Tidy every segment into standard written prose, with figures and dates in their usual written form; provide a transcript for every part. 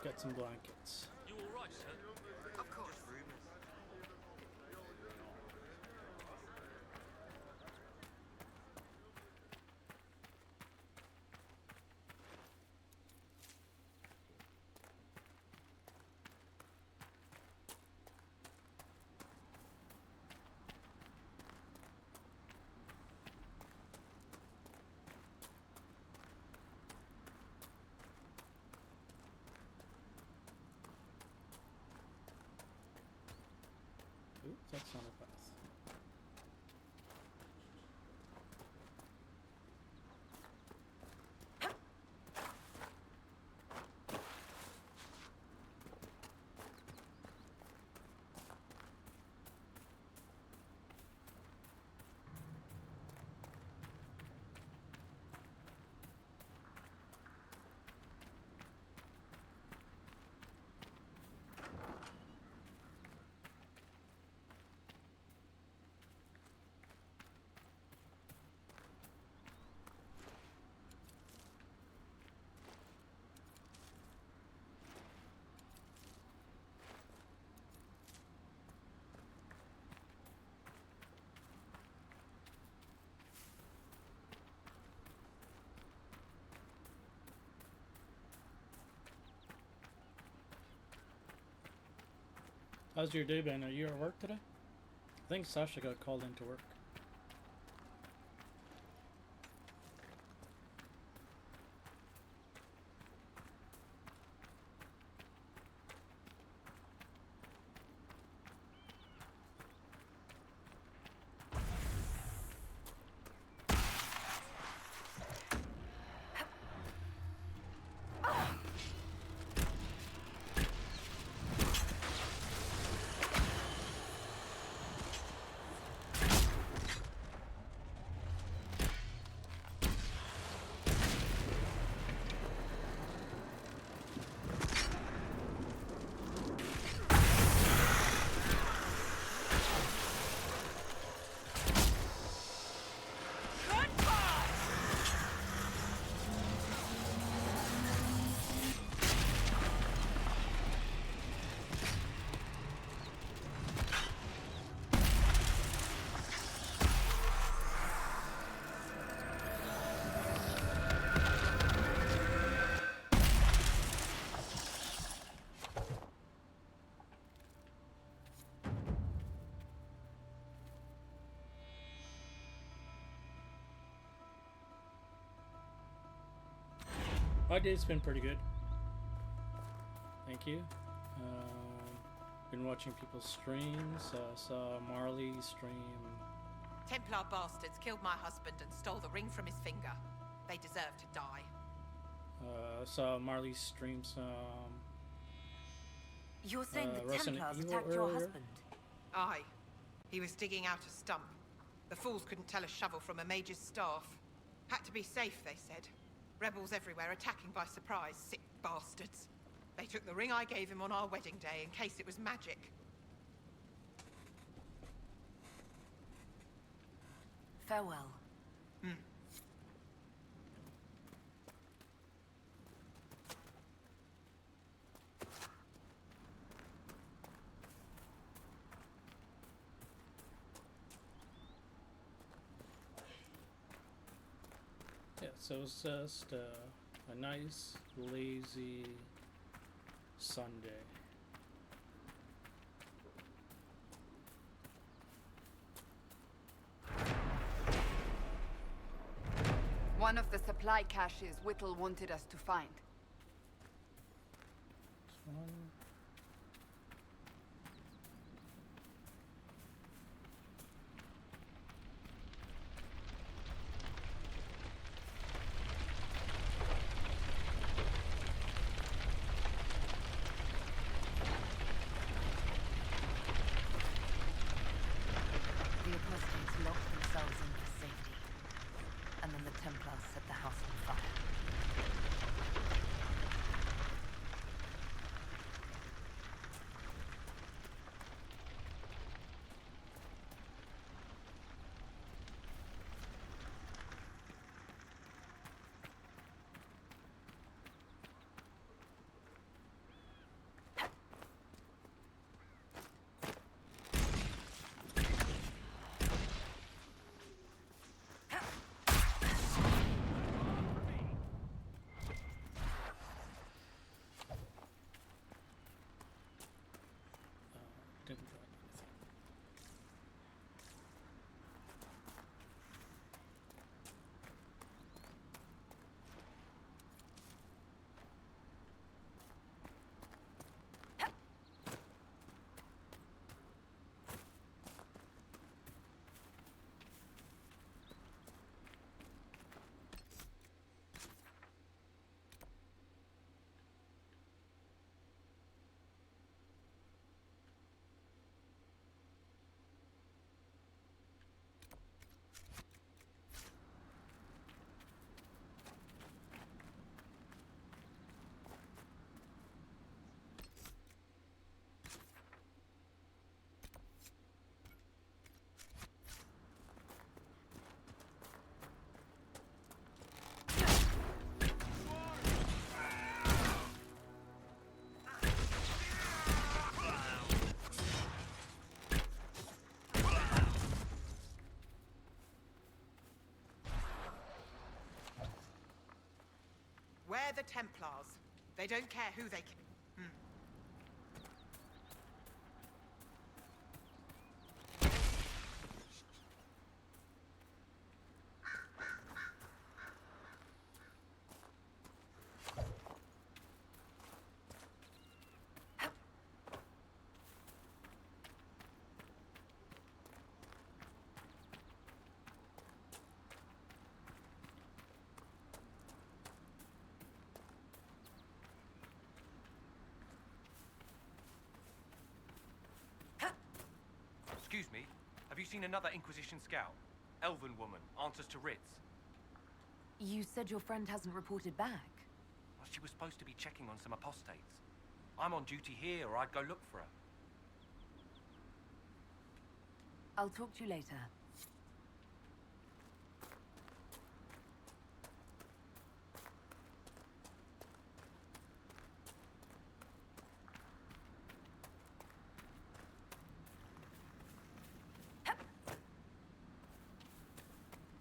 get some blankets. You all right, sir? Of course. Ooh, that's not a path. How's your day been? Are you at work today? I think Sasha got called into work. My day's been pretty good. Thank you. Been watching people's streams. Saw Marley stream. Templar bastards killed my husband and stole the ring from his finger. They deserve to die. Saw Marley stream some. You're saying the Resident Templars Evil attacked your earlier? husband? Aye. He was digging out a stump. The fools couldn't tell a shovel from a mage's staff. Had to be safe, they said. Rebels everywhere attacking by surprise, sick bastards. They took the ring I gave him on our wedding day in case it was magic. Farewell. Yeah, so it's just a nice, lazy Sunday. One of the supply caches Whittle wanted us to find. This one. The apostates locked themselves in for safety. And then the Templars set the house on fire. the Templars. They don't care who they kill. Excuse me, have you seen another Inquisition scout? Elven woman, answers to writs. You said your friend hasn't reported back. Well, she was supposed to be checking on some apostates. I'm on duty here, or I'd go look for her. I'll talk to you later.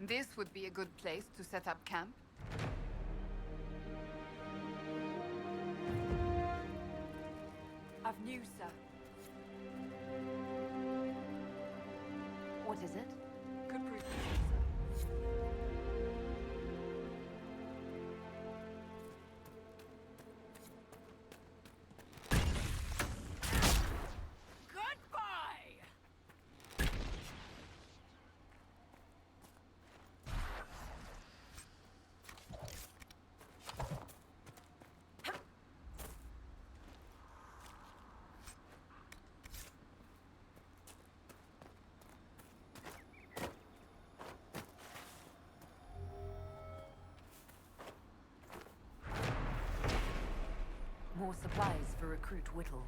This would be a good place to set up camp. I've news, sir. What is it? Could prove useful, sir. More supplies for Recruit Whittle.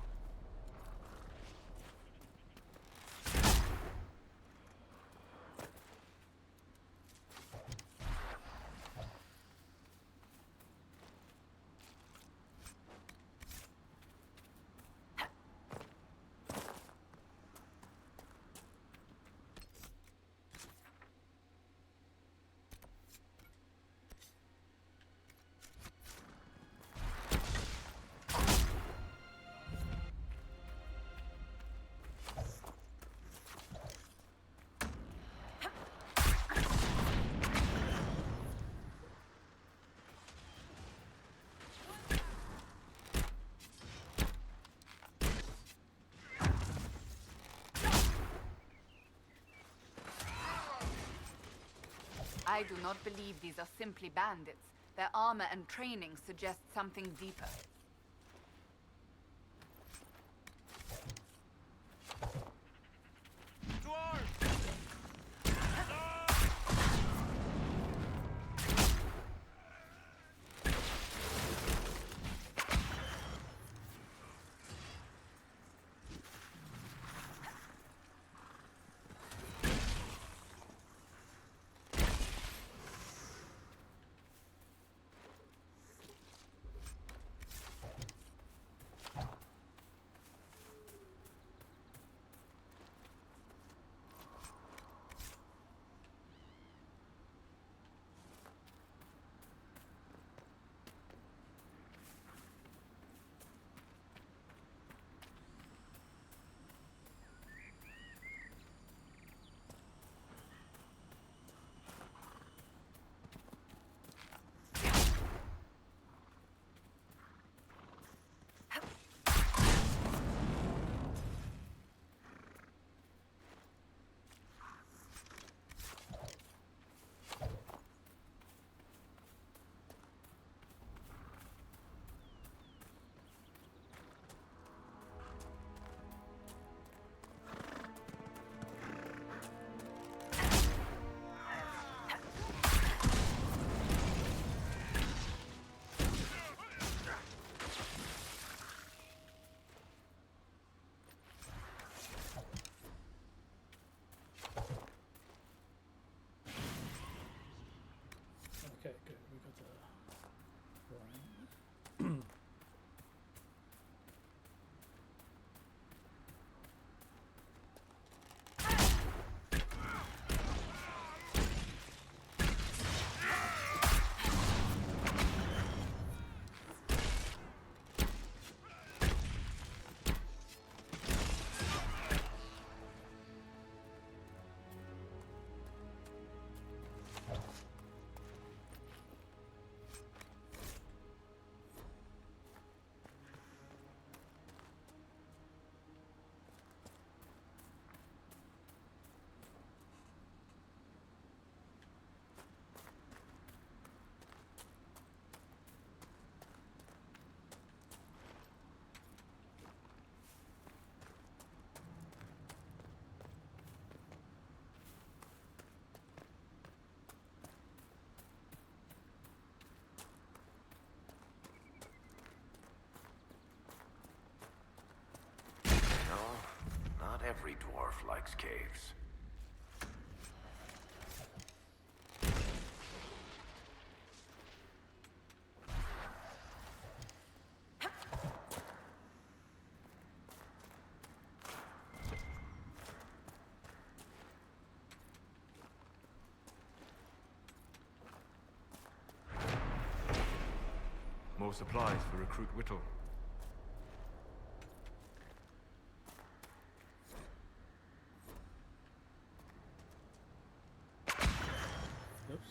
I do not believe these are simply bandits. Their armor and training suggest something deeper. Every dwarf likes caves. More supplies for Recruit Whittle. Oops.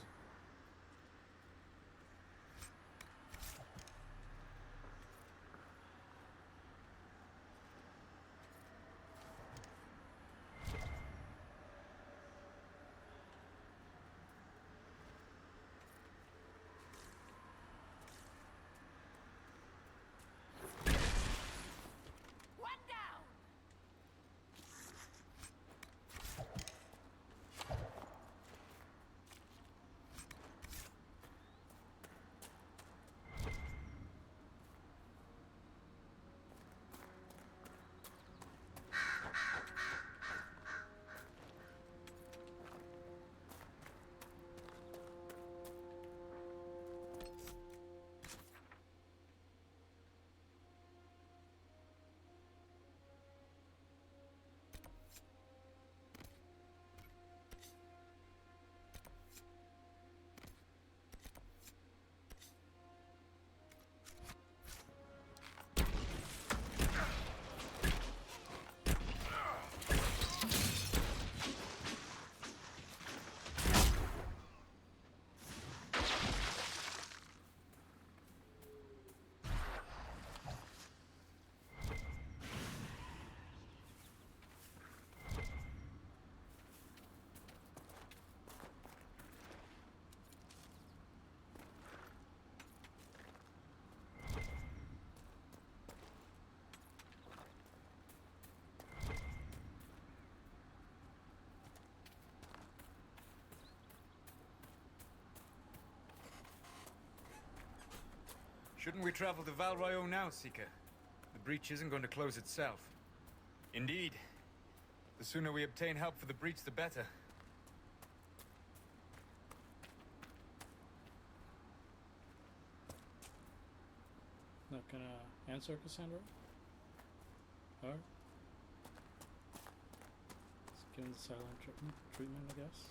One down! Shouldn't we travel to Val Royeaux now, Seeker? The breach isn't going to close itself. Indeed. The sooner we obtain help for the breach, the better. Not gonna answer Cassandra? Alright. Let's give him the silent treatment, I guess.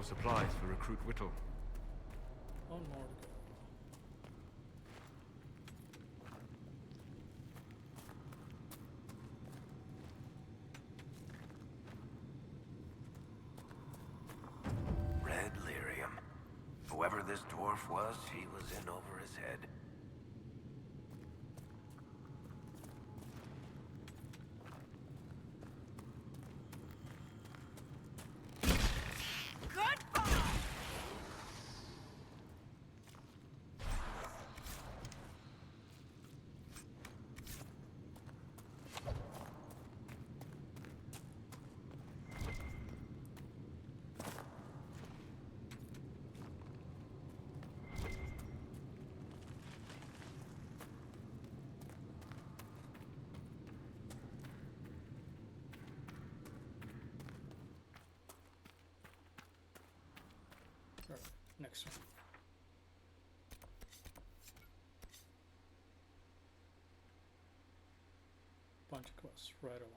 more supplies for Recruit Whittle. One more to go. Red lyrium. Whoever this dwarf was, he was in over his head. Alright, next one. Bunch of quests right along it.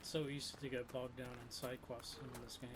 So easy to get bogged down in side quests in this game.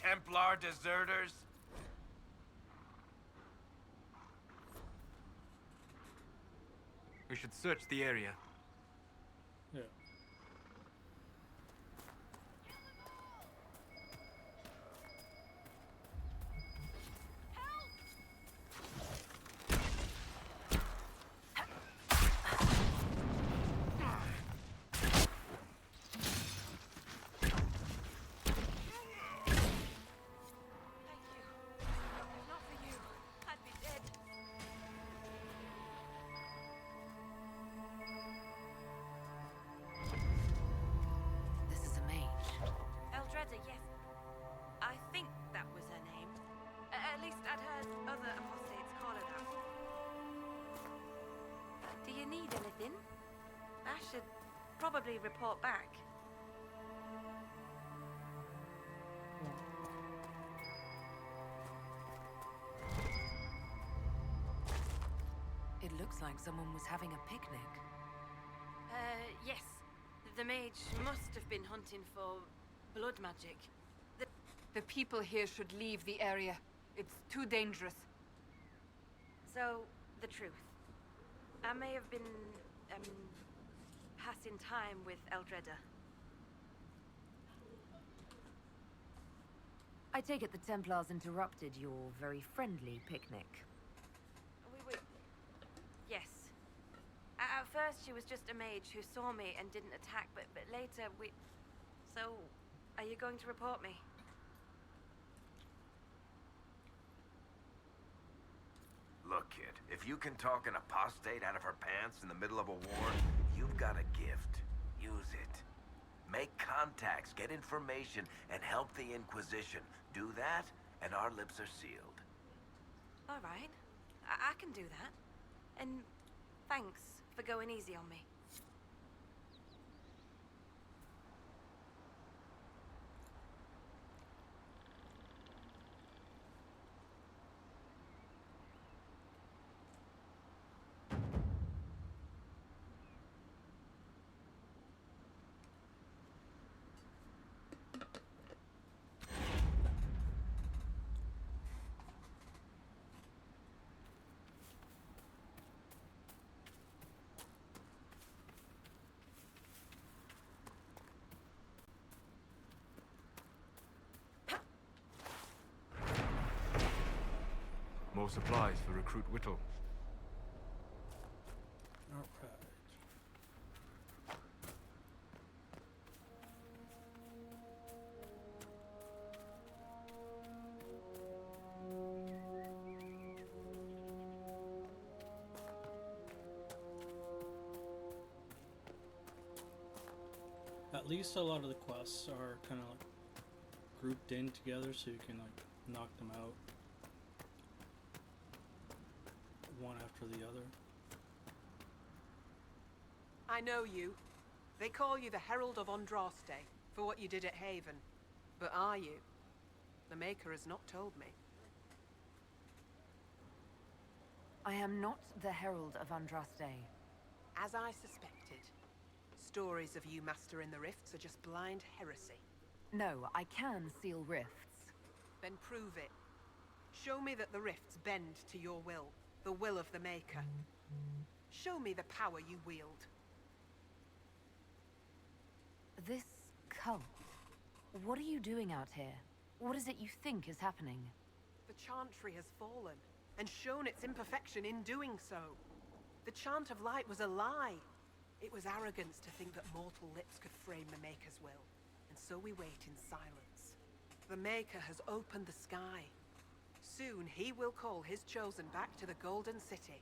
Templar deserters? We should search the area. Yeah. Not for you. I'd be dead. need anything, I should probably report back. It looks like someone was having a picnic. Yes. The mage must have been hunting for blood magic. The people here should leave the area. It's too dangerous. So, the truth. I may have been, passing time with Eldreda. I take it the Templars interrupted your very friendly picnic. We were... Yes. At first, she was just a mage who saw me and didn't attack, but later we... So, are you going to report me? Look, kid, if you can talk an apostate out of her pants in the middle of a war, you've got a gift. Use it. Make contacts, get information, and help the Inquisition. Do that, and our lips are sealed. All right. I can do that. And thanks for going easy on me. More supplies for Recruit Whittle. Alright. At least a lot of the quests are kind of like grouped in together, so you can like knock them out one after the other. I know you. They call you the Herald of Andraste for what you did at Haven. But are you? The Maker has not told me. I am not the Herald of Andraste. As I suspected. Stories of you mastering the rifts are just blind heresy. No, I can seal rifts. Then prove it. Show me that the rifts bend to your will. The will of the Maker. Show me the power you wield. This cult. What are you doing out here? What is it you think is happening? The Chantry has fallen, and shown its imperfection in doing so. The Chant of Light was a lie. It was arrogance to think that mortal lips could frame the Maker's will. And so we wait in silence. The Maker has opened the sky. Soon he will call his chosen back to the Golden City.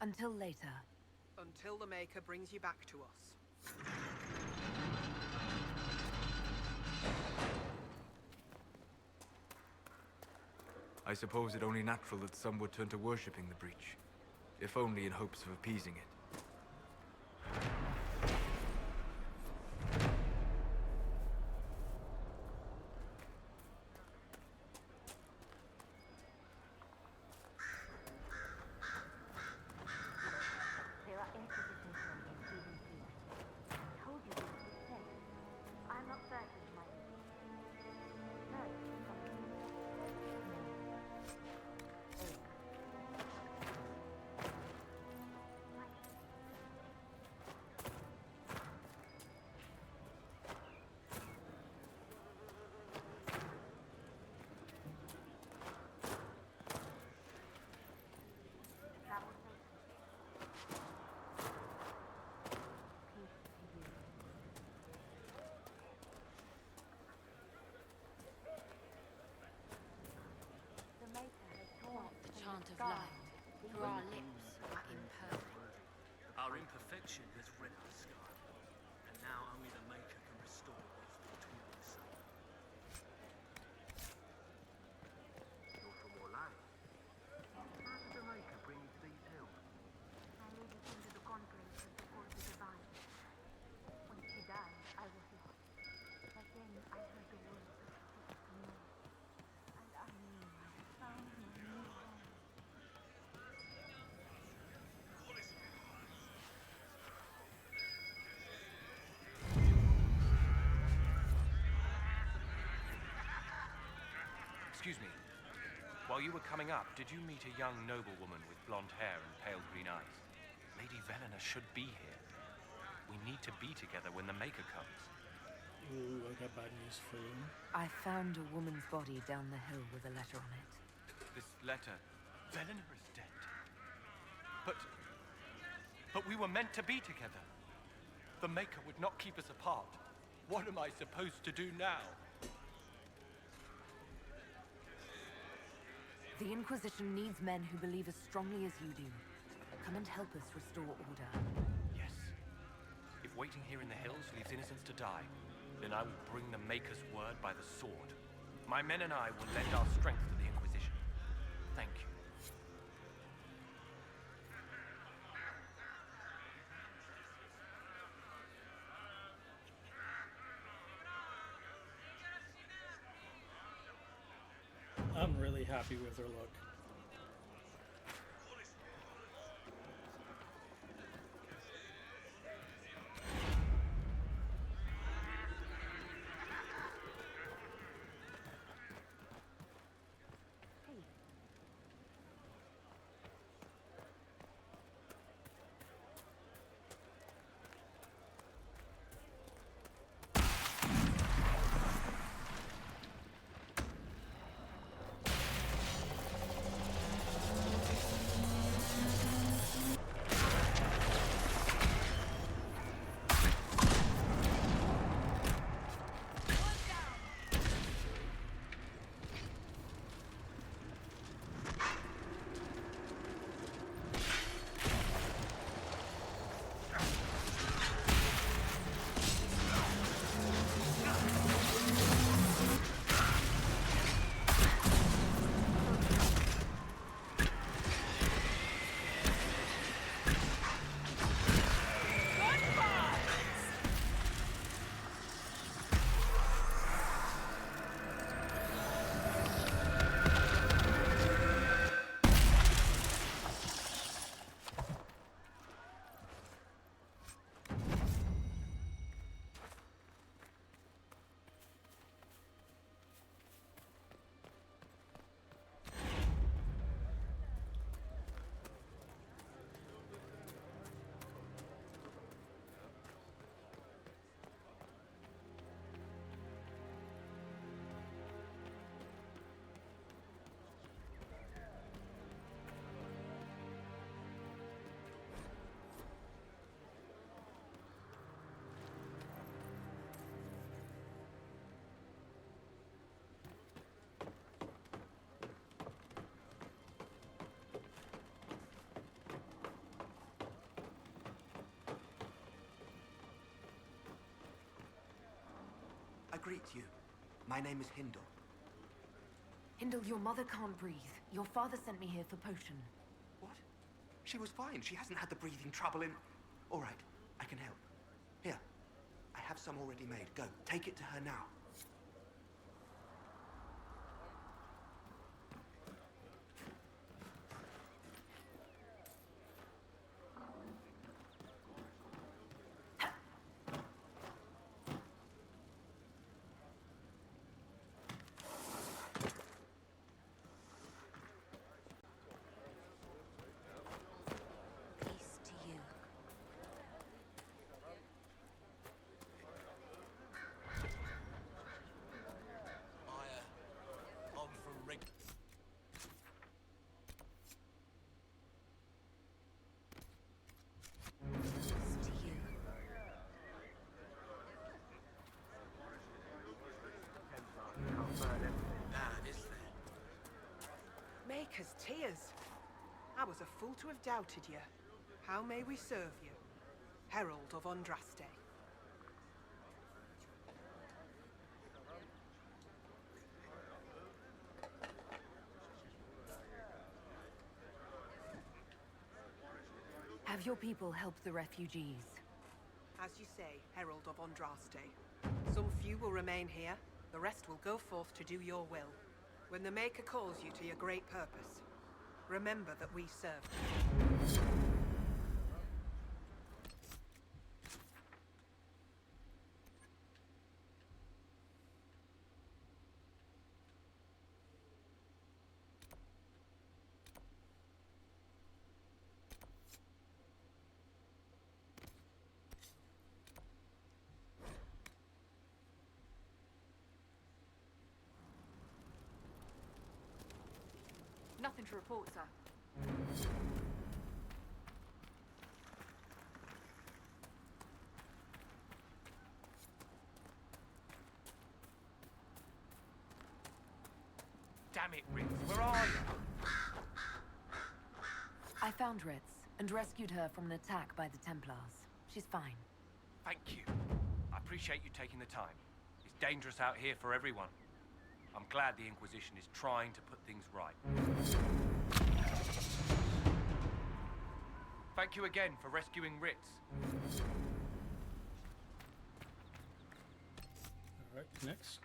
Until later. Until the Maker brings you back to us. I suppose it only natural that some would turn to worshipping the breach, if only in hopes of appeasing it. There are inquisition soldiers even here. I told you this was safe. I'm not certain, my no, travel safe. Peace to you. The Maker has torn The from chant of sky. light through our lips are imperfect. Our imperfection has rent the sky, and now only the Maker can restore what's between the sun. You're for more life. How did the Maker bring you to these hills? I leave it to While you were coming up, did you meet a young noblewoman with blonde hair and pale green eyes? Lady Velena should be here. We need to be together when the Maker comes. Ooh, I got bad news for you. I found a woman's body down the hill with a letter on it. This letter... Velena is dead. But we were meant to be together. The Maker would not keep us apart. What am I supposed to do now? The Inquisition needs men who believe as strongly as you do. Come and help us restore order. Yes. If waiting here in the hills leaves innocents to die, then I will bring the Maker's word by the sword. My men and I will lend our strength to the Inquisition. Thank you. I'm really happy with her look. I greet you. My name is Hindle. Hindle, your mother can't breathe. Your father sent me here for potion. What? She was fine. She hasn't had the breathing trouble in... All right, I can help. Here, I have some already made. Go, take it to her now. Peace to you. On from Rig. Peace to you. Maker's tears. I was a fool to have doubted you. How may we serve you? Herald of Andraste. Have your people help the refugees. As you say, Herald of Andraste. Some few will remain here. The rest will go forth to do your will. When the Maker calls you to your great purpose, remember that we served. Nothing to report, sir. Damn it, Ritz, where are you? I found Ritz and rescued her from an attack by the Templars. She's fine. Thank you. I appreciate you taking the time. It's dangerous out here for everyone. I'm glad the Inquisition is trying to put things right. Thank you again for rescuing Ritz. Alright, next.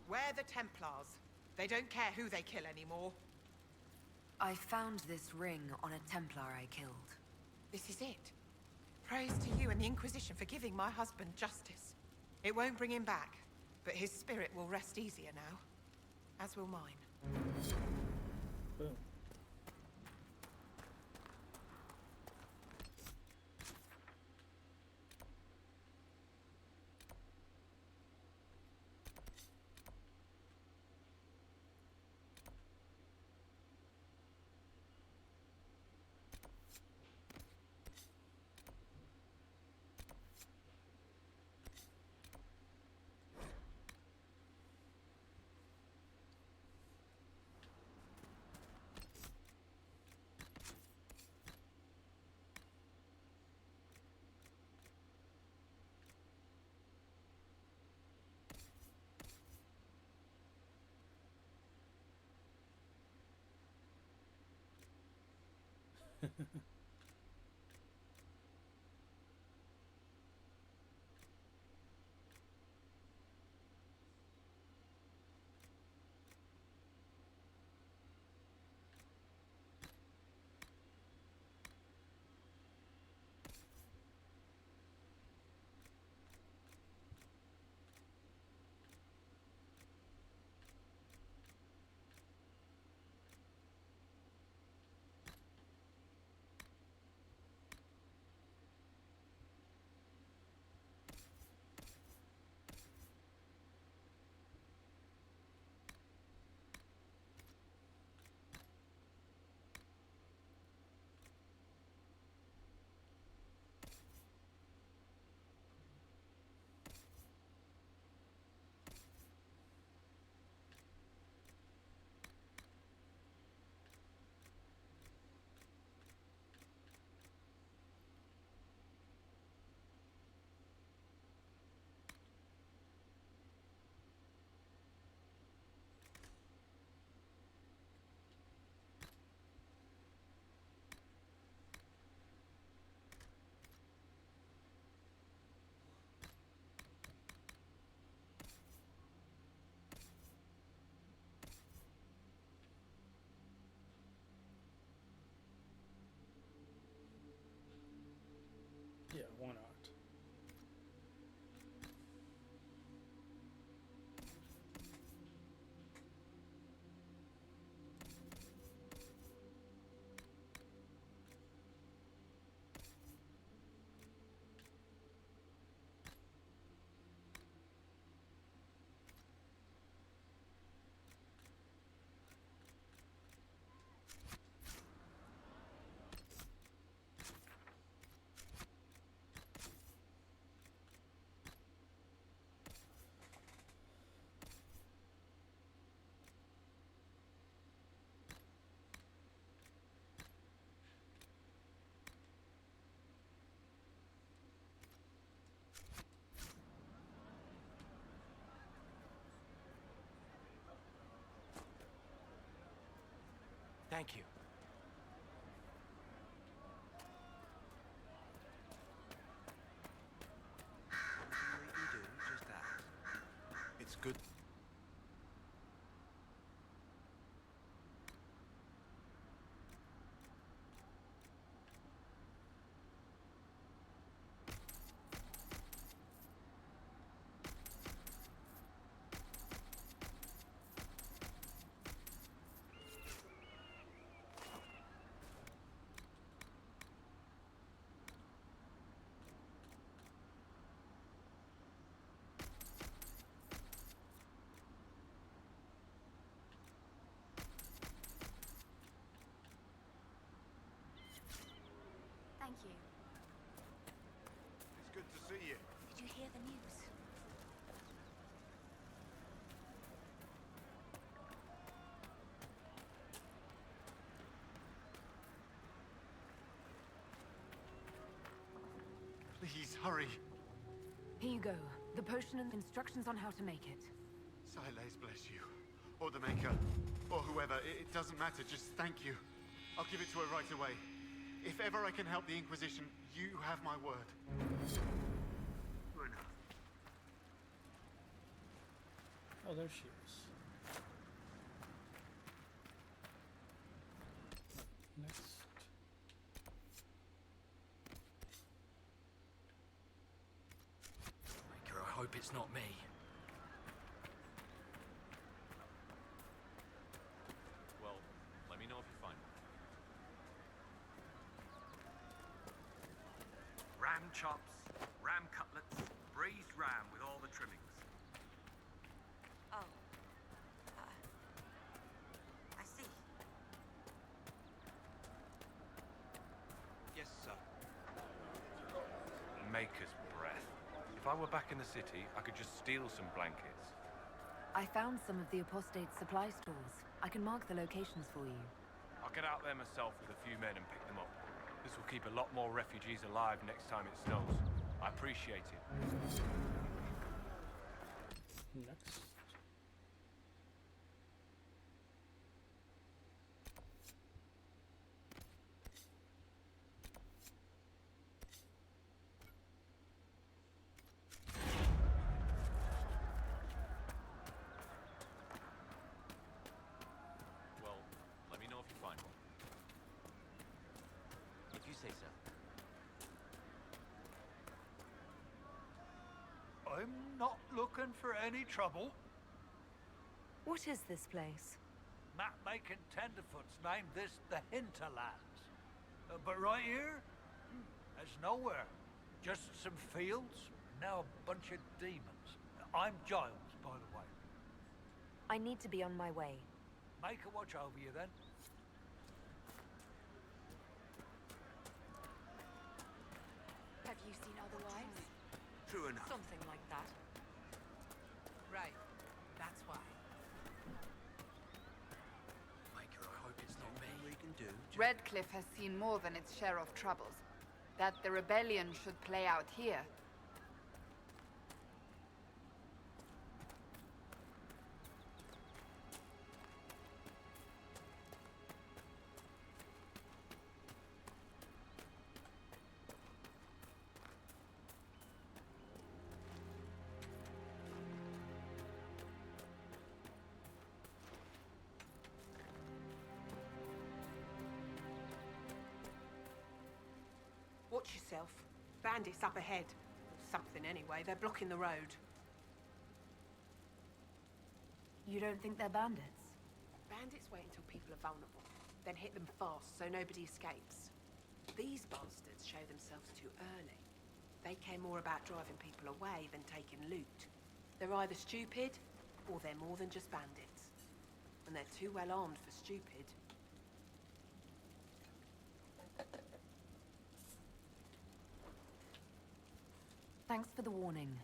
We're the Templars. They don't care who they kill anymore. I found this ring on a Templar I killed. This is it. Praise to you and the Inquisition for giving my husband justice. It won't bring him back, but his spirit will rest easier now. As will mine. Boom. Yeah, why not? Thank you. You do just that. It's good. hurry. Here you go. The potion and instructions on how to make it. Silas bless you. Or the Maker. Or whoever. It doesn't matter. Just thank you. I'll give it to her right away. If ever I can help the Inquisition, you have my word. Oh, there she is. Next. Maker, I hope it's not me. Well, let me know if you find one. Ram chops, ram cutlets, braised ram with all the trimmings. Oh. I see. Yes, sir. Maker's breath. If I were back in the city, I could just steal some blankets. I found some of the apostate supply stores. I can mark the locations for you. I'll get out there myself with a few men and pick them up. This will keep a lot more refugees alive next time it snows. I appreciate it. Next. Well, let me know if you find one. If you say so. I'm not looking for any trouble. What is this place? Map-making tenderfoots named this the Hinterlands. But right here, there's nowhere. Just some fields, now a bunch of demons. I'm Giles, by the way. I need to be on my way. Make a watch over you then. Have you seen otherwise? True enough. Something like that. Right. That's why. Maker, I hope it's not me. We can do. Redcliffe has seen more than its share of troubles. That the rebellion should play out here. Watch yourself. Bandits up ahead. Something anyway. They're blocking the road. You don't think they're bandits? Bandits wait until people are vulnerable, then hit them fast so nobody escapes. These bastards show themselves too early. They care more about driving people away than taking loot. They're either stupid, or they're more than just bandits. And they're too well armed for stupid. Thanks for the warning.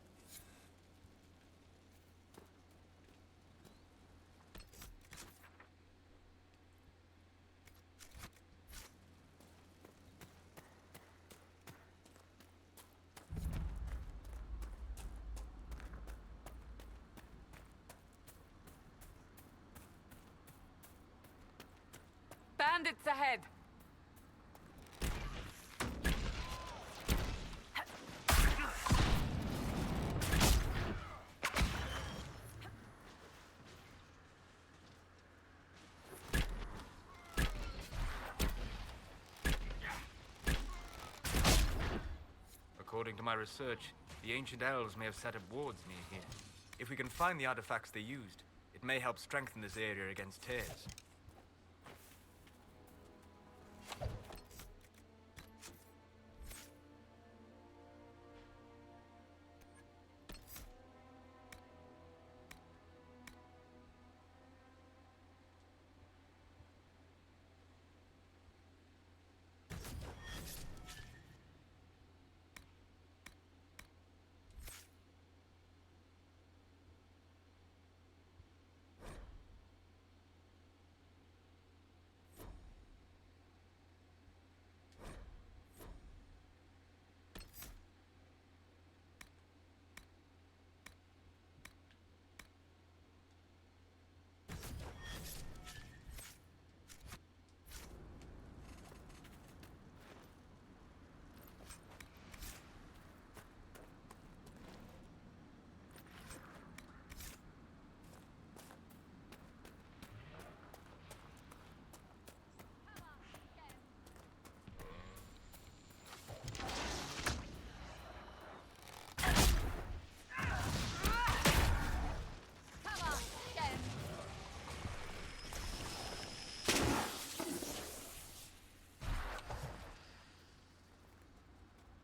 Bandits ahead! According to my research, the ancient elves may have set up wards near here. If we can find the artifacts they used, it may help strengthen this area against tears.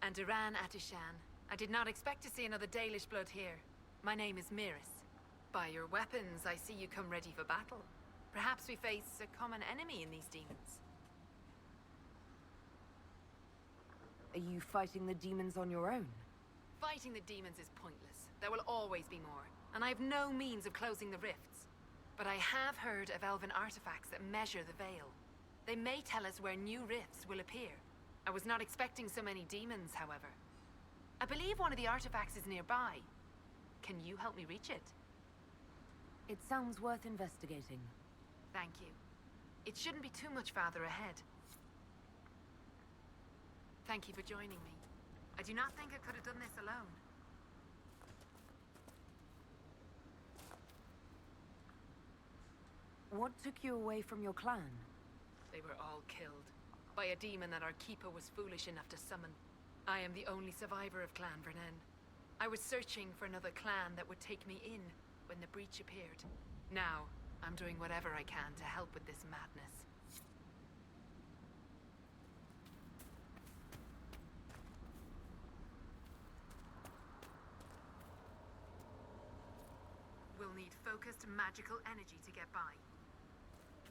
And Duran Atishan. I did not expect to see another Dalish blood here. My name is Miris. By your weapons, I see you come ready for battle. Perhaps we face a common enemy in these demons. Are you fighting the demons on your own? Fighting the demons is pointless. There will always be more, and I have no means of closing the rifts. But I have heard of elven artifacts that measure the veil. They may tell us where new rifts will appear. I was not expecting so many demons, however. I believe one of the artifacts is nearby. Can you help me reach it? It sounds worth investigating. Thank you. It shouldn't be too much farther ahead. Thank you for joining me. I do not think I could have done this alone. What took you away from your clan? They were all killed by a demon that our keeper was foolish enough to summon. I am the only survivor of Clan Vernen. I was searching for another clan that would take me in when the breach appeared. Now, I'm doing whatever I can to help with this madness. We'll need focused magical energy to get by.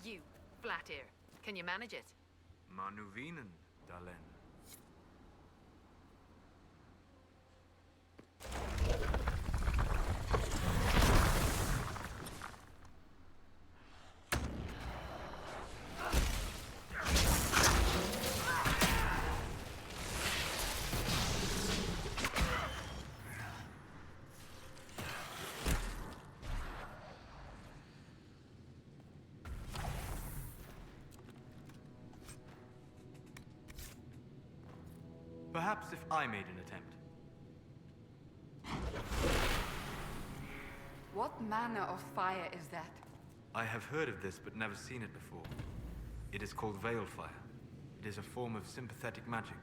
You, Flatear, can you manage it? Manuvinen, Dalen. Perhaps if I made an attempt. What manner of fire is that? I have heard of this, but never seen it before. It is called Veil Fire. It is a form of sympathetic magic.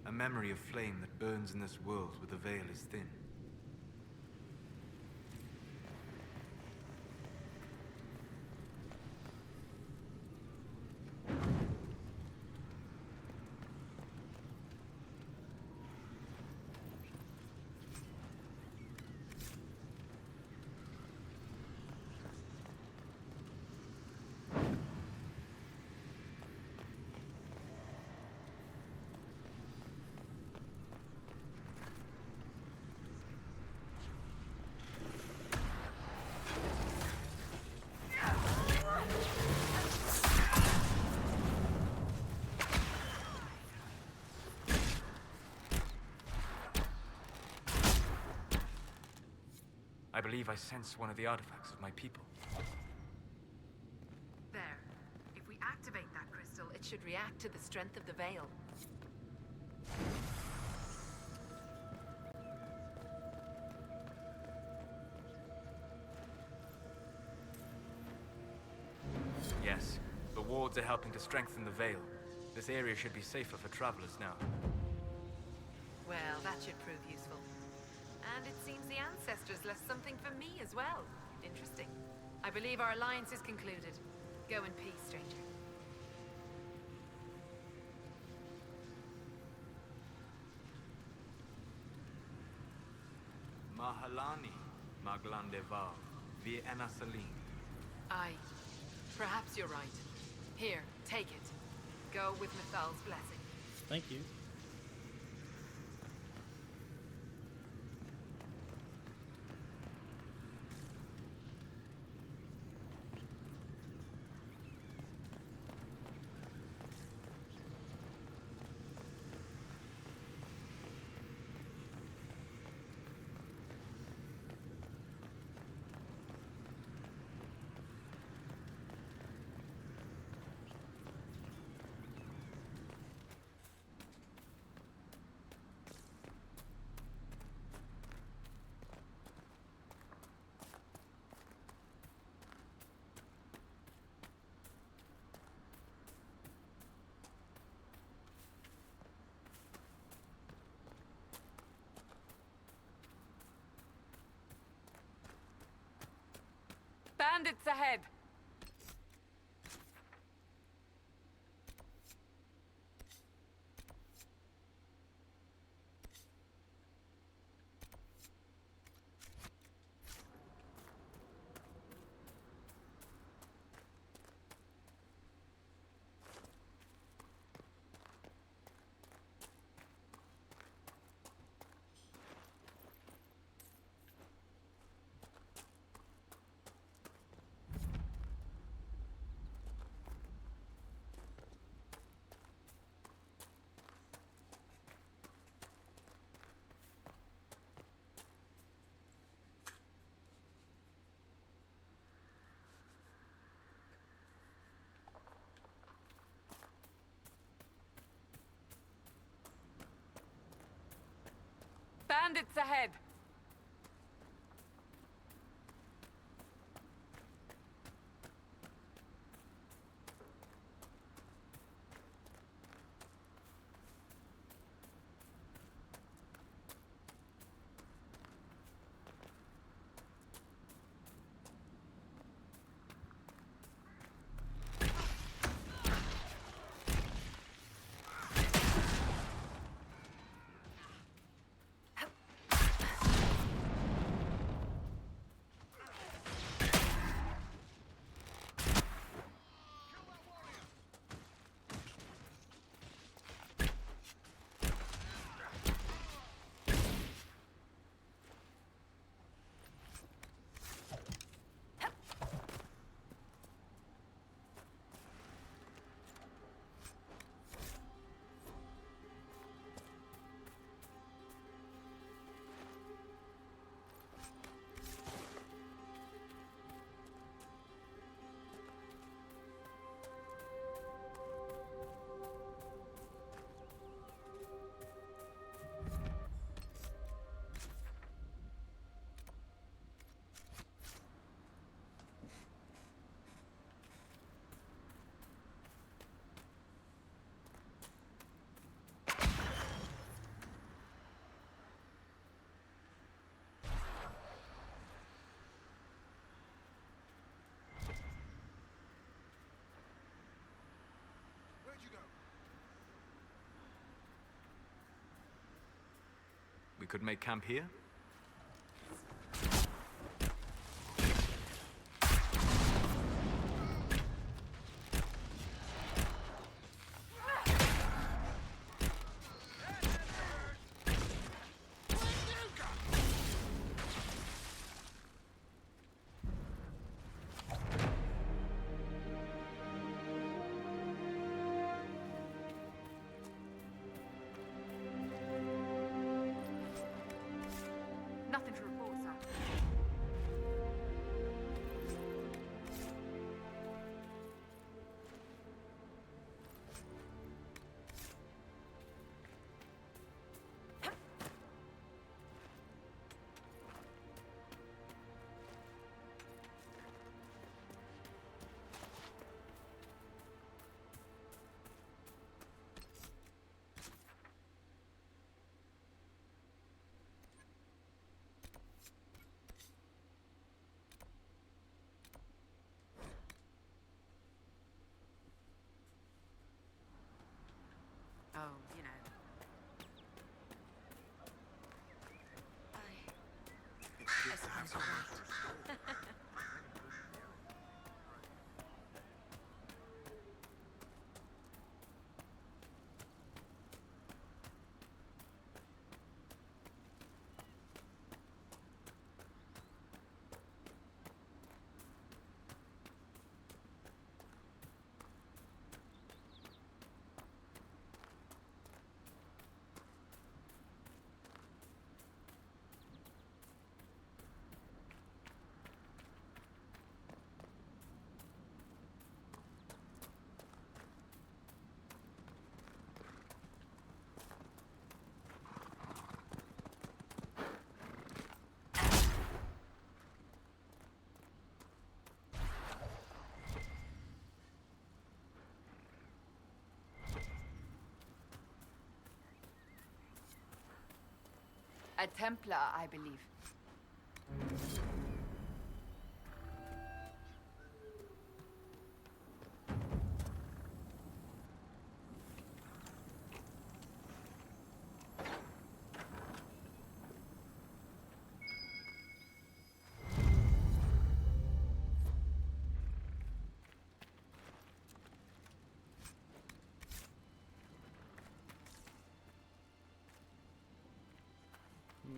A memory of flame that burns in this world where the veil is thin. I believe I sense one of the artifacts of my people. There. If we activate that crystal, it should react to the strength of the veil. Yes, the wards are helping to strengthen the veil. This area should be safer for travelers now. Well, that should prove useful. And it seems the ancestors left something for me as well. Interesting. I believe our alliance is concluded. Go in peace, stranger. Mahalani, Maglandeval, Vie Enasaline. Aye. Perhaps you're right. Here, take it. Go with Mithal's blessing. Thank you. Bandits ahead! bandits ahead! We could make camp here? Nothing to report, sir. Oh, you know. I suppose you're right. A Templar, I believe.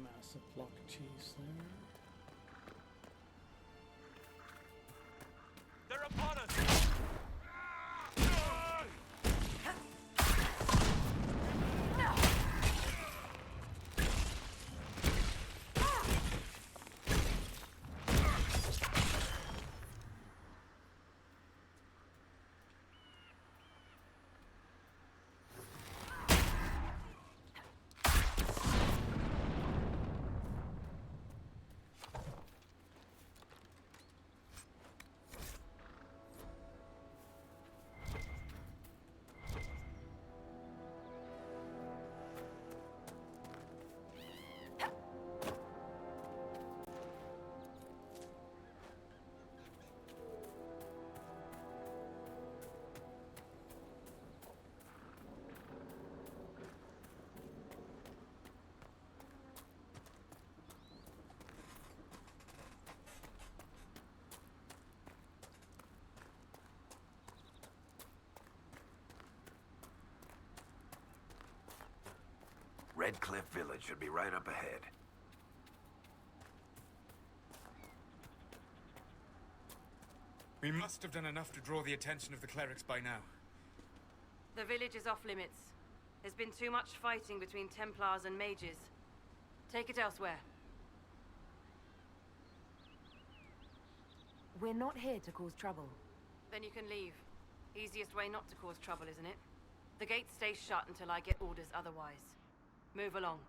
Massive block of cheese there. They're upon us! Red Cliff Village should be right up ahead. We must have done enough to draw the attention of the clerics by now. The village is off limits. There's been too much fighting between Templars and mages. Take it elsewhere. We're not here to cause trouble. Then you can leave. Easiest way not to cause trouble, isn't it? The gates stay shut until I get orders otherwise. Move along.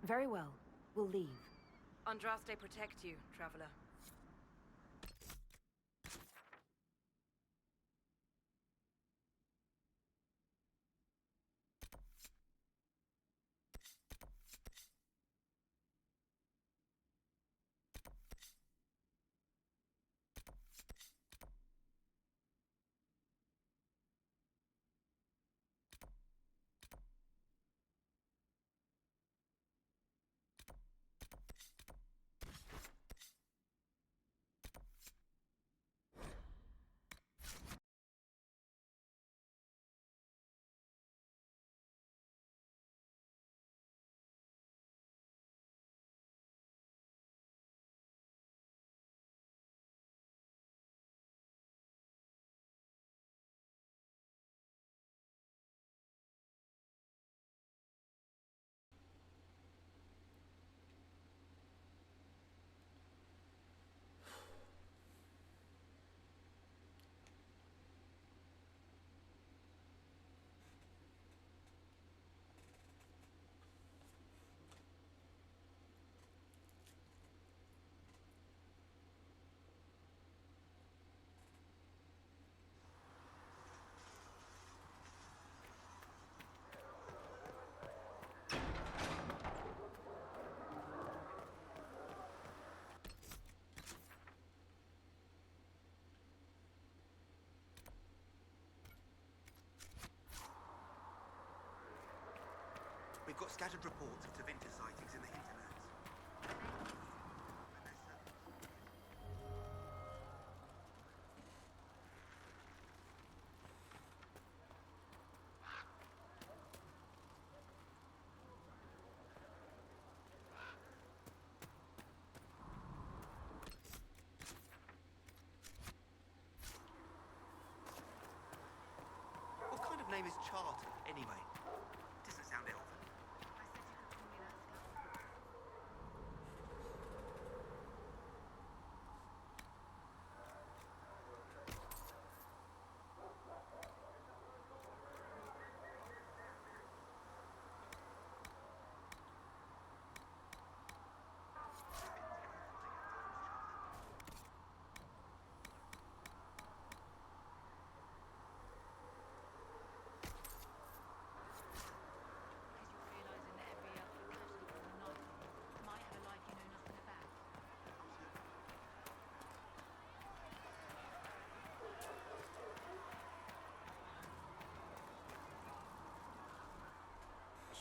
Very well. We'll leave. Andraste protect you, traveler. We've got scattered reports of Tevinter sightings in the hinterlands. What kind of name is Charter, anyway? Doesn't sound elven.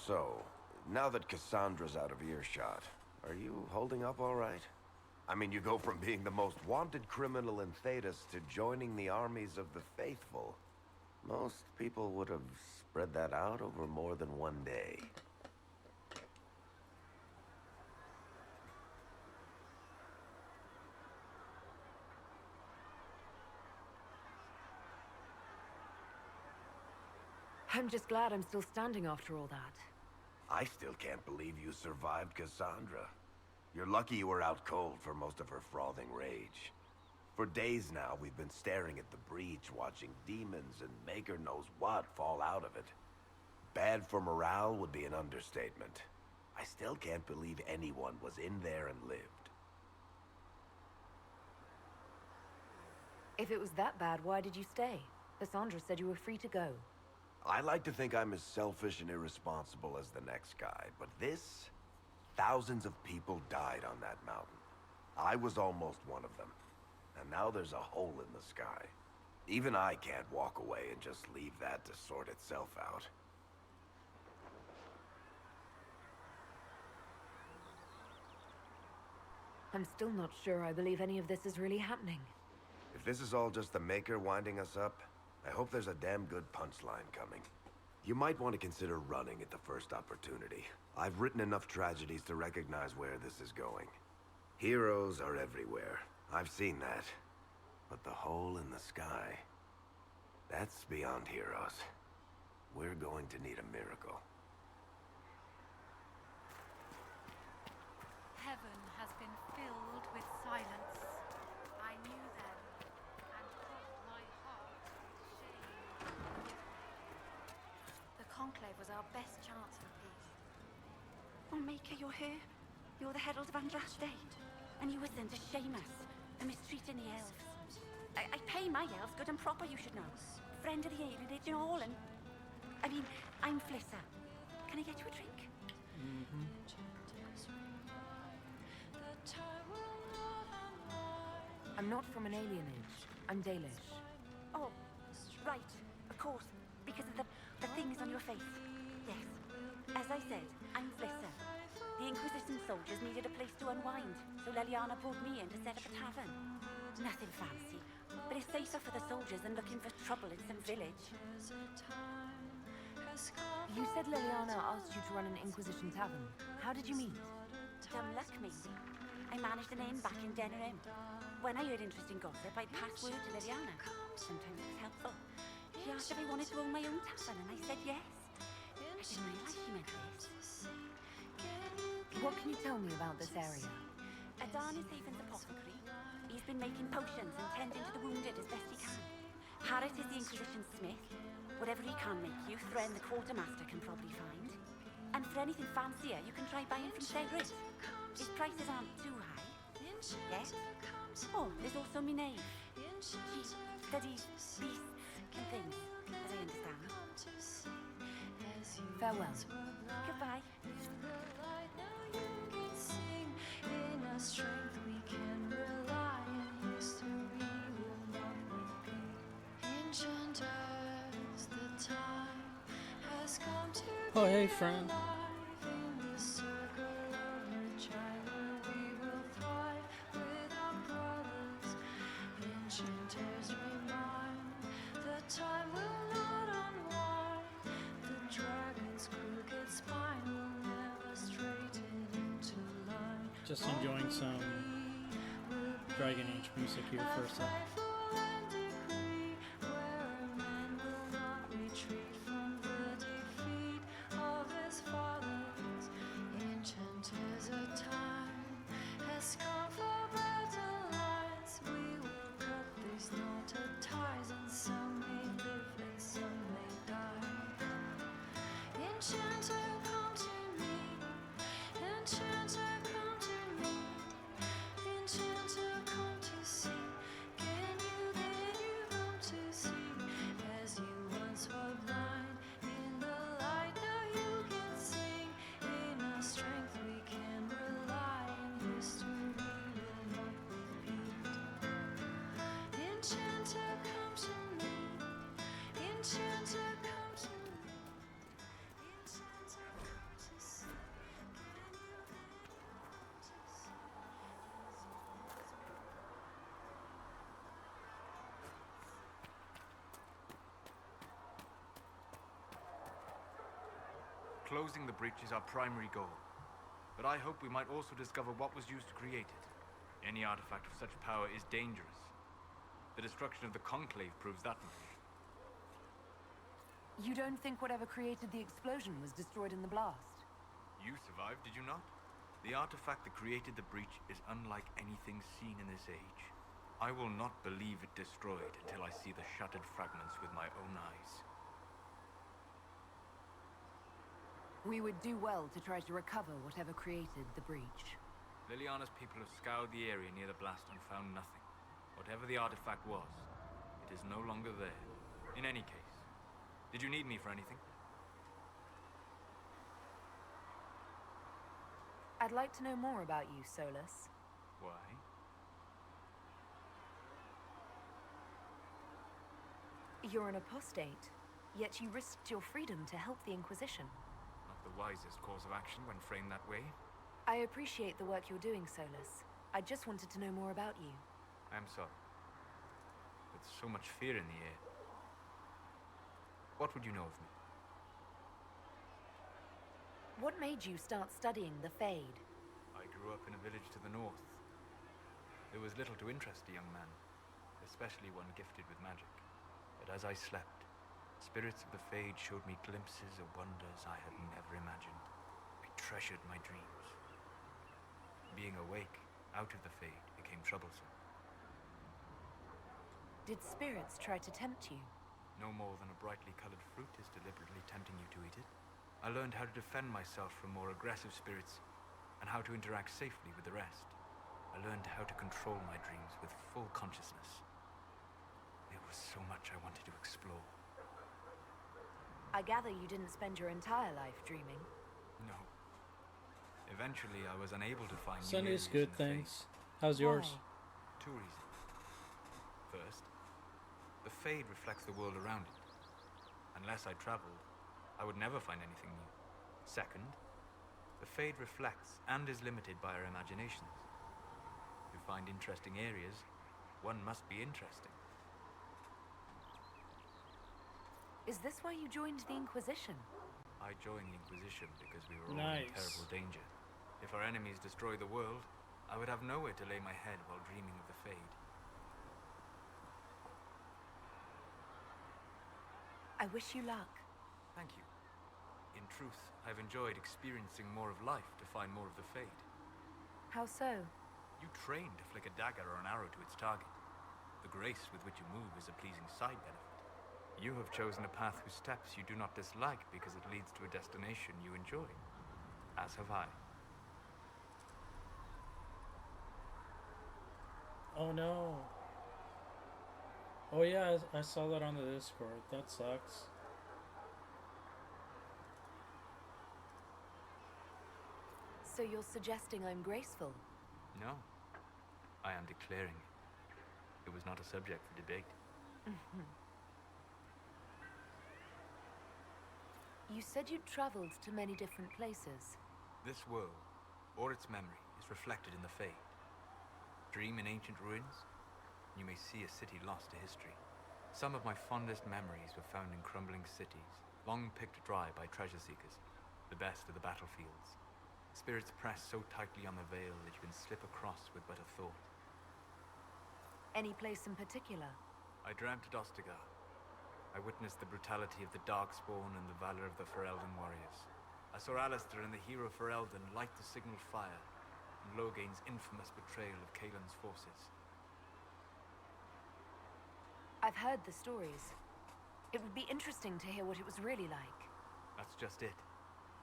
So, now that Cassandra's out of earshot, are you holding up all right? I mean, you go from being the most wanted criminal in Thedas to joining the armies of the faithful. Most people would have spread that out over more than one day. I'm just glad I'm still standing after all that. I still can't believe you survived Cassandra. You're lucky you were out cold for most of her frothing rage. For days now, we've been staring at the breach, watching demons and maker knows what fall out of it. Bad for morale would be an understatement. I still can't believe anyone was in there and lived. If it was that bad, why did you stay? Cassandra said you were free to go. I like to think I'm as selfish and irresponsible as the next guy, but this... Thousands of people died on that mountain. I was almost one of them. And now there's a hole in the sky. Even I can't walk away and just leave that to sort itself out. I'm still not sure I believe any of this is really happening. If this is all just the Maker winding us up, I hope there's a damn good punchline coming. You might want to consider running at the first opportunity. I've written enough tragedies to recognize where this is going. Heroes are everywhere. I've seen that. But the hole in the sky, that's beyond heroes. We're going to need a miracle. Heaven has been filled with silence. I knew them, and crossed my heart with shame. The Conclave was our best chance for peace. Oh, Maker, you're here. You're the Herald of Andraste. And you were sent to shame us for mistreating the elves. I pay my elves good and proper, you should know. Friend of the alienage and all, and... I mean, I'm Flissa. Can I get you a drink? I'm not from an alienage. I'm Dalish. Oh, right. Of course. Because of the things on your face. Yes. As I said, I'm Flissa. The Inquisition soldiers needed a place to unwind, so Leliana brought me in to set up a tavern. Nothing fancy, but it's safer for the soldiers than looking for trouble in some village. You said Leliana asked you to run an Inquisition tavern. How did you meet? Dumb luck, maybe. I managed an inn back in Denerim. When I heard interesting gossip, I'd pass word to Leliana. Sometimes it was helpful. She asked if I wanted to own my own tavern, and I said yes. I didn't realize she meant this. What can you tell me about this area? Adan is Haven's apothecary. He's been making potions and tending to the wounded as best he can. Harris is the Inquisition smith. Whatever he can make you, Thren the quartermaster can probably find. And for anything fancier, you can try buying from Cedric. His prices aren't too high. Yes? Oh, there's also Minave. She studies beasts and things, as I understand. Farewell. Goodbye. Strength we can rely in history will not repeat. Ancient as the time has come to Oh, hey, friend. life in the circle of the child we will thrive with our brothers. Enchanters remind the time will not unwind. The dragon's crooked spine will never straighten into line. Just enjoying some Dragon Age music here for a sec. Enchanter, come to me. Enchanter, come to me. Enchanter, come to see. Can you come to see? As you once were blind, in the light now you can sing. In our strength we can rely, in history will not repeat. Enchanter, come to me. Enchanter, come to me. Enchanter, come to see. Closing the breach is our primary goal. But I hope we might also discover what was used to create it. Any artifact of such power is dangerous. The destruction of the Conclave proves that much. You don't think whatever created the explosion was destroyed in the blast? You survived, did you not? The artifact that created the breach is unlike anything seen in this age. I will not believe it destroyed until I see the shattered fragments with my own eyes. We would do well to try to recover whatever created the breach. Liliana's people have scoured the area near the blast and found nothing. Whatever the artifact was, it is no longer there. In any case, did you need me for anything? I'd like to know more about you, Solus. Why? You're an apostate, yet you risked your freedom to help the Inquisition. Not the wisest course of action when framed that way. I appreciate the work you're doing, Solus. I just wanted to know more about you. I'm sorry. With so much fear in the air. What would you know of me? What made you start studying the Fade? I grew up in a village to the north. There was little to interest a young man, especially one gifted with magic. But as I slept, spirits of the Fade showed me glimpses of wonders I had never imagined. I treasured my dreams. Being awake, out of the Fade, became troublesome. Did spirits try to tempt you? No more than a brightly colored fruit is deliberately tempting you to eat it. I learned how to defend myself from more aggressive spirits, and how to interact safely with the rest. I learned how to control my dreams with full consciousness. There was so much I wanted to explore. I gather you didn't spend your entire life dreaming. No. Eventually, I was unable to find new Sunday's areas good, in the Fade. thanks. How's yours? Two reasons. First, the Fade reflects the world around it. Unless I traveled, I would never find anything new. Second, the Fade reflects and is limited by our imaginations. To find interesting areas, one must be interesting. Is this why you joined the Inquisition? I joined the Inquisition because we were all in terrible danger. If our enemies destroy the world, I would have nowhere to lay my head while dreaming of the Fade. I wish you luck. Thank you. In truth, I've enjoyed experiencing more of life to find more of the Fade. How so? You train to flick a dagger or an arrow to its target. The grace with which you move is a pleasing side benefit. You have chosen a path whose steps you do not dislike because it leads to a destination you enjoy. As have I. Oh no. Oh yeah, I saw that on the Discord. That sucks. So you're suggesting I'm graceful? No. I am declaring it. It was not a subject for debate. You said you'd traveled to many different places. This world, or its memory, is reflected in the Fade. Dream in ancient ruins, you may see a city lost to history. Some of my fondest memories were found in crumbling cities, long picked dry by treasure seekers, the best of the battlefields. Spirits press so tightly on the veil that you can slip across with but a thought. Any place in particular? I dreamt at Ostagar. I witnessed the brutality of the Darkspawn and the valor of the Ferelden warriors. I saw Alistair and the hero Ferelden light the signal fire, and Logain's infamous betrayal of Kaelin's forces. I've heard the stories. It would be interesting to hear what it was really like. That's just it.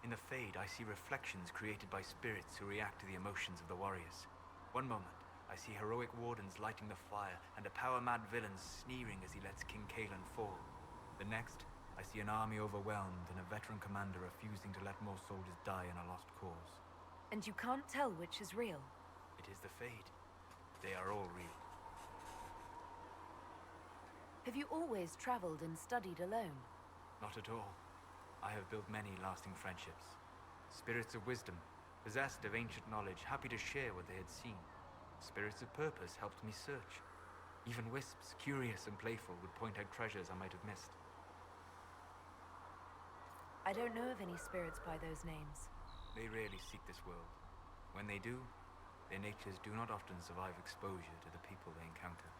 In the Fade, I see reflections created by spirits who react to the emotions of the warriors. One moment, I see heroic wardens lighting the fire, and a power-mad villain sneering as he lets King Kaelin fall. The next, I see an army overwhelmed and a veteran commander refusing to let more soldiers die in a lost cause. And you can't tell which is real? It is the Fade. They are all real. Have you always traveled and studied alone? Not at all. I have built many lasting friendships. Spirits of wisdom, possessed of ancient knowledge, happy to share what they had seen. Spirits of purpose helped me search. Even wisps, curious and playful, would point out treasures I might have missed. I don't know of any spirits by those names. They rarely seek this world. When they do, their natures do not often survive exposure to the people they encounter.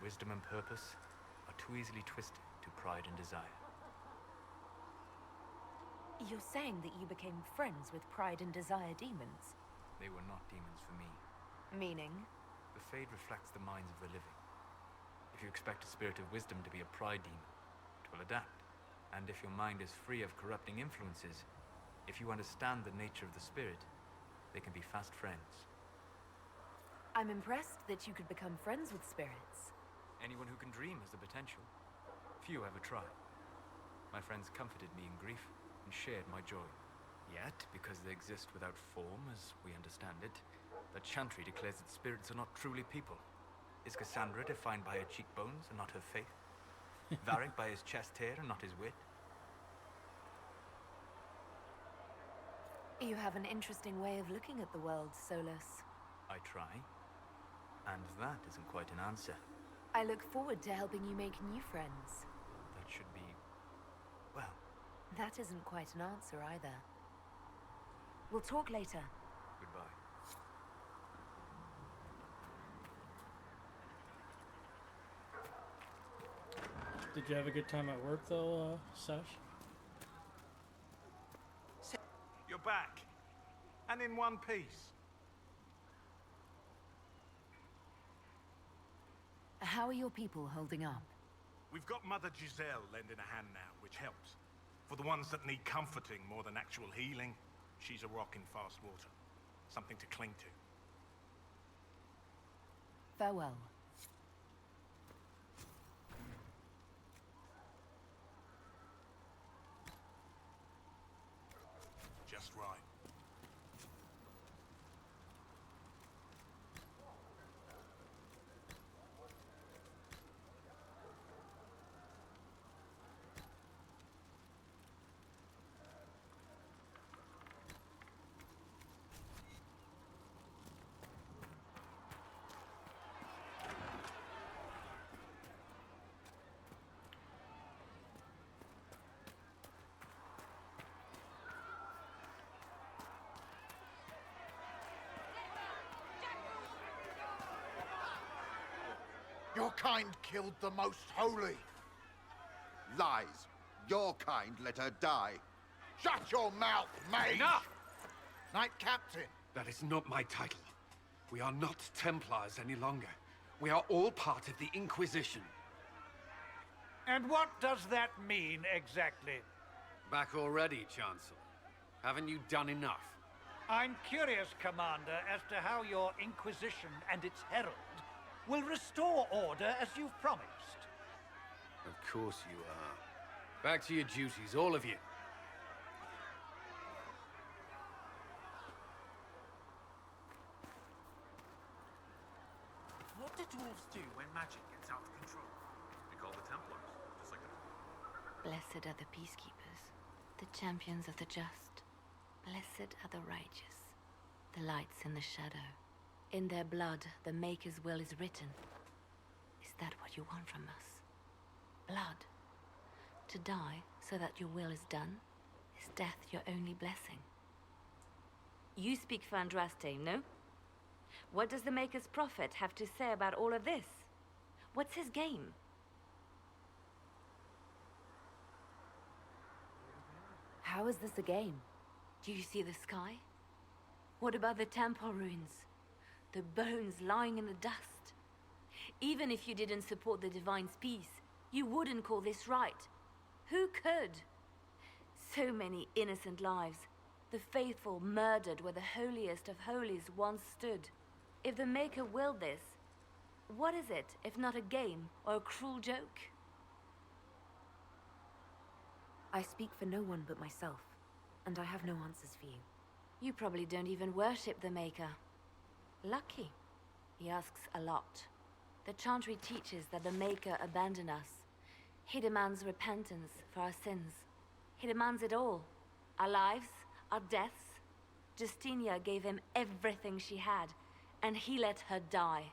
Wisdom and purpose are too easily twisted to pride and desire. You're saying that you became friends with Pride and Desire demons? They were not demons for me. Meaning? The Fade reflects the minds of the living. If you expect a spirit of wisdom to be a pride demon, it will adapt. And if your mind is free of corrupting influences, if you understand the nature of the spirit, they can be fast friends. I'm impressed that you could become friends with spirits. Anyone who can dream has the potential. Few ever try. My friends comforted me in grief and shared my joy. Yet, because they exist without form, as we understand it, the Chantry declares that spirits are not truly people. Is Cassandra defined by her cheekbones and not her faith? Varric by his chest hair and not his wit? You have an interesting way of looking at the world, Solus. I try. And that isn't quite an answer. I look forward to helping you make new friends. That should be... well... That isn't quite an answer either. We'll talk later. Goodbye. Did you have a good time at work, though, Sash? You're back. And in one piece. How are your people holding up? We've got Mother Giselle lending a hand now, which helps. For the ones that need comforting more than actual healing, she's a rock in fast water. Something to cling to. Farewell. Just right. Your kind killed the most holy. Lies. Your kind let her die. Shut your mouth, mate! Enough! Knight Captain. That is not my title. We are not Templars any longer. We are all part of the Inquisition. And what does that mean, exactly? Back already, Chancellor. Haven't you done enough? I'm curious, Commander, as to how your Inquisition and its herald will restore order as you've promised. Of course you are. Back to your duties, all of you. What do dwarves do when magic gets out of control? We call the Templars, just like the... Blessed are the peacekeepers, the champions of the just. Blessed are the righteous, the lights in the shadow. In their blood, the Maker's will is written. Is that what you want from us? Blood. To die so that your will is done? Is death your only blessing? You speak for Andraste, no? What does the Maker's prophet have to say about all of this? What's his game? How is this a game? Do you see the sky? What about the temple ruins? The bones lying in the dust? Even if you didn't support the Divine's peace, you wouldn't call this right. Who could? So many innocent lives. The faithful murdered where the holiest of holies once stood. If the Maker willed this, what is it if not a game or a cruel joke? I speak for no one but myself, and I have no answers for you. You probably don't even worship the Maker. Lucky. He asks a lot. The Chantry teaches that the Maker abandoned us. He demands repentance for our sins. He demands it all. Our lives, our deaths. Justinia gave him everything she had, and he let her die.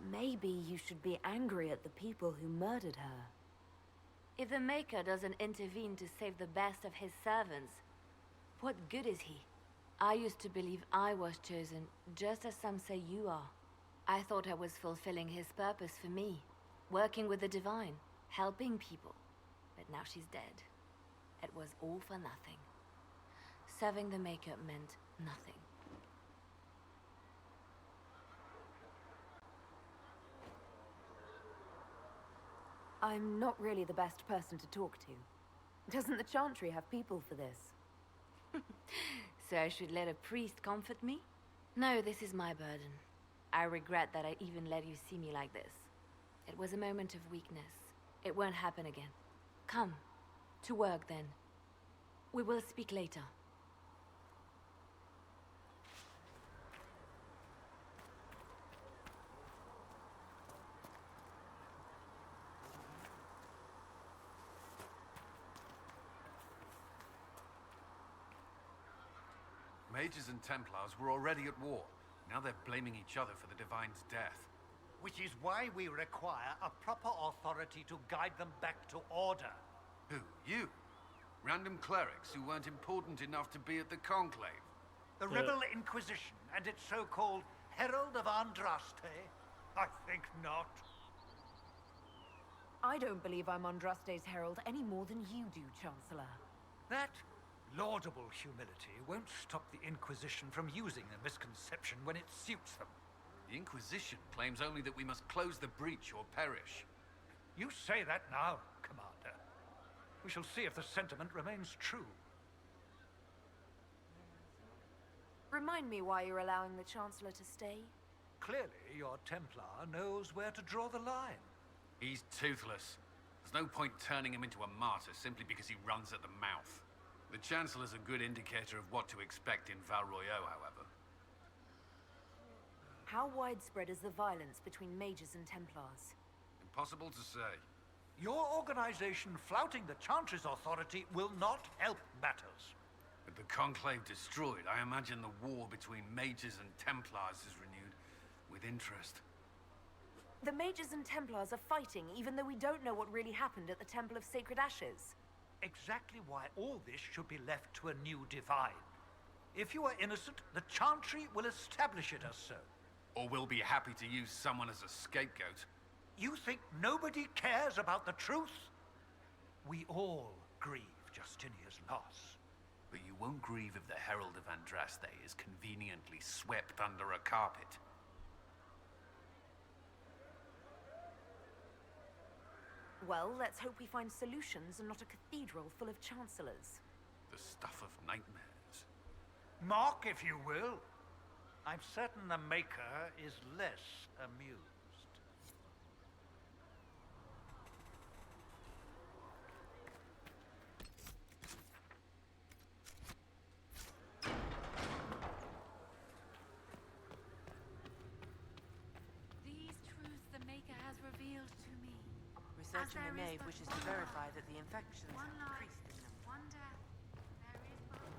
Maybe you should be angry at the people who murdered her. If the Maker doesn't intervene to save the best of his servants, what good is he? I used to believe I was chosen, just as some say you are. I thought I was fulfilling his purpose for me, working with the Divine, helping people. But now she's dead. It was all for nothing. Serving the Maker meant nothing. I'm not really the best person to talk to. Doesn't the Chantry have people for this? So I should let a priest comfort me? No, this is my burden. I regret that I even let you see me like this. It was a moment of weakness. It won't happen again. Come, to work then. We will speak later. Mages and Templars were already at war. Now they're blaming each other for the Divine's death. Which is why we require a proper authority to guide them back to order. Who? You? Random clerics who weren't important enough to be at the Conclave? The Rebel Inquisition and its so-called Herald of Andraste? I think not. I don't believe I'm Andraste's herald any more than you do, Chancellor. That laudable humility won't stop the Inquisition from using the misconception when it suits them. The Inquisition claims only that we must close the breach or perish. You say that now, Commander. We shall see if the sentiment remains true. Remind me why you're allowing the Chancellor to stay? Clearly, your Templar knows where to draw the line. He's toothless. There's no point turning him into a martyr simply because he runs at the mouth. The Chancellor's a good indicator of what to expect in Val Royeaux, however. How widespread is the violence between mages and Templars? Impossible to say. Your organization flouting the Chantry's authority will not help matters. With the Conclave destroyed, I imagine the war between mages and Templars is renewed with interest. The mages and Templars are fighting even though we don't know what really happened at the Temple of Sacred Ashes. Exactly why all this should be left to a new divine. If you are innocent, the Chantry will establish it as so. Or we'll be happy to use someone as a scapegoat. You think nobody cares about the truth? We all grieve Justinia's loss. But you won't grieve if the Herald of Andraste is conveniently swept under a carpet. Well, let's hope we find solutions and not a cathedral full of chancellors. The stuff of nightmares. Mock, if you will. I'm certain the Maker is less amused. These truths the Maker has revealed to me. Research in the nave wishes to verify that the infections One have life, increased in number. one death. There is but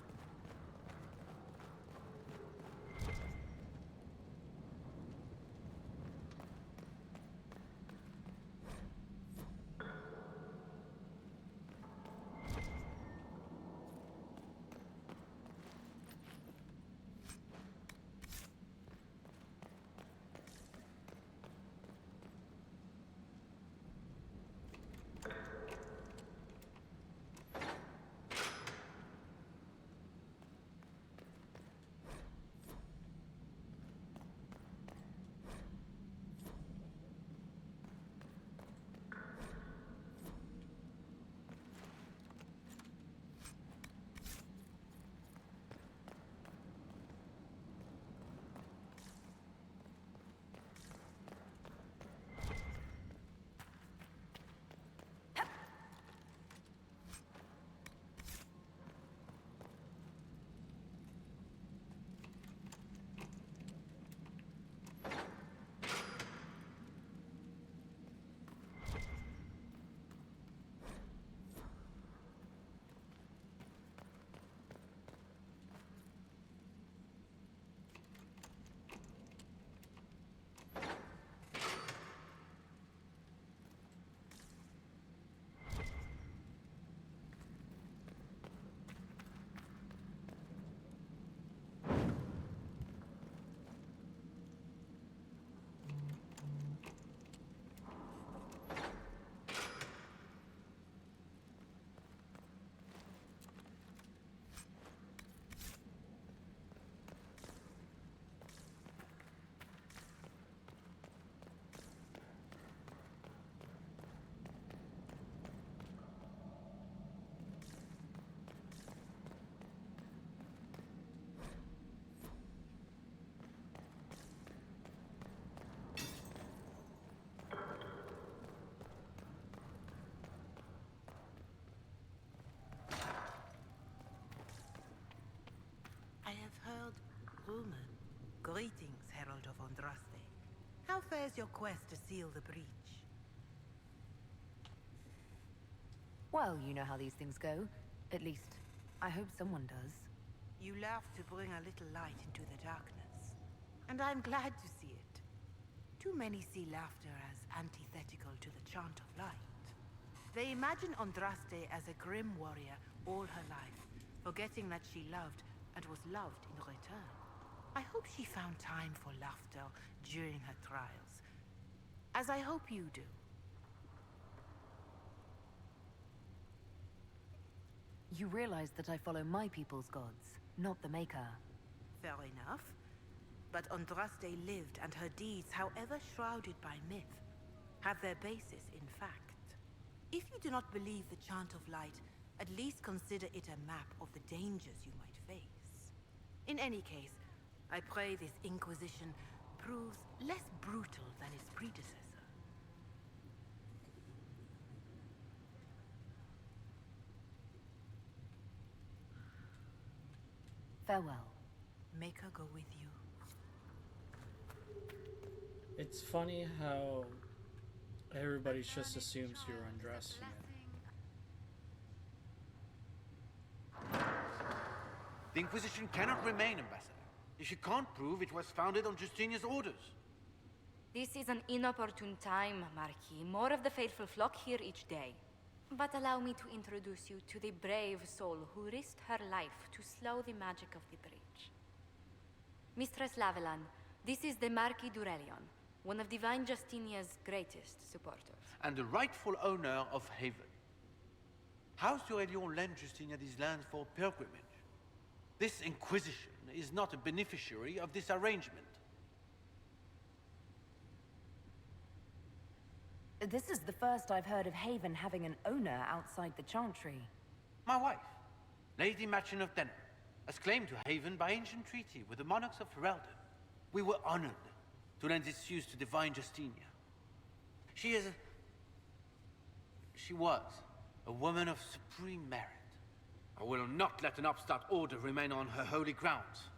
I have heard rumor. Greetings, Herald of Andraste. How fares your quest to seal the breach? Well, you know how these things go. At least, I hope someone does. You love to bring a little light into the darkness. And I'm glad to see it. too many see laughter as antithetical to the chant of light. They imagine Andraste as a grim warrior all her life, forgetting that she loved and was loved in return. I hope she found time for laughter during her trials, as I hope you do. You realize that I follow my people's gods, not the Maker. Fair enough. But Andraste lived, and her deeds, however shrouded by myth, have their basis in fact. If you do not believe the Chant of Light, at least consider it a map of the dangers you might face. In any case, I pray this Inquisition proves less brutal than its predecessor. Farewell. Make her go with you. It's funny how everybody just assumes you're undressed. The Inquisition cannot remain, Ambassador, if she can't prove it was founded on Justinia's orders. This is an inopportune time, Marquis. More of the faithful flock here each day. But allow me to introduce you to the brave soul who risked her life to slow the magic of the breach. Mistress Lavelan, this is the Marquis d'Aurelion, one of Divine Justinia's greatest supporters. And the rightful owner of Haven. House d'Aurelion lent Justinia these lands for pilgrimage. This Inquisition is not a beneficiary of this arrangement. This is the first I've heard of Haven having an owner outside the Chantry. My wife, Lady Machin of Denham, has claimed to Haven by ancient treaty with the monarchs of Ferelden. We were honored to lend its use to Divine Justinia. She was a woman of supreme merit. I will not let an upstart order remain on her holy grounds.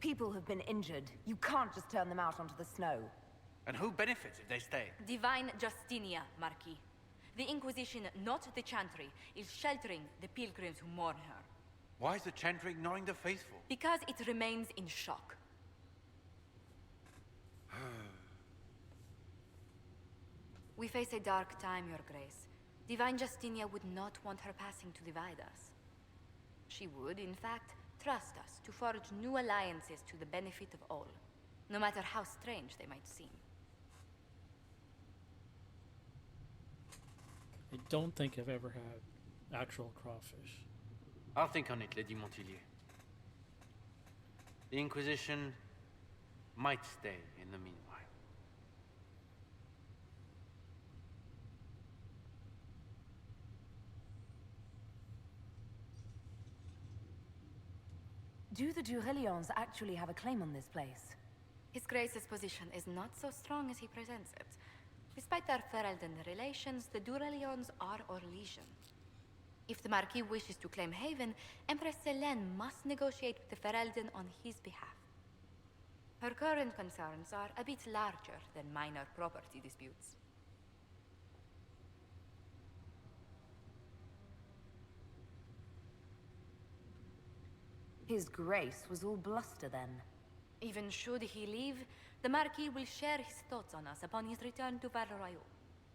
People have been injured. You can't just turn them out onto the snow. And who benefits if they stay? Divine Justinia, Marquis. The Inquisition, not the Chantry, is sheltering the pilgrims who mourn her. Why is the Chantry ignoring the faithful? Because it remains in shock. We face a dark time, Your Grace. Divine Justinia would not want her passing to divide us. She would, in fact, trust us to forge new alliances to the benefit of all, no matter how strange they might seem. I don't think I've ever had actual crawfish. I'll think on it, Lady Montillier. The Inquisition might stay in the meanwhile. Do the Durelions actually have a claim on this place? His Grace's position is not so strong as he presents it. Despite their Ferelden relations, the Durelions are our legion. If the Marquis wishes to claim Haven, Empress Selene must negotiate with the Ferelden on his behalf. Her current concerns are a bit larger than minor property disputes. His Grace was all bluster then. Even should he leave, the Marquis will share his thoughts on us upon his return to Val Royeaux.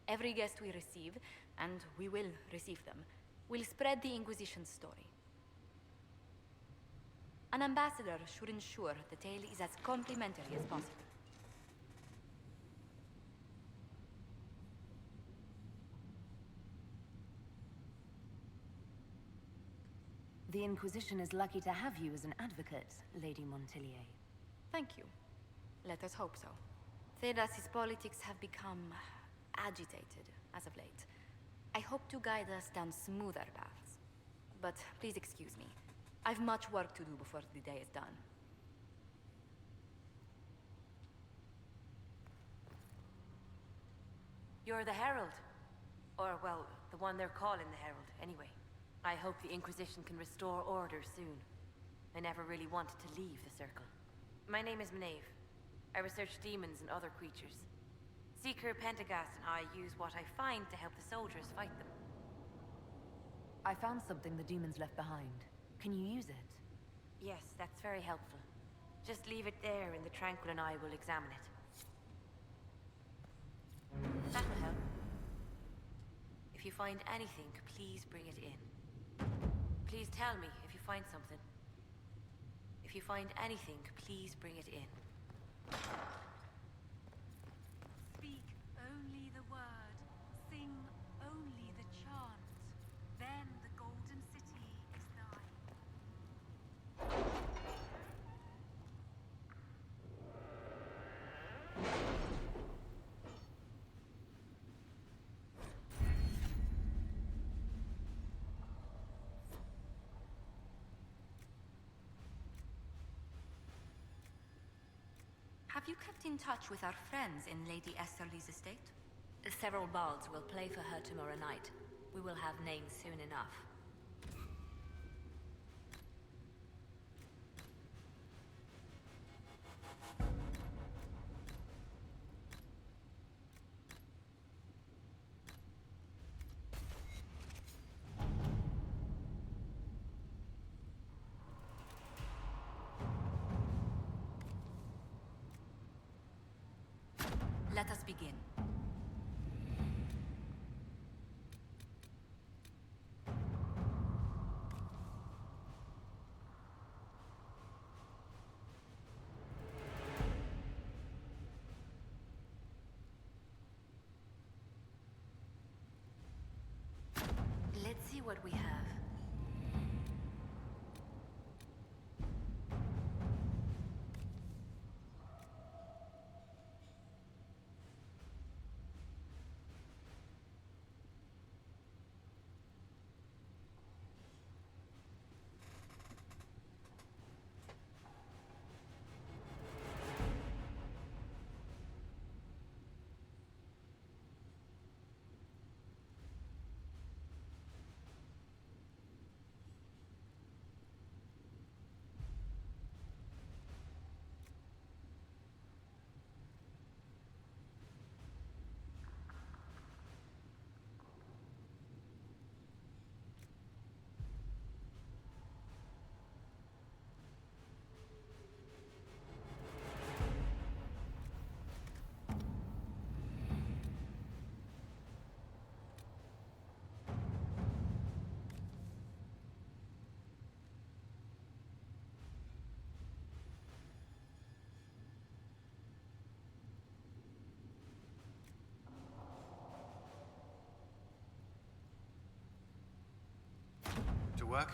Every guest we receive, and we will receive them, will spread the Inquisition's story. An ambassador should ensure the tale is as complimentary as possible. The Inquisition is lucky to have you as an advocate, Lady Montillier. Thank you. Let us hope so. Thedas's politics have become agitated as of late. I hope to guide us down smoother paths. But please excuse me. I've much work to do before the day is done. You're the Herald. Or, well, the one they're calling the Herald, anyway. I hope the Inquisition can restore order soon. I never really wanted to leave the Circle. My name is Maeve. I research demons and other creatures. Seeker Pentagast and I use what I find to help the soldiers fight them. I found something the demons left behind. Can you use it? Yes, that's very helpful. Just leave it there and the Tranquil and I will examine it. That will help. If you find anything, please bring it in. Please tell me if you find something. If you find anything, please bring it in. Speak only the word. Sing only the chant. Then the Golden City is thine. Have you kept in touch with our friends in Lady Esterly's estate? Several bards will play for her tomorrow night. We will have names soon enough. Let us begin. Let's see what we have. To work?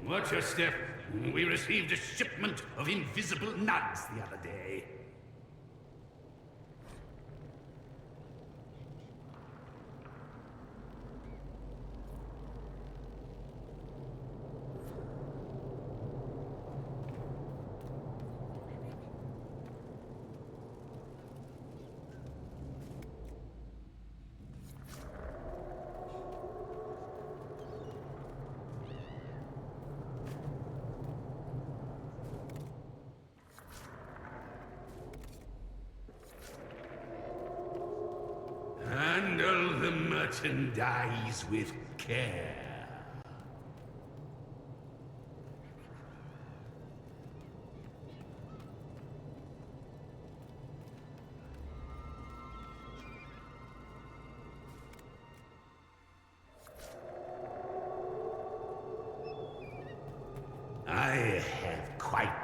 Watch your step. We received a shipment of invisible nugs the other day. Handle the merchandise with care.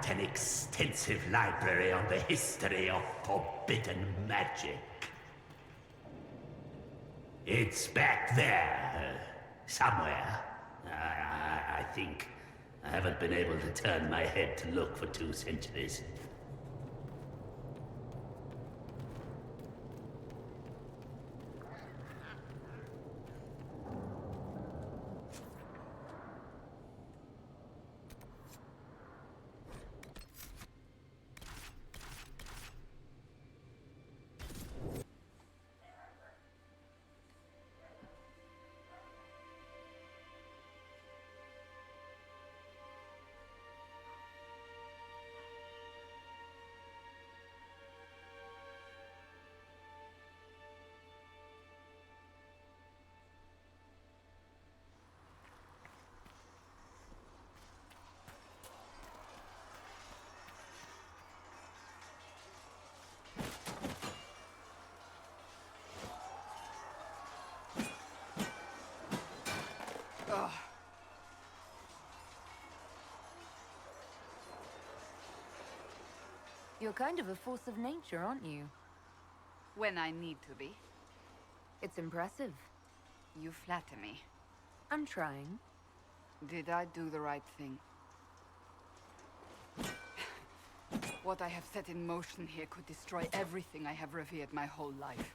quite an extensive library on the history of forbidden magic. It's back there, somewhere. I think. I haven't been able to turn my head to look for 2 centuries. You're kind of a force of nature, aren't you? When I need to be. It's impressive. You flatter me. I'm trying. Did I do the right thing? What I have set in motion here could destroy everything I have revered my whole life.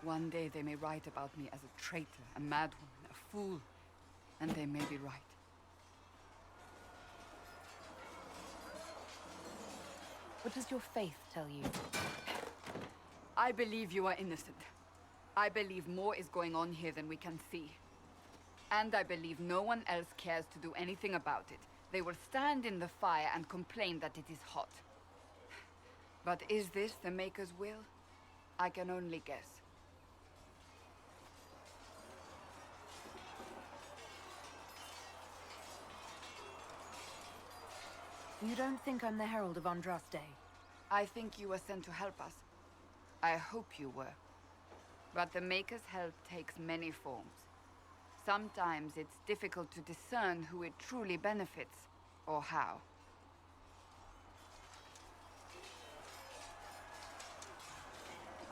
One day they may write about me as a traitor, a madwoman, a fool, and they may be right. What does your faith tell you? I believe you are innocent. I believe more is going on here than we can see. And I believe no one else cares to do anything about it. They will stand in the fire and complain that it is hot. But is this the Maker's will? I can only guess. You don't think I'm the Herald of Andraste? I think you were sent to help us. I hope you were. But the Maker's help takes many forms. Sometimes it's difficult to discern who it truly benefits, or how.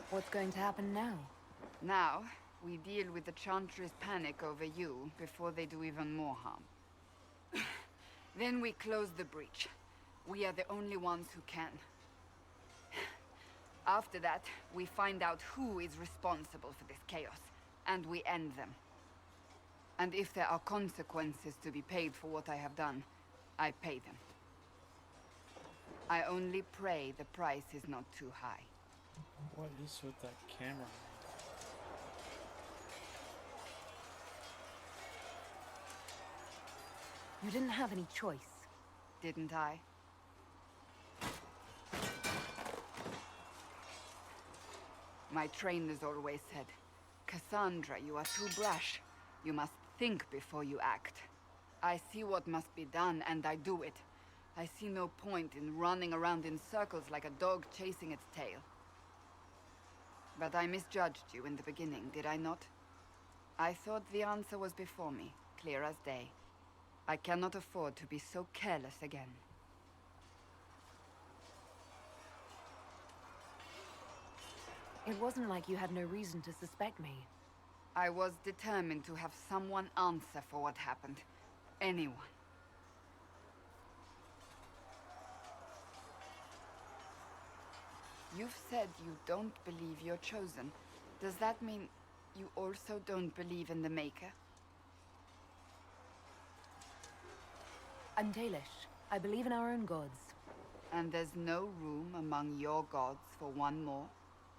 What's going to happen now? Now, we deal with the Chantry's panic over you before they do even more harm. Then we close the breach. We are the only ones who can. After that, we find out who is responsible for this chaos, and we end them. And if there are consequences to be paid for what I have done, I pay them. I only pray the price is not too high. What is with that camera? You didn't have any choice. Didn't I? My trainers always said, Cassandra, you are too brash. You must think before you act. I see what must be done, and I do it. I see no point in running around in circles like a dog chasing its tail. But I misjudged you in the beginning, did I not? I thought the answer was before me, clear as day. I cannot afford to be so careless again. It wasn't like you had no reason to suspect me. I was determined to have someone answer for what happened. Anyone. You've said you don't believe you're chosen. Does that mean you also don't believe in the Maker? I'm Dalish. I believe in our own gods. And there's no room among your gods for one more?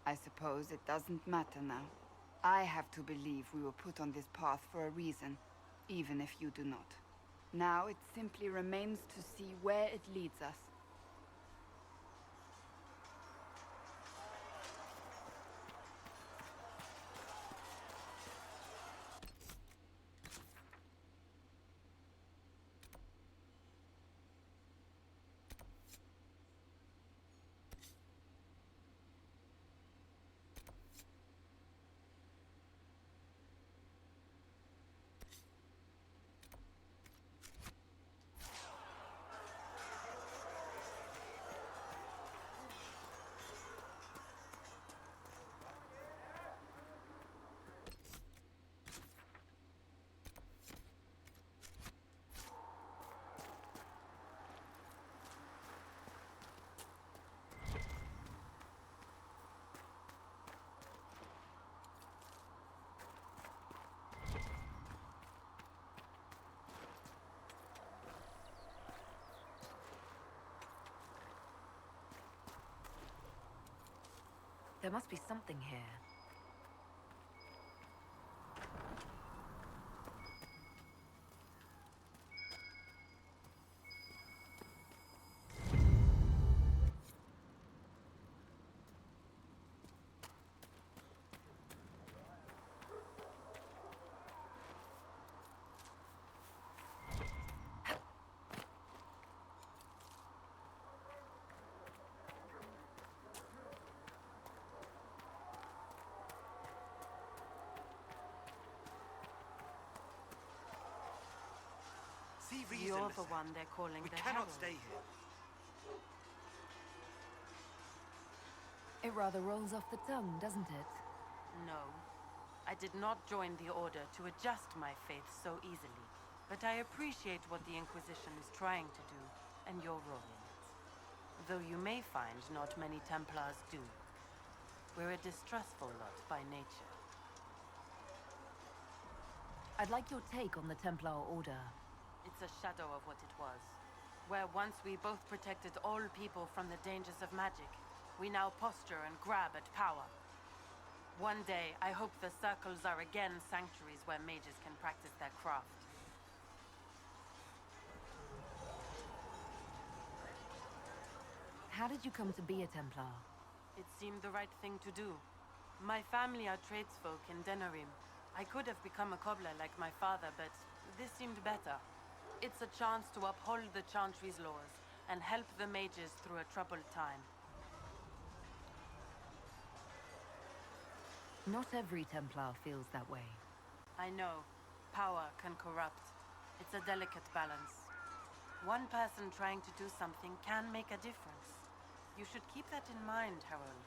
I suppose it doesn't matter now. I have to believe we were put on this path for a reason, even if you do not. Now it simply remains to see where it leads us. There must be something here. You're the one they're calling We the cannot Herald. stay here. It rather rolls off the tongue, doesn't it? No. I did not join the Order to adjust my faith so easily. But I appreciate what the Inquisition is trying to do, and your role in it. Though you may find not many Templars do. We're a distrustful lot by nature. I'd like your take on the Templar Order. It's a shadow of what it was. Where once we both protected all people from the dangers of magic, we now posture and grab at power. One day, I hope the circles are again sanctuaries where mages can practice their craft. How did you come to be a Templar? It seemed the right thing to do. My family are tradesfolk in Denerim. I could have become a cobbler like my father, but this seemed better. It's a chance to uphold the Chantry's laws and help the mages through a troubled time. Not every Templar feels that way. I know. Power can corrupt. It's a delicate balance. One person trying to do something can make a difference. You should keep that in mind, Harold.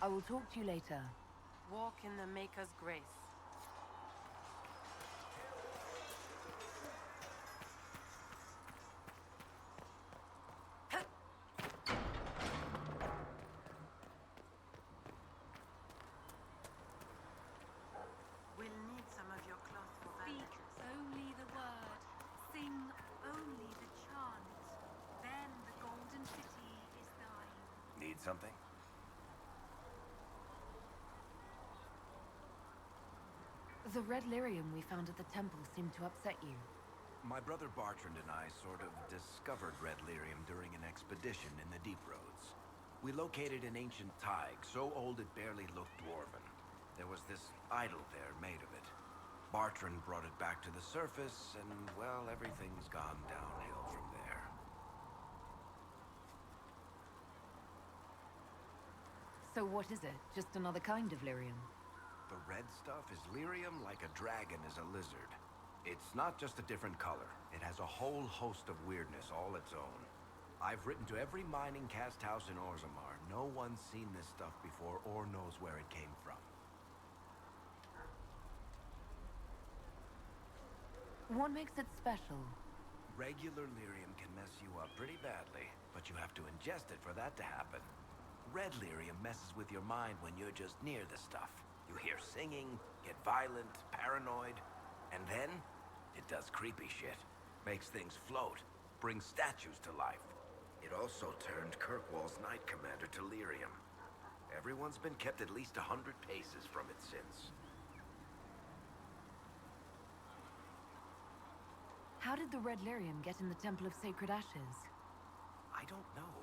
I will talk to you later. Walk in the Maker's grace. We'll need some of your cloth for Speak bandages. only the word. Sing only the chant. Then the Golden City is thine. Need something? The red lyrium we found at the temple seemed to upset you. My brother Bartrand and I sort of discovered red lyrium during an expedition in the Deep Roads. We located an ancient thaig, so old it barely looked dwarven. There was this idol there made of it. Bartrand brought it back to the surface, and, well, everything's gone downhill from there. So what is it? Just another kind of lyrium? The red stuff is lyrium like a dragon is a lizard. It's not just a different color. It has a whole host of weirdness all its own. I've written to every mining cast house in Orzammar. No one's seen this stuff before or knows where it came from. What makes it special? Regular lyrium can mess you up pretty badly, but you have to ingest it for that to happen. Red lyrium messes with your mind when you're just near the stuff. You hear singing, get violent, paranoid, and then it does creepy shit. Makes things float, brings statues to life. It also turned Kirkwall's Knight Commander to lyrium. Everyone's been kept at least 100 paces from it since. How did the red lyrium get in the Temple of Sacred Ashes? I don't know.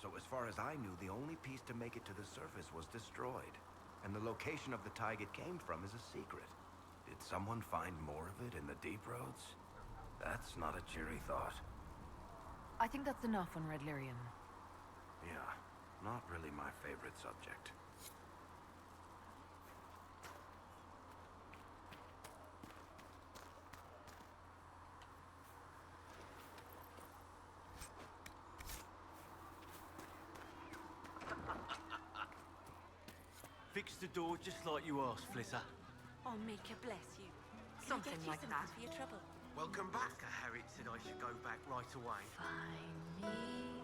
So as far as I knew, the only piece to make it to the surface was destroyed. And the location of the thaig it came from is a secret. Did someone find more of it in the Deep Roads? That's not a cheery thought. I think that's enough on red lyrium. Yeah, not really my favorite subject. Fix the door just like you asked, Flitter. Oh, Maker bless you. Something Get you like something that. for your trouble. Welcome back. Harriet said I should go back right away. Find me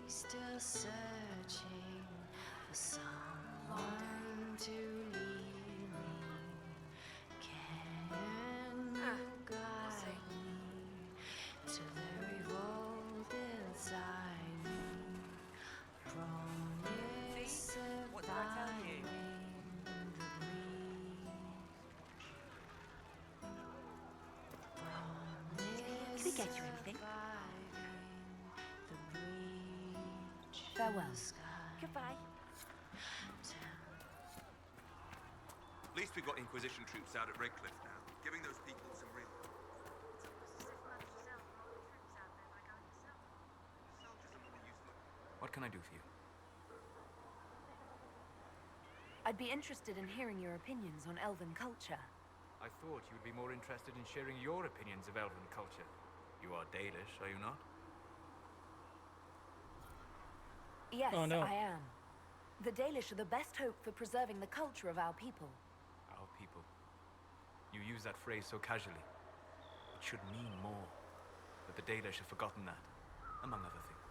still searching for someone to lead me. Can you guide me to the revolting get you anything? Farewell. Goodbye. At least we've got Inquisition troops out at Redcliffe now, giving those people some real... What can I do for you? I'd be interested in hearing your opinions on elven culture. I thought you would be more interested in sharing your opinions of elven culture. You are Dalish, are you not? Yes, Oh, no. I am. The Dalish are the best hope for preserving the culture of our people. Our people. You use that phrase so casually. It should mean more. But the Dalish have forgotten that, among other things.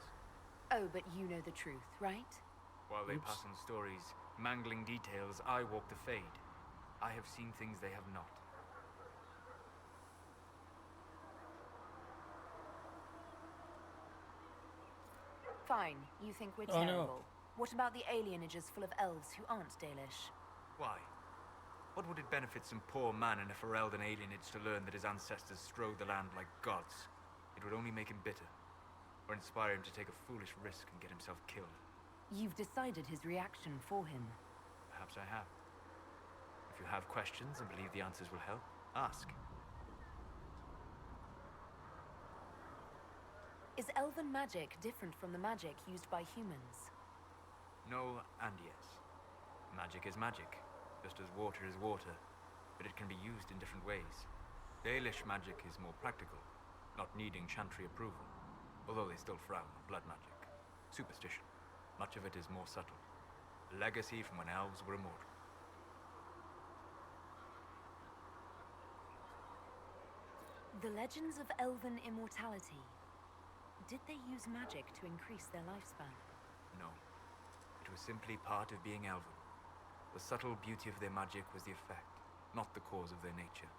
Oh, but you know the truth, right? While they pass on stories, mangling details, I walk the fade. I have seen things they have not. Fine, you think we're Oh, no. terrible. What about the alienages full of elves who aren't Dalish? Why? What would it benefit some poor man in a Ferelden alienage to learn that his ancestors strode the land like gods? It would only make him bitter, or inspire him to take a foolish risk and get himself killed. You've decided his reaction for him. Perhaps I have. If you have questions and believe the answers will help, ask. Is elven magic different from the magic used by humans? No and yes. Magic is magic, just as water is water, but it can be used in different ways. Dalish magic is more practical, not needing chantry approval, although they still frown on blood magic. Superstition. Much of it is more subtle. A legacy from when elves were immortal. The legends of elven immortality. Did they use magic to increase their lifespan? No. It was simply part of being elven. The subtle beauty of their magic was the effect, not the cause of their nature.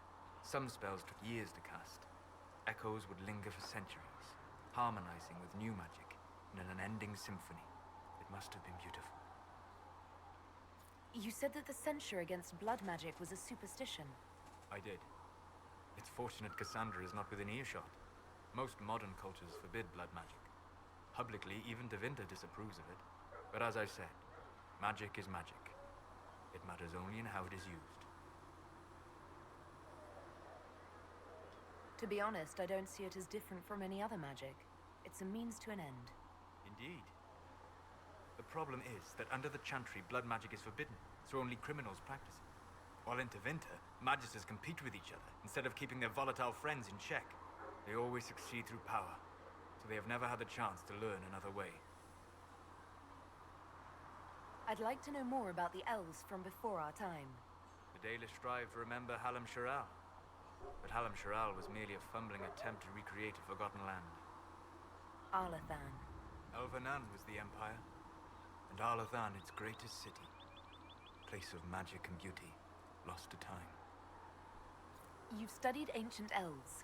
Some spells took years to cast. Echoes would linger for centuries, harmonizing with new magic in an unending symphony. It must have been beautiful. You said that the censure against blood magic was a superstition. I did. It's fortunate Cassandra is not within earshot. Most modern cultures forbid blood magic. Publicly, even Devinter disapproves of it. But as I said, magic is magic. It matters only in how it is used. To be honest, I don't see it as different from any other magic. It's a means to an end. Indeed. The problem is that under the Chantry, blood magic is forbidden, so only criminals practice it. While in Tevinter, magisters compete with each other instead of keeping their volatile friends in check. They always succeed through power, so they have never had the chance to learn another way. I'd like to know more about the elves from before our time. The Dalish strive to remember Hallam Sharal, but Hallam Sharal was merely a fumbling attempt to recreate a forgotten land. Arlathan. Elvanan was the empire, and Arlathan its greatest city. Place of magic and beauty, lost to time. You've studied ancient elves.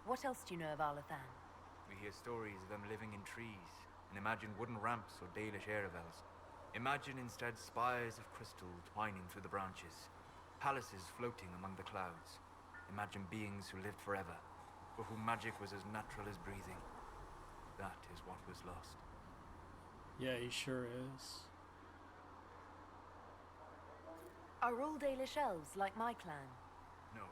What else do you know of Arlathan? We hear stories of them living in trees, and imagine wooden ramps or Dalish Erebels. Imagine instead spires of crystal twining through the branches, palaces floating among the clouds. Imagine beings who lived forever, for whom magic was as natural as breathing. That is what was lost. Yeah, he sure is. Are all Dalish elves like my clan? No.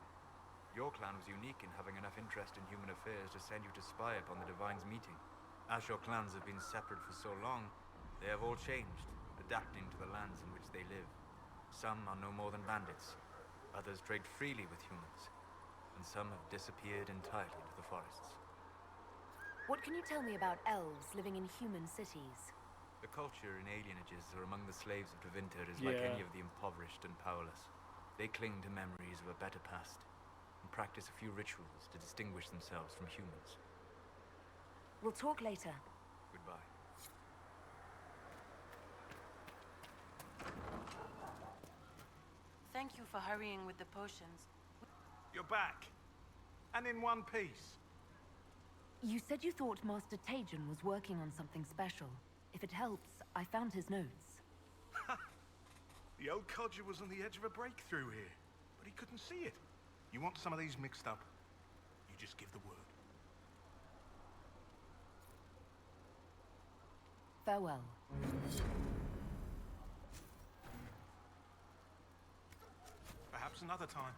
Your clan was unique in having enough interest in human affairs to send you to spy upon the Divine's meeting. As your clans have been separate for so long, they have all changed, adapting to the lands in which they live. Some are no more than bandits, others trade freely with humans, and some have disappeared entirely into the forests. What can you tell me about elves living in human cities? The culture in alienages or among the slaves of Tevinter is like any of the impoverished and powerless. They cling to memories of a better past, and practice a few rituals to distinguish themselves from humans. We'll talk later. Goodbye. Thank you for hurrying with the potions. You're back. And in one piece. You said you thought Master Tajan was working on something special. If it helps, I found his notes. The old codger was on the edge of a breakthrough here, but he couldn't see it. You want some of these mixed up? You just give the word. Farewell. Perhaps another time.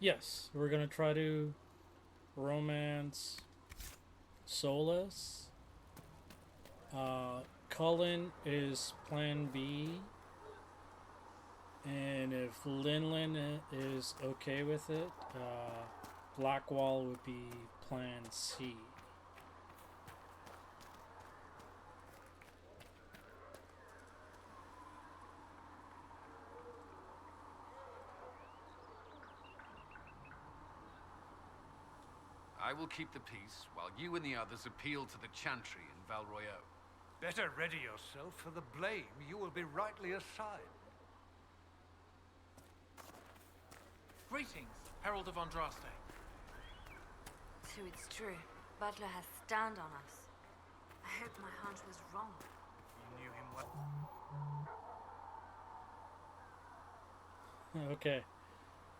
Yes, we're gonna try to romance Solus. Cullen is plan B. And if Linlin is okay with it, Blackwall would be plan C. I will keep the peace, while you and the others appeal to the Chantry in Val Royeaux. Better ready yourself for the blame you will be rightly assigned. Greetings, Herald of Andraste. So it's true. Butler has stand on us. I hope my hunch was wrong. You knew him well. Okay.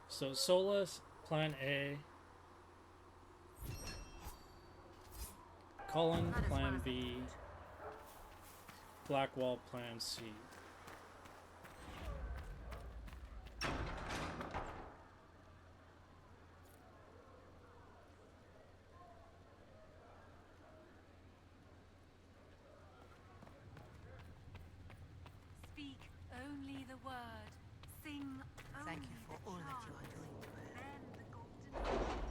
So Solus, plan A. Cullen, plan B. Blackwall, plan C. Speak only the word. Sing only Thank you for the all that chant. you are doing, Claire. Then the golden...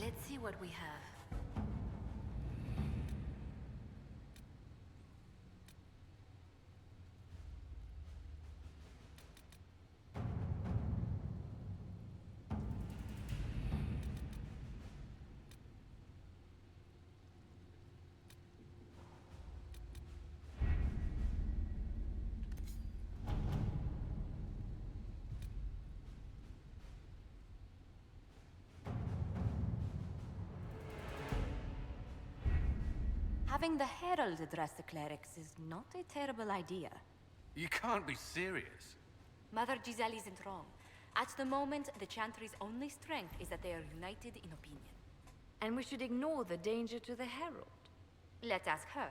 Let's see what we have. Having the Herald address the clerics is not a terrible idea. You can't be serious. Mother Giselle isn't wrong. At the moment, the Chantry's only strength is that they are united in opinion. And we should ignore the danger to the Herald. Let's ask her.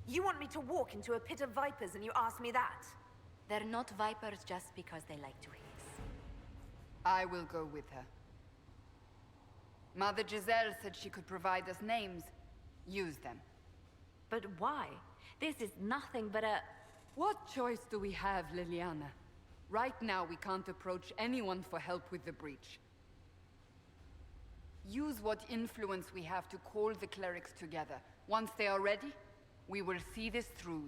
You want me to walk into a pit of vipers and you ask me that? They're not vipers just because they like to hiss. I will go with her. Mother Giselle said she could provide us names. Use them. But why? This is nothing but a... What choice do we have, Liliana? Right now, we can't approach anyone for help with the breach. Use what influence we have to call the clerics together. Once they are ready, we will see this through.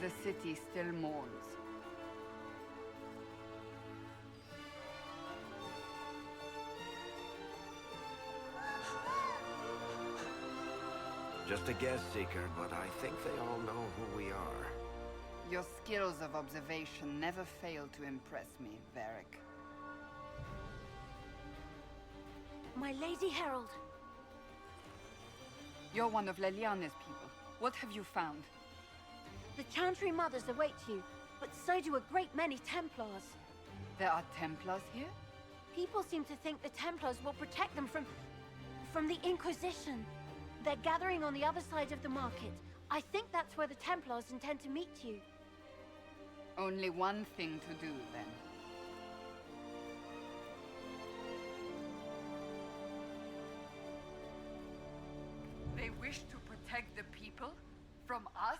The city still mourns. Just a guess, Seeker, but I think they all know who we are. Your skills of observation never fail to impress me, Varric. My Lady Herald. You're one of Leliana's people. What have you found? The Chantry Mothers await you, but so do a great many Templars. There are Templars here? People seem to think the Templars will protect them from the Inquisition. They're gathering on the other side of the market. I think that's where the Templars intend to meet you. Only one thing to do, then. They wish to protect the people? From us?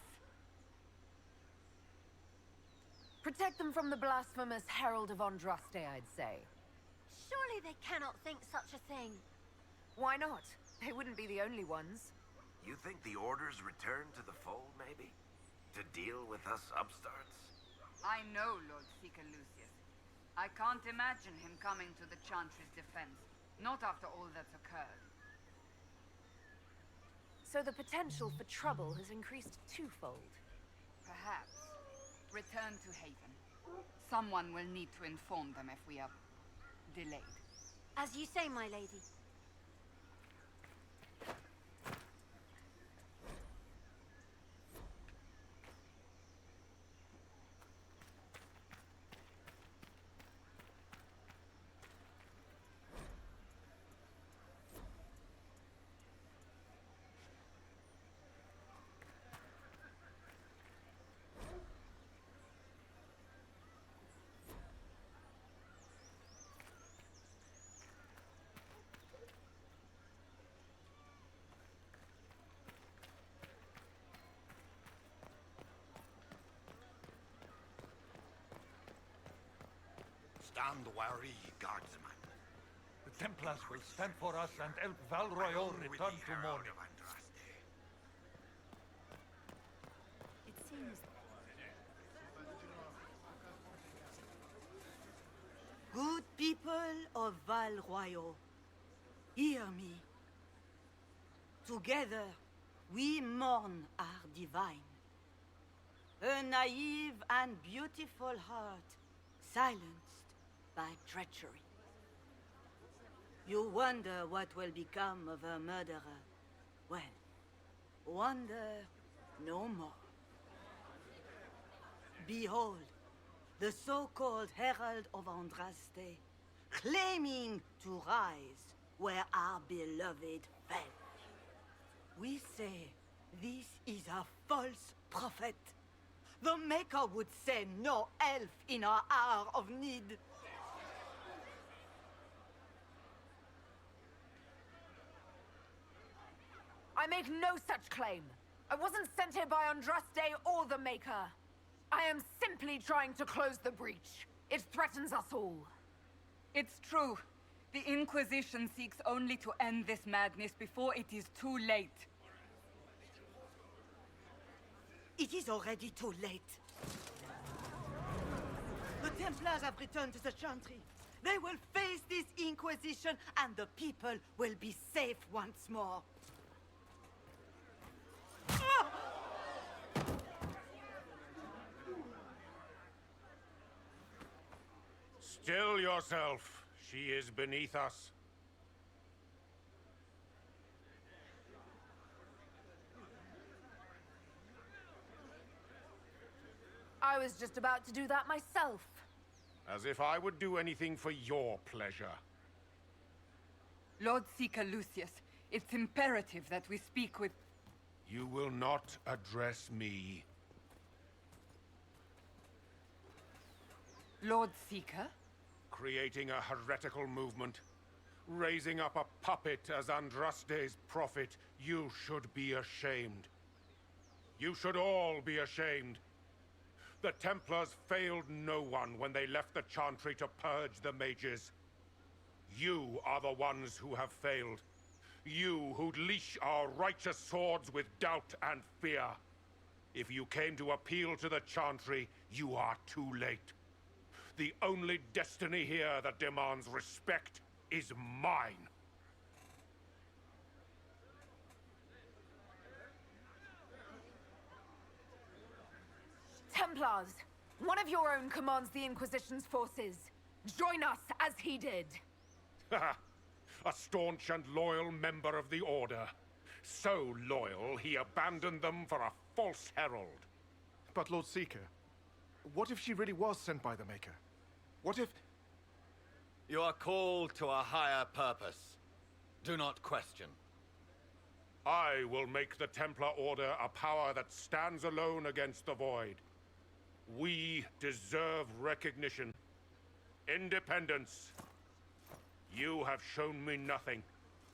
Protect them from the blasphemous Herald of Andraste, I'd say. Surely they cannot think such a thing. Why not? They wouldn't be the only ones. You think the Order's return to the fold, maybe? To deal with us upstarts? I know Lord Seeker Lucius. I can't imagine him coming to the Chantry's defense. Not after all that's occurred. So the potential for trouble has increased twofold. Perhaps. Return to Haven. Someone will need to inform them if we are delayed. As you say, my lady. Stand wary, guardsman. The Templars will stand for us and help Val Royal return to morning. It seems... Good people of Val Royal, hear me. Together, we mourn our divine. A naive and beautiful heart, silenced by treachery. You wonder what will become of a murderer. Well, wonder no more. Behold, the so-called Herald of Andraste, claiming to rise where our beloved fell. We say this is a false prophet. The Maker would send no elf in our hour of need. I make no such claim. I wasn't sent here by Andraste or the Maker. I am simply trying to close the breach. It threatens us all. It's true. The Inquisition seeks only to end this madness before it is too late. It is already too late. The Templars have returned to the Chantry. They will face this Inquisition, and the people will be safe once more. Still yourself. She is beneath us. I was just about to do that myself. As if I would do anything for your pleasure. Lord Seeker Lucius, it's imperative that we speak with... You will not address me. Lord Seeker? Creating a heretical movement. Raising up a puppet as Andraste's prophet. You should be ashamed. You should all be ashamed. The Templars failed no one when they left the Chantry to purge the mages. You are the ones who have failed. You who'd leash our righteous swords with doubt and fear. If you came to appeal to the Chantry, you are too late. The only destiny here that demands respect is mine. Templars! One of your own commands the Inquisition's forces. Join us as he did. A staunch and loyal member of the Order. So loyal, he abandoned them for a false herald. But Lord Seeker, what if she really was sent by the Maker? What if... You are called to a higher purpose. Do not question. I will make the Templar Order a power that stands alone against the Void. We deserve recognition. Independence. You have shown me nothing,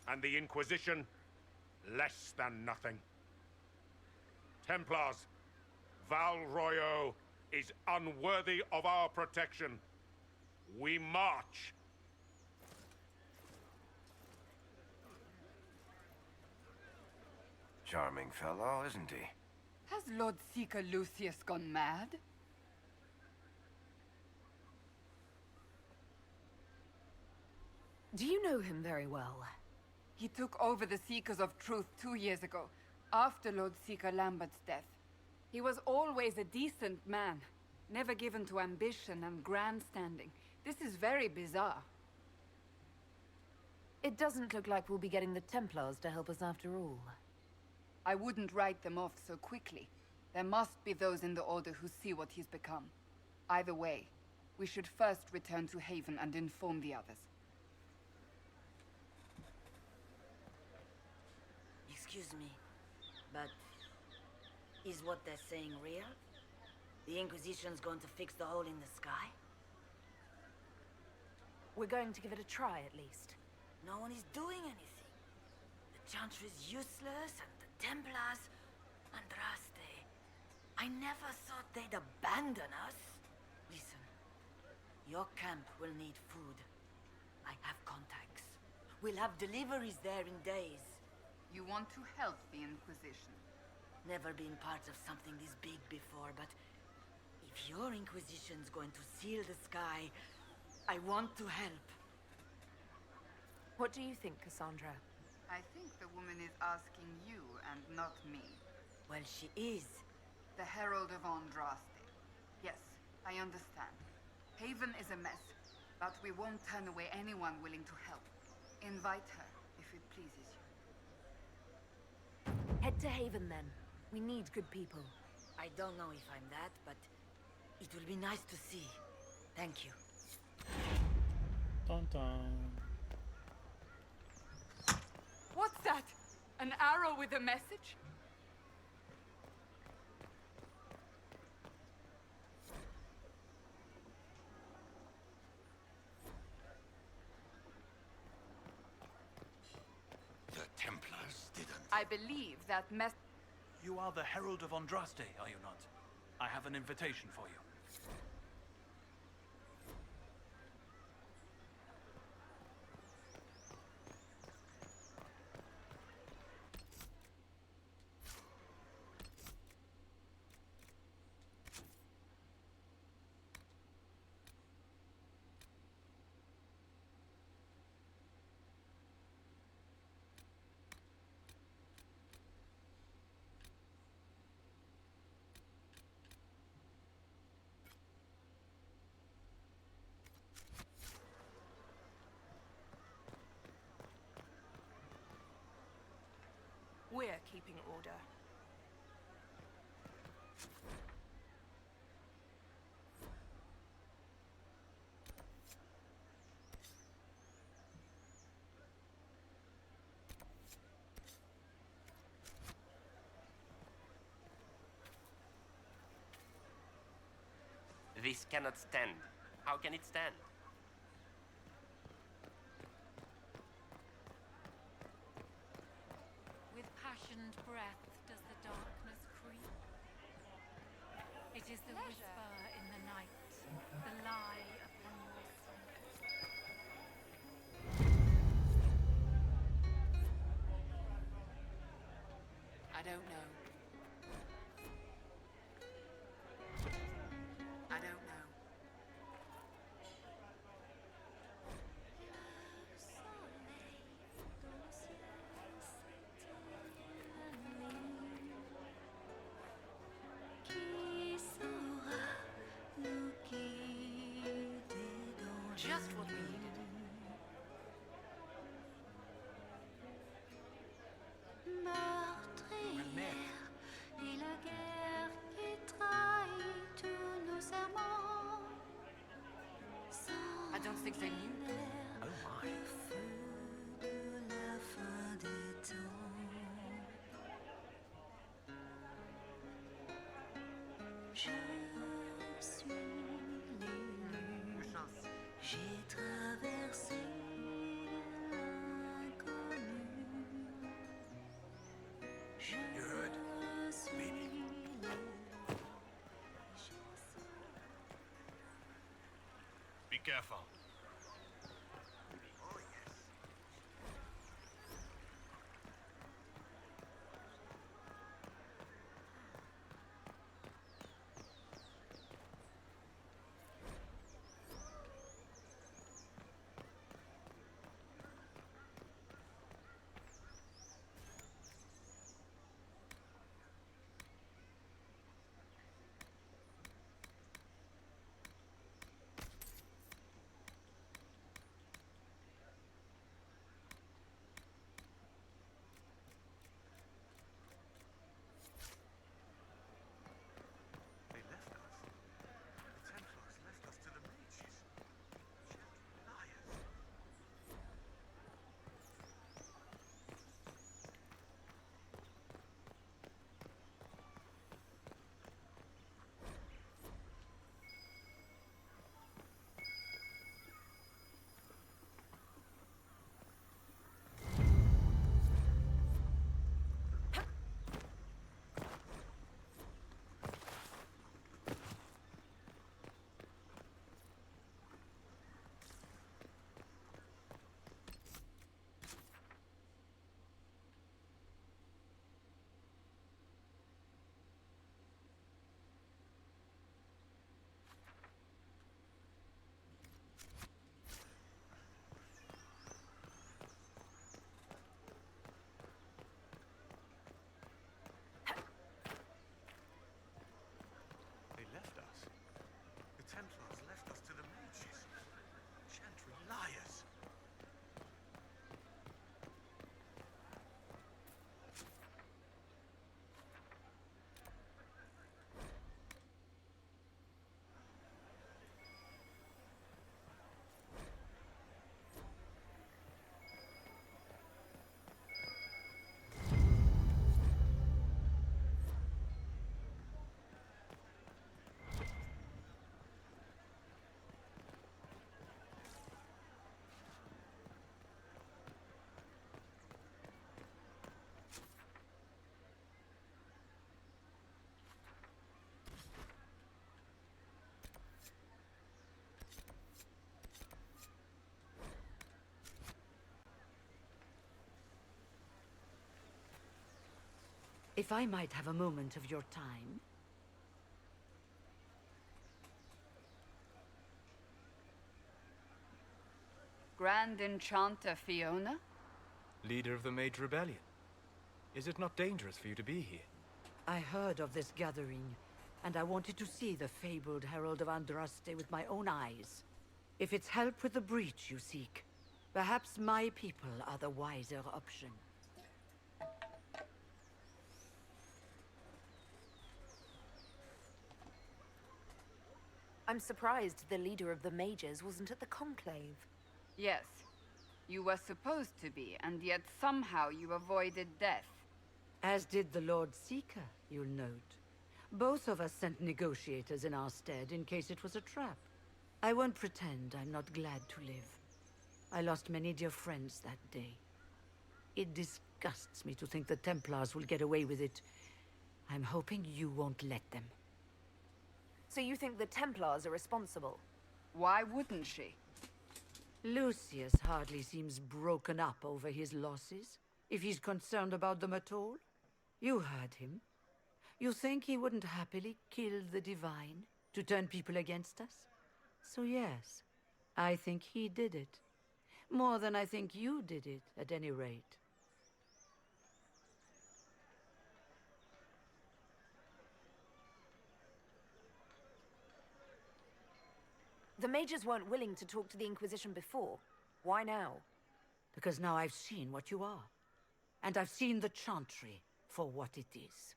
and the Inquisition, less than nothing. Templars, Val Royeaux is unworthy of our protection. We march. Charming fellow, isn't he? Has Lord Seeker Lucius gone mad? Do you know him very well? He took over the Seekers of Truth 2 years ago, after Lord Seeker Lambert's death. He was always a decent man, never given to ambition and grandstanding. This is very bizarre. It doesn't look like we'll be getting the Templars to help us after all. I wouldn't write them off so quickly. There must be those in the Order who see what he's become. Either way, we should first return to Haven and inform the others. Excuse me, but is what they're saying real? The Inquisition's going to fix the hole in the sky? We're going to give it a try, at least. No one is doing anything. The Chantry's useless, and the Templars... Andraste. I never thought they'd abandon us. Listen, your camp will need food. I have contacts. We'll have deliveries there in days. You want to help the Inquisition? Never been part of something this big before, but if your Inquisition's going to seal the sky, I want to help. What do you think, Cassandra? I think the woman is asking you and not me. Well, she is. The Herald of Andraste. Yes, I understand. Haven is a mess, but we won't turn away anyone willing to help. Invite her, if it pleases you. Head to Haven, then. We need good people. I don't know if I'm that, but it will be nice to see. Thank you. Dun dun. What's that? An arrow with a message? The Templars didn't. I believe that You are the Herald of Andraste, are you not? I have an invitation for you. We're keeping order. This cannot stand. How can it stand? With passioned breath does the darkness creep. It is the whisper in the night, the lie upon your sleep. I don't know. I don't know. Just what we needed. Et la guerre qui trahit tous nos serments. I don't think they knew. Oh my. La fin des temps. Je suis l'élu. J'ai traversé l'inconnu. Je suis Be careful. They left us. The Templars left us to the mages. Liars. They left us. The Templars left us to the mages. Chantry liars. If I might have a moment of your time. Grand Enchanter Fiona? Leader of the Mage Rebellion. Is it not dangerous for you to be here? I heard of this gathering, and I wanted to see the fabled Herald of Andraste with my own eyes. If it's help with the breach you seek, perhaps my people are the wiser option. I'm surprised the leader of the mages wasn't at the conclave. Yes. You were supposed to be, and yet somehow you avoided death. As did the Lord Seeker, you'll note. Both of us sent negotiators in our stead in case it was a trap. I won't pretend I'm not glad to live. I lost many dear friends that day. It disgusts me to think the Templars will get away with it. I'm hoping you won't let them. So you think the Templars are responsible? Why wouldn't she? Lucius hardly seems broken up over his losses, if he's concerned about them at all. You heard him. You think he wouldn't happily kill the Divine To turn people against us? So yes, I think he did it. More than I think you did it, at any rate. The mages weren't willing to talk to the Inquisition before. Why now? Because now I've seen what you are. And I've seen the Chantry for what it is.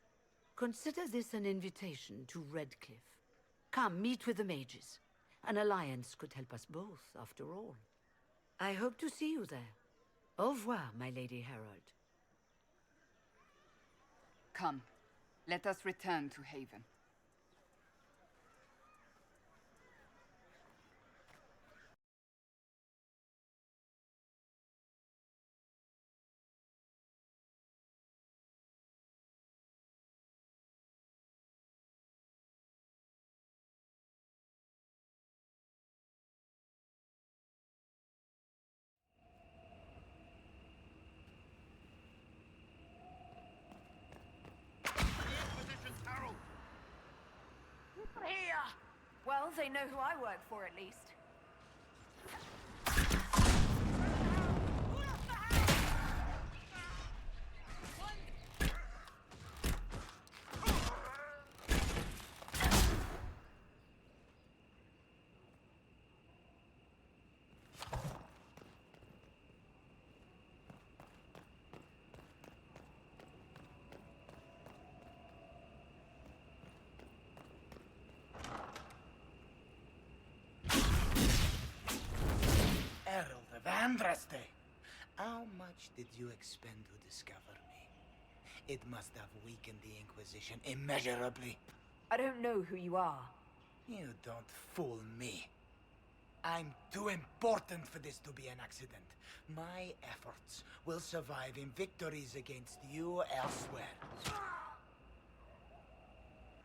Consider this an invitation to Redcliffe. Come, meet with the mages. An alliance could help us both, after all. I hope to see you there. Au revoir, my Lady Herald. Come, let us return to Haven. Here! Well, they know who I work for, at least. Herald of Andraste! How much did you expend to discover me? It must have weakened the Inquisition immeasurably. I don't know who you are. You don't fool me. I'm too important for this to be an accident. My efforts will survive in victories against you elsewhere.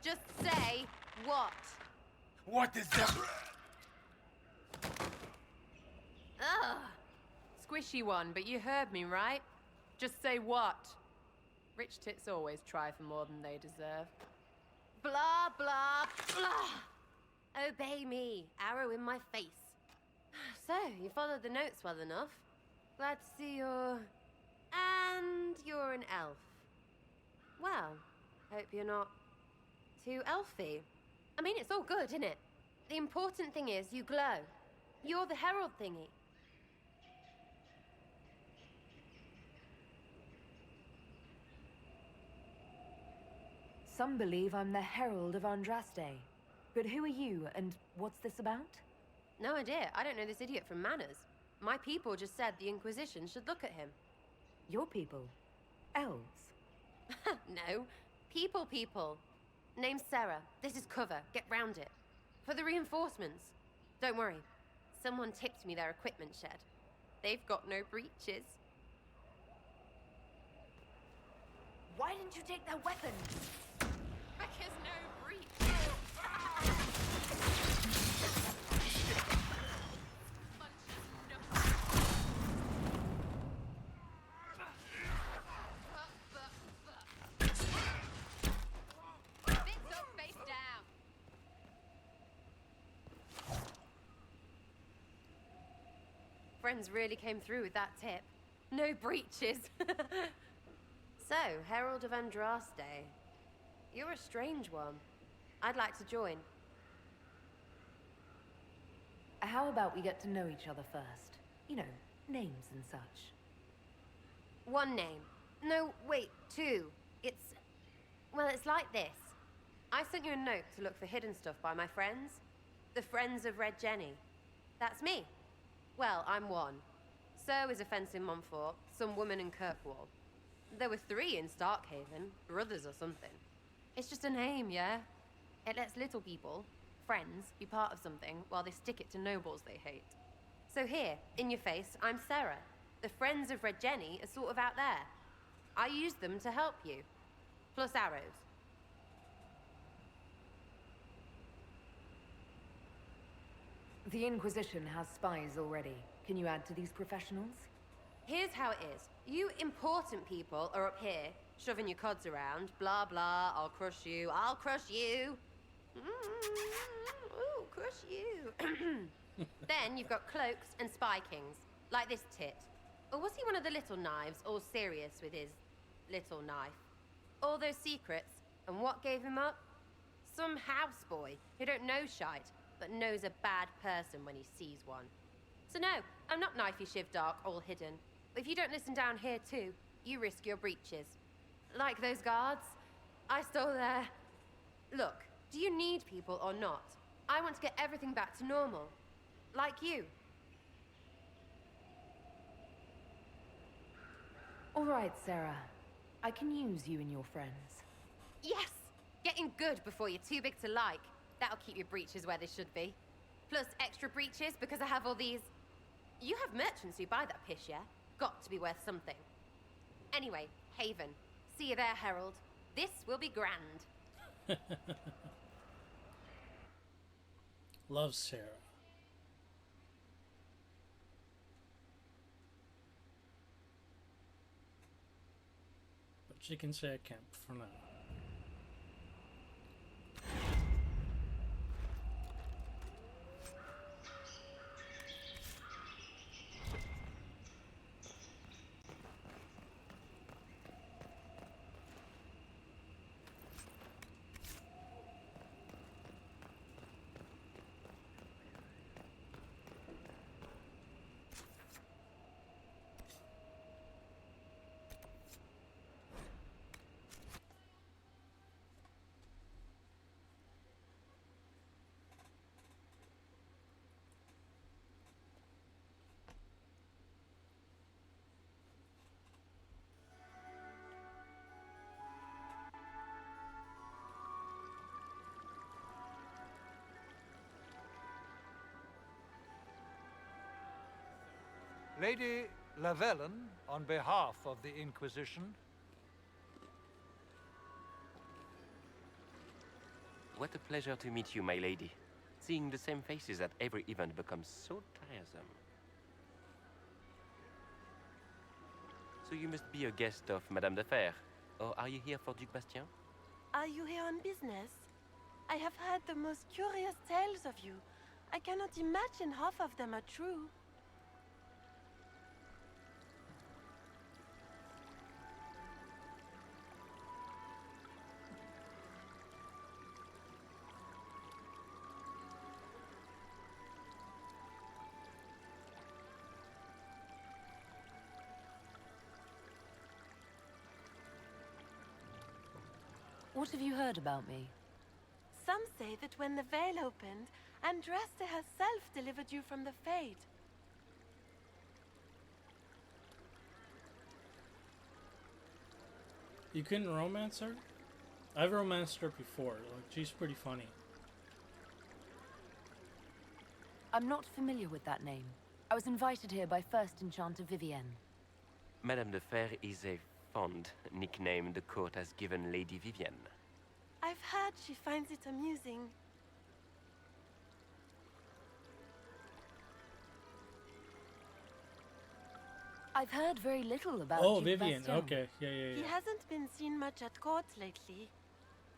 Just say what? What is that? Ugh. Squishy one, but you heard me, right? Just say what? Rich tits always try for more than they deserve. Blah, blah, blah. Obey me. Arrow in my face. So, you followed the notes well enough. Glad to see you're... And you're an elf. Well, hope you're not too elfy. I mean, it's all good, isn't it? The important thing is you glow. You're the herald thingy. Some believe I'm the Herald of Andraste. But who are you, and what's this about? No idea. I don't know this idiot from Manners. My people just said the Inquisition should look at him. Your people? Elves? No. People. Name's Sarah. This is cover. Get round it. For the reinforcements. Don't worry. Someone tipped me their equipment shed. They've got no breaches. Why didn't you take their weapons? Because no breach. Friends really came through with that tip. No breaches. So, Herald of Andraste. You're a strange one. I'd like to join. How about we get to know each other first? You know, names and such. One name. No, wait, two. Well, it's like this. I sent you a note to look for hidden stuff by my friends. The Friends of Red Jenny. That's me. Well, I'm one. So is a fence in Montfort, some woman in Kirkwall. There were 3 in Starkhaven, brothers or something. It's just a name, yeah? It lets little people, friends, be part of something while they stick it to nobles they hate. So here, in your face, I'm Sarah. The Friends of Red Jenny are sort of out there. I use them to help you. Plus arrows. The Inquisition has spies already. Can you add to these professionals? Here's how it is. You important people are up here, shoving your cods around. Blah, blah, I'll crush you. Ooh, crush you. Then you've got cloaks and spy kings, like this tit. Or was he one of the little knives, all serious with his little knife? All those secrets, and what gave him up? Some houseboy who don't know shite, but knows a bad person when he sees one. So no, I'm not knifey shiv dark, all hidden. But if you don't listen down here too, you risk your breeches. Like those guards, I stole their... Look, do you need people or not? I want to get everything back to normal. Like you. All right, Sarah. I can use you and your friends. Yes! Getting good before you're too big to like. That'll keep your breeches where they should be. Plus extra breeches because I have all these... You have merchants who buy that pish, yeah? Got to be worth something. Anyway, Haven. See you there, Herald. This will be grand. Love Sarah. But she can stay at camp for now. Lady Lavellen, on behalf of the Inquisition. What a pleasure to meet you, my lady. Seeing the same faces at every event becomes so tiresome. So you must be a guest of Madame de Fer, or are you here for Duc Bastien? Are you here on business? I have heard the most curious tales of you. I cannot imagine half of them are true. What have you heard about me? Some say that when the veil opened, Andraste herself delivered you from the Fade. You couldn't romance her? I've romanced her before. Like, she's pretty funny. I'm not familiar with that name. I was invited here by First Enchanter Vivienne. Madame de Fer is a fond nickname the court has given Lady Vivienne. I've heard she finds it amusing. I've heard very little about Duc Vivienne. Bastien. Okay. Yeah. He hasn't been seen much at court lately.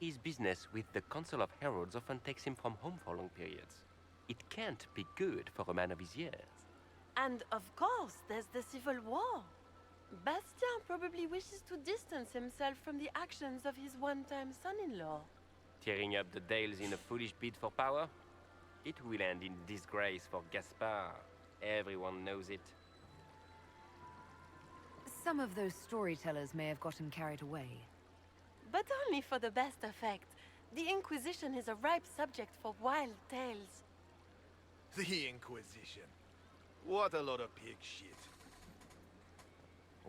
His business with the Council of Heralds often takes him from home for long periods. It can't be good for a man of his years. And of course, there's the Civil War. Bastien probably wishes to distance himself from the actions of his one-time son-in-law. Tearing up the Dales in a foolish bid for power? It will end in disgrace for Gaspard. Everyone knows it. Some of those storytellers may have gotten carried away. But only for the best effect. The Inquisition is a ripe subject for wild tales. The Inquisition. What a lot of pig shit.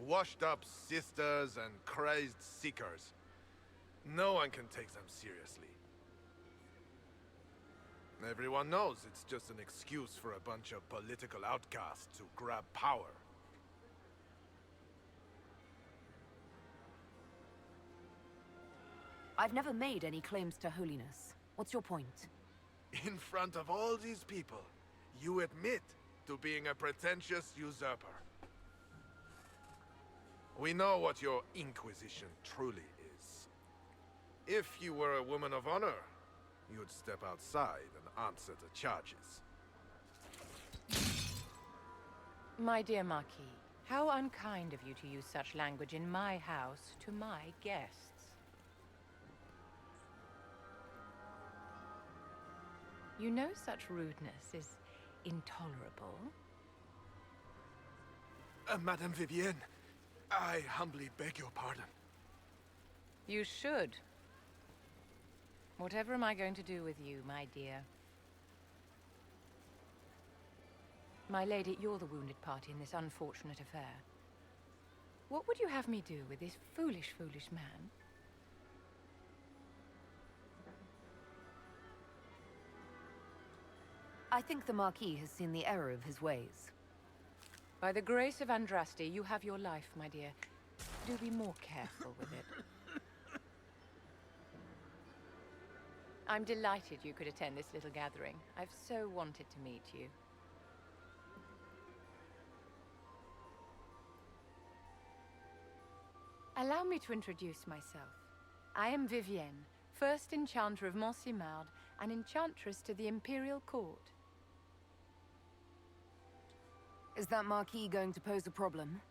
Washed up sisters and crazed seekers. No one can take them seriously. Everyone knows it's just an excuse for a bunch of political outcasts to grab power. I've never made any claims to holiness. What's your point? In front of all these people, you admit to being a pretentious usurper. We know what your Inquisition truly is. If you were a woman of honor, you'd step outside and answer the charges. My dear Marquis, how unkind of you to use such language in my house to my guests. You know such rudeness is intolerable. Madame Vivienne, I humbly beg your pardon. You should. Whatever am I going to do with you, my dear? My lady, you're the wounded party in this unfortunate affair. What would you have me do with this foolish, foolish man? I think the Marquis has seen the error of his ways. By the grace of Andraste, you have your life, my dear. Do be more careful with it. I'm delighted you could attend this little gathering. I've so wanted to meet you. Allow me to introduce myself. I am Vivienne, first Enchanter of Montsimard and Enchantress to the Imperial Court. Is that Marquis going to pose a problem?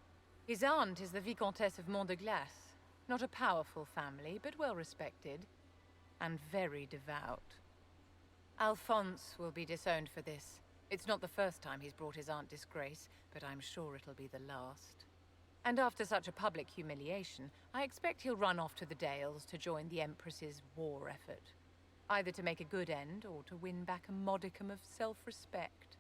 His aunt is the Vicomtesse of Mont de Glace. Not a powerful family, but well respected. And very devout. Alphonse will be disowned for this. It's not the first time he's brought his aunt disgrace, but I'm sure it'll be the last. And after such a public humiliation, I expect he'll run off to the Dales to join the Empress's war effort. Either to make a good end, or to win back a modicum of self-respect.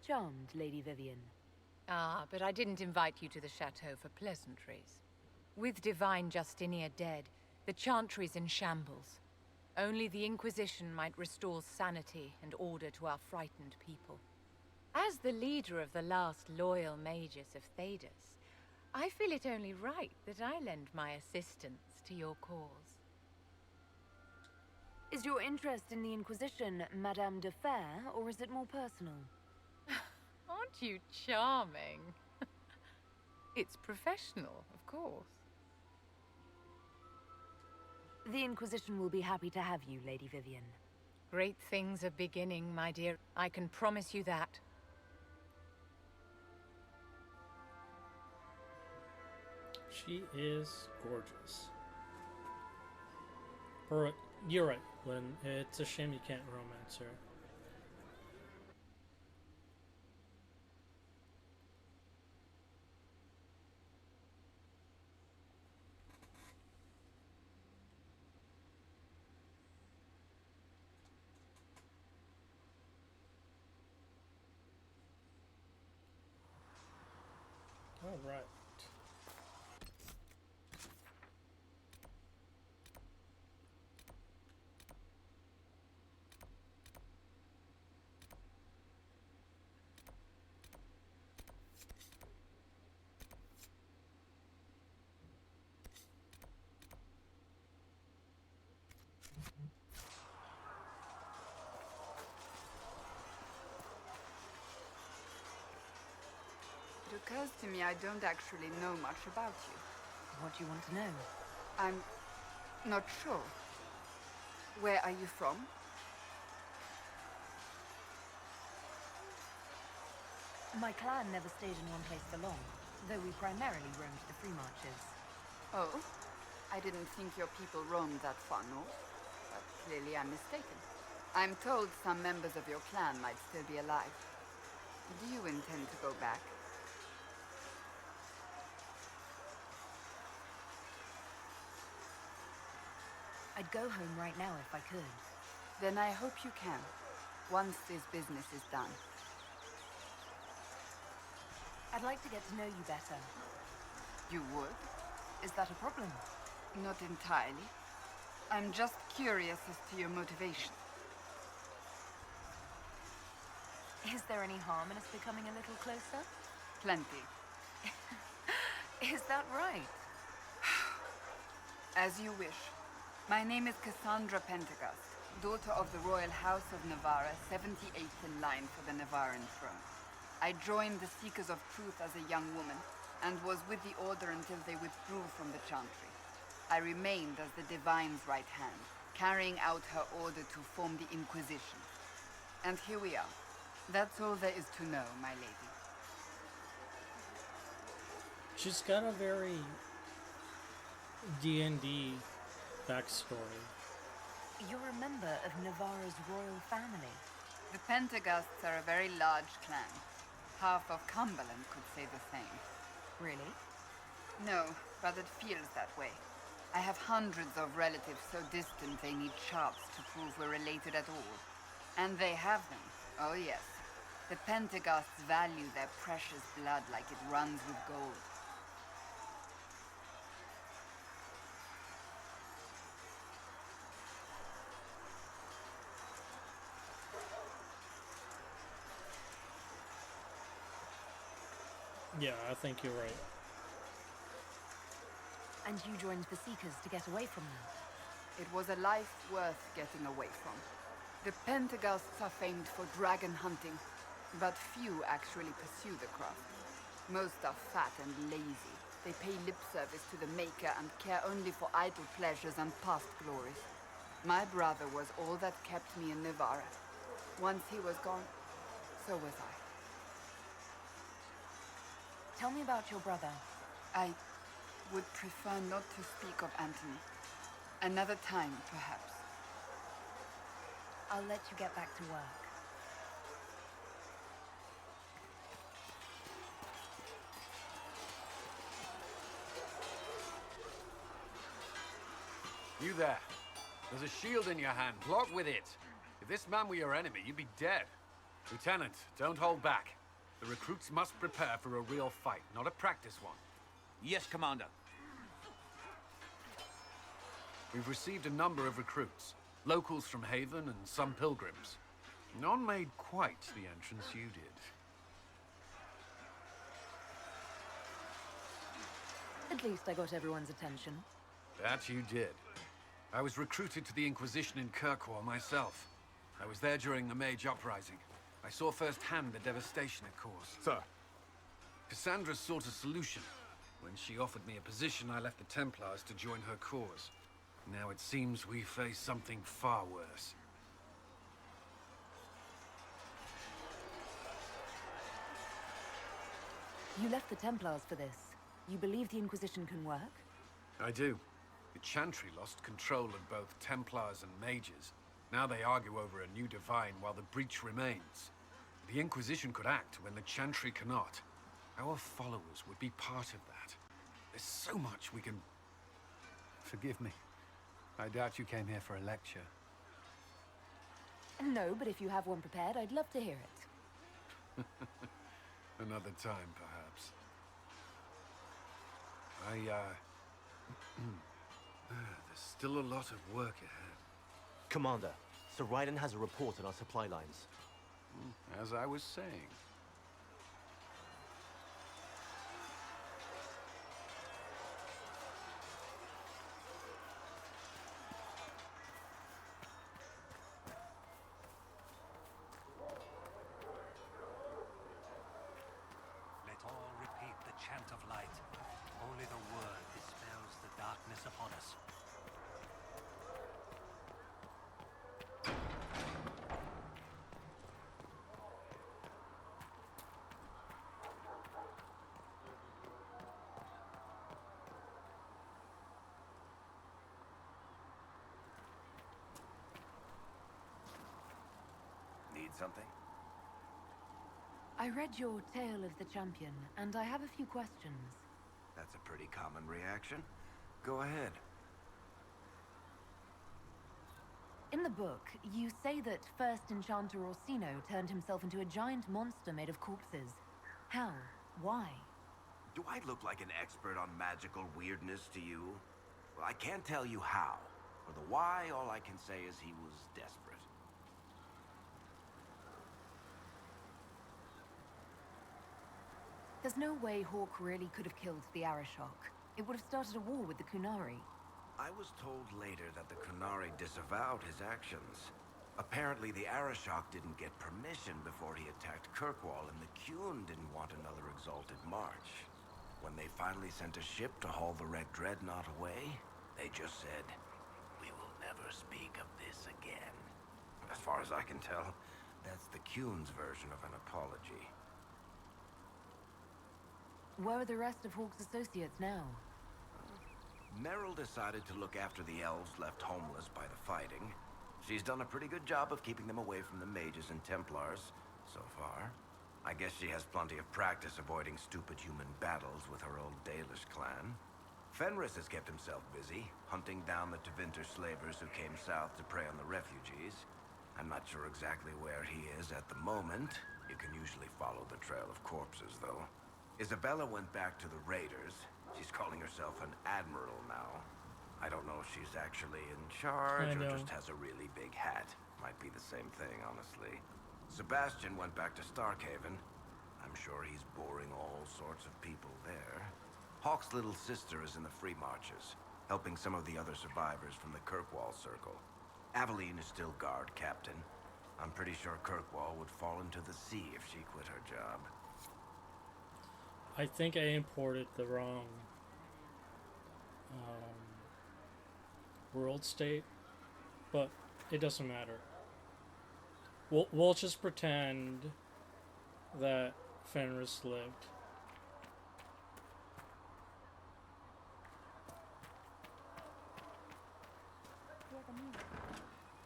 Charmed, Lady Vivienne. Ah, but I didn't invite you to the chateau for pleasantries. With Divine Justinia dead, the Chantry's in shambles. Only the Inquisition might restore sanity and order to our frightened people. As the leader of the last loyal mages of Thedas, I feel it only right that I lend my assistance to your cause. Is your interest in the Inquisition Madame de Fer, or is it more personal? Aren't you charming? It's professional, of course. The Inquisition will be happy to have you, Lady Vivienne. Great things are beginning, my dear. I can promise you that. She is gorgeous. Or, you're right, Lynn. It's a shame you can't romance her. All right. It occurs to me I don't actually know much about you. What do you want to know? I'm not sure. Where are you from? My clan never stayed in one place for long, though we primarily roamed the free marches. Oh? I didn't think your people roamed that far north, but clearly I'm mistaken. I'm told some members of your clan might still be alive. Do you intend to go back? I'd go home right now if I could. Then I hope you can, once this business is done. I'd like to get to know you better. You would? Is that a problem? Not entirely. I'm just curious as to your motivation. Is there any harm in us becoming a little closer? Plenty. Is that right? As you wish. My name is Cassandra Pentecost, daughter of the Royal House of Navarra, 78th in line for the Navarran throne. I joined the Seekers of Truth as a young woman, and was with the Order until they withdrew from the Chantry. I remained as the Divine's right hand, carrying out her order to form the Inquisition. And here we are. That's all there is to know, my lady. She's got a very D&D backstory. You're a member of Navarra's royal family. The Pentaghasts are a very large clan. Half of Cumberland could say the same. Really? No, but it feels that way. I have hundreds of relatives so distant they need charts to prove we're related at all. And they have them. Oh yes. The Pentaghasts value their precious blood like it runs with gold. Yeah, I think you're right. And you joined the Seekers to get away from them? It was a life worth getting away from. The Pentaghasts are famed for dragon hunting, but few actually pursue the craft. Most are fat and lazy. They pay lip service to the Maker and care only for idle pleasures and past glories. My brother was all that kept me in Navarra. Once he was gone, so was I. Tell me about your brother. I would prefer not to speak of Anthony. Another time, perhaps. I'll let you get back to work. You there. There's a shield in your hand. Block with it. If this man were your enemy, you'd be dead. Lieutenant, don't hold back. The recruits must prepare for a real fight, not a practice one. Yes, Commander. We've received a number of recruits. Locals from Haven and some pilgrims. None made quite the entrance you did. At least I got everyone's attention. That you did. I was recruited to the Inquisition in Kirkwall myself. I was there during the Mage Uprising. I saw firsthand the devastation it caused. Sir. Cassandra sought a solution. When she offered me a position, I left the Templars to join her cause. Now it seems we face something far worse. You left the Templars for this. You believe the Inquisition can work? I do. The Chantry lost control of both Templars and Mages. Now they argue over a new Divine while the breach remains. The Inquisition could act when the Chantry cannot. Our followers would be part of that. There's so much we can... Forgive me. I doubt you came here for a lecture. No, but if you have one prepared, I'd love to hear it. Another time, perhaps. There's still a lot of work ahead. Commander, Sir Raiden has a report on our supply lines. As I was saying. Let all repeat the chant of light. Only the word dispels the darkness upon us. Need something? I read your Tale of the Champion, and I have a few questions. That's a pretty common reaction. Go ahead. In the book, you say that first Enchanter Orsino turned himself into a giant monster made of corpses. How? Why? Do I look like an expert on magical weirdness to you? Well, I can't tell you how. For the why, all I can say is he was desperate. There's no way Hawk really could have killed the Arashok. It would have started a war with the Kunari. I was told later that the Kunari disavowed his actions. Apparently, the Arashok didn't get permission before he attacked Kirkwall, and the Qun didn't want another exalted march. When they finally sent a ship to haul the Red Dreadnought away, They just said, we will never speak of this again. As far as I can tell, that's the Cune's version of an apology. Where are the rest of Hawke's associates now? Merrill decided to look after the elves left homeless by the fighting. She's done a pretty good job of keeping them away from the mages and Templars, so far. I guess she has plenty of practice avoiding stupid human battles with her old Dalish clan. Fenris has kept himself busy, hunting down the Tevinter slavers who came south to prey on the refugees. I'm not sure exactly where he is at the moment. You can usually follow the trail of corpses, though. Isabella went back to the raiders. She's calling herself an admiral now. I don't know if she's actually in charge or just has a really big hat. Might be the same thing, honestly. Sebastian went back to Starkhaven. I'm sure he's boring all sorts of people there. Hawke's little sister is in the Free Marches, helping some of the other survivors from the Kirkwall Circle. Aveline is still guard captain. I'm pretty sure Kirkwall would fall into the sea if she quit her job. I think I imported the wrong world state, but it doesn't matter. We'll just pretend that Fenris lived.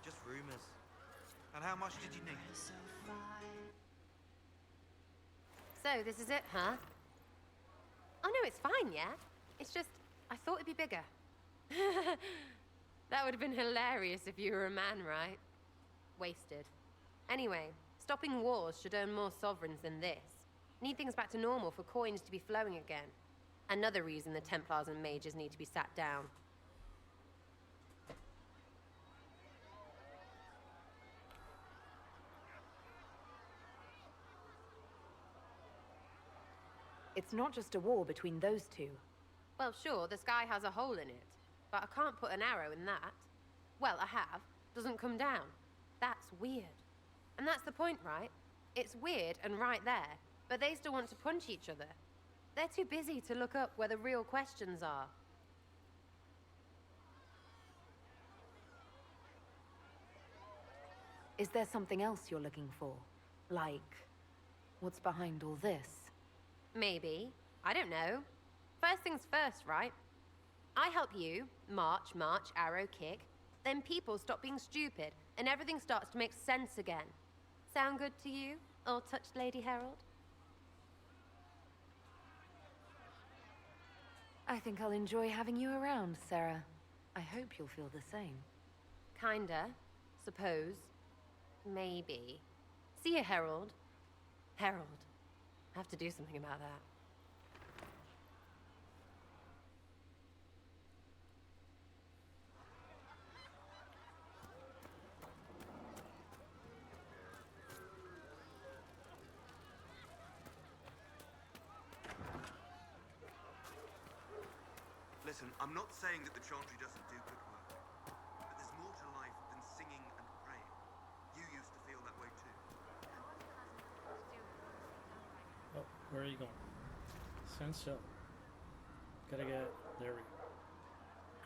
Just rumors. And how much did you need? So, this is it, huh? Oh no, it's fine, yeah? It's just, I thought it'd be bigger. That would have been hilarious if you were a man, right? Wasted. Anyway, stopping wars should earn more sovereigns than this. Need things back to normal for coins to be flowing again. Another reason the Templars and mages need to be sat down. It's not just a war between those two. Well, sure, the sky has a hole in it. But I can't put an arrow in that. Well, I have. Doesn't come down. That's weird. And that's the point, right? It's weird and right there, but they still want to punch each other. They're too busy to look up where the real questions are. Is there something else you're looking for? Like, what's behind all this? Maybe. I don't know. First things first, right? I help you, march, arrow, kick. Then people stop being stupid, and everything starts to make sense again. Sound good to you, old-touched Lady Herald? I think I'll enjoy having you around, Sarah. I hope you'll feel the same. Kinda. Suppose. Maybe. See you, Herald. Herald. I have to do something about that. Listen, I'm not saying that the Chantry doesn't do good work, but there's more to life than singing and praying. You used to feel that way too. Oh, where are you going? Sense so. Gotta get... there we go.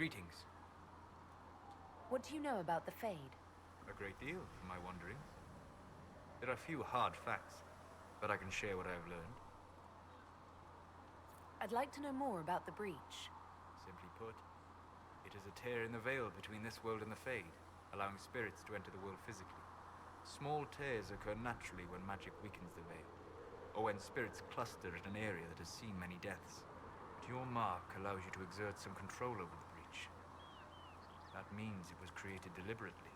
Greetings. What do you know about the Fade? A great deal, in my wanderings. There are few hard facts, but I can share what I have learned. I'd like to know more about the breach. Simply put, it is a tear in the veil between this world and the Fade, allowing spirits to enter the world physically. Small tears occur naturally when magic weakens the veil, or when spirits cluster in an area that has seen many deaths. But your mark allows you to exert some control over the breach. That means it was created deliberately.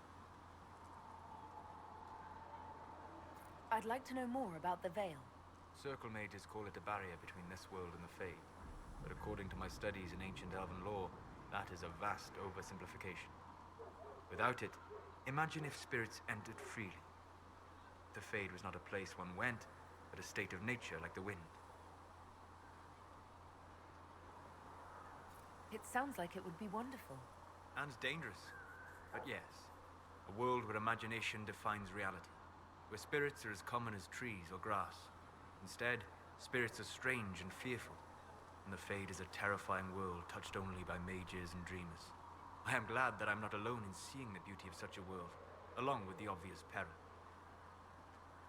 I'd like to know more about the Veil. Circle mages call it a barrier between this world and the Fade. But according to my studies in ancient elven lore, that is a vast oversimplification. Without it, imagine if spirits entered freely. The Fade was not a place one went, but a state of nature like the wind. It sounds like it would be wonderful. And dangerous. But yes, a world where imagination defines reality, where spirits are as common as trees or grass. Instead, spirits are strange and fearful. and the Fade is a terrifying world touched only by mages and dreamers. I am glad that I'm not alone in seeing the beauty of such a world, along with the obvious peril.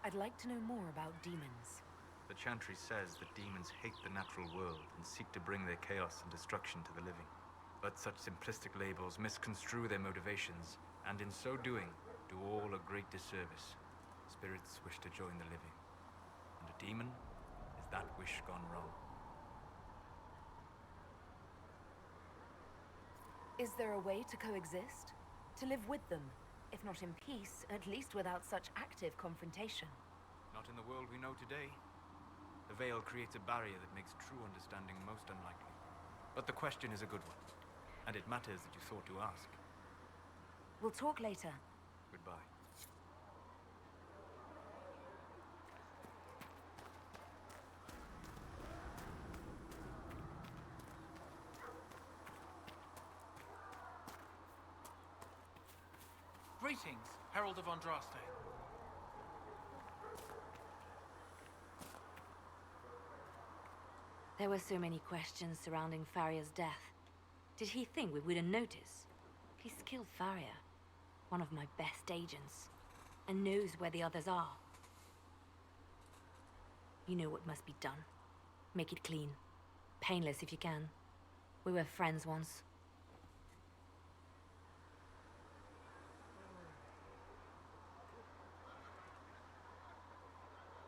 I'd like to know more about demons. The Chantry says that demons hate the natural world and seek to bring their chaos and destruction to the living. But such simplistic labels misconstrue their motivations, and in so doing, do all a great disservice. Spirits wish to join the living, and a demon is that wish gone wrong. Is there a way to coexist? To live with them? If not in peace, at least without such active confrontation. Not in the world we know today. The veil creates a barrier that makes true understanding most unlikely. But the question is a good one, and it matters that you thought to ask. We'll talk later. Goodbye. Greetings, Herald of Andraste. There were so many questions surrounding Faria's death. Did he think we wouldn't notice? He's killed Faria, one of my best agents, and knows where the others are. You know what must be done. Make it clean. Painless if you can. We were friends once.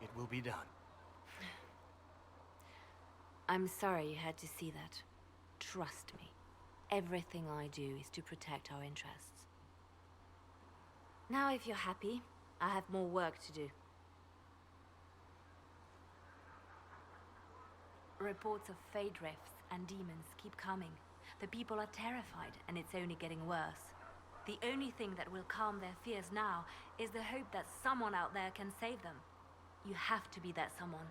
It will be done. I'm sorry you had to see that. Trust me. Everything I do is to protect our interests. Now, if you're happy, I have more work to do. Reports of Fade rifts and demons keep coming. The people are terrified, and it's only getting worse. The only thing that will calm their fears now is the hope that someone out there can save them. You have to be that someone.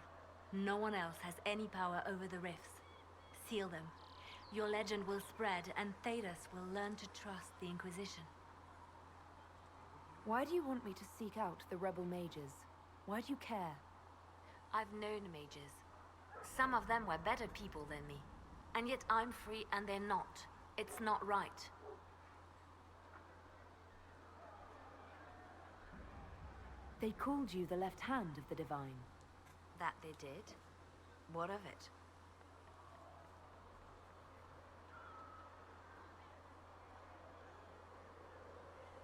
No one else has any power over the rifts. Seal them. Your legend will spread, and Thedas will learn to trust the Inquisition. Why do you want me to seek out the rebel mages? Why do you care? I've known mages. Some of them were better people than me. And yet I'm free and they're not. It's not right. They called you the left hand of the Divine. That they did? What of it?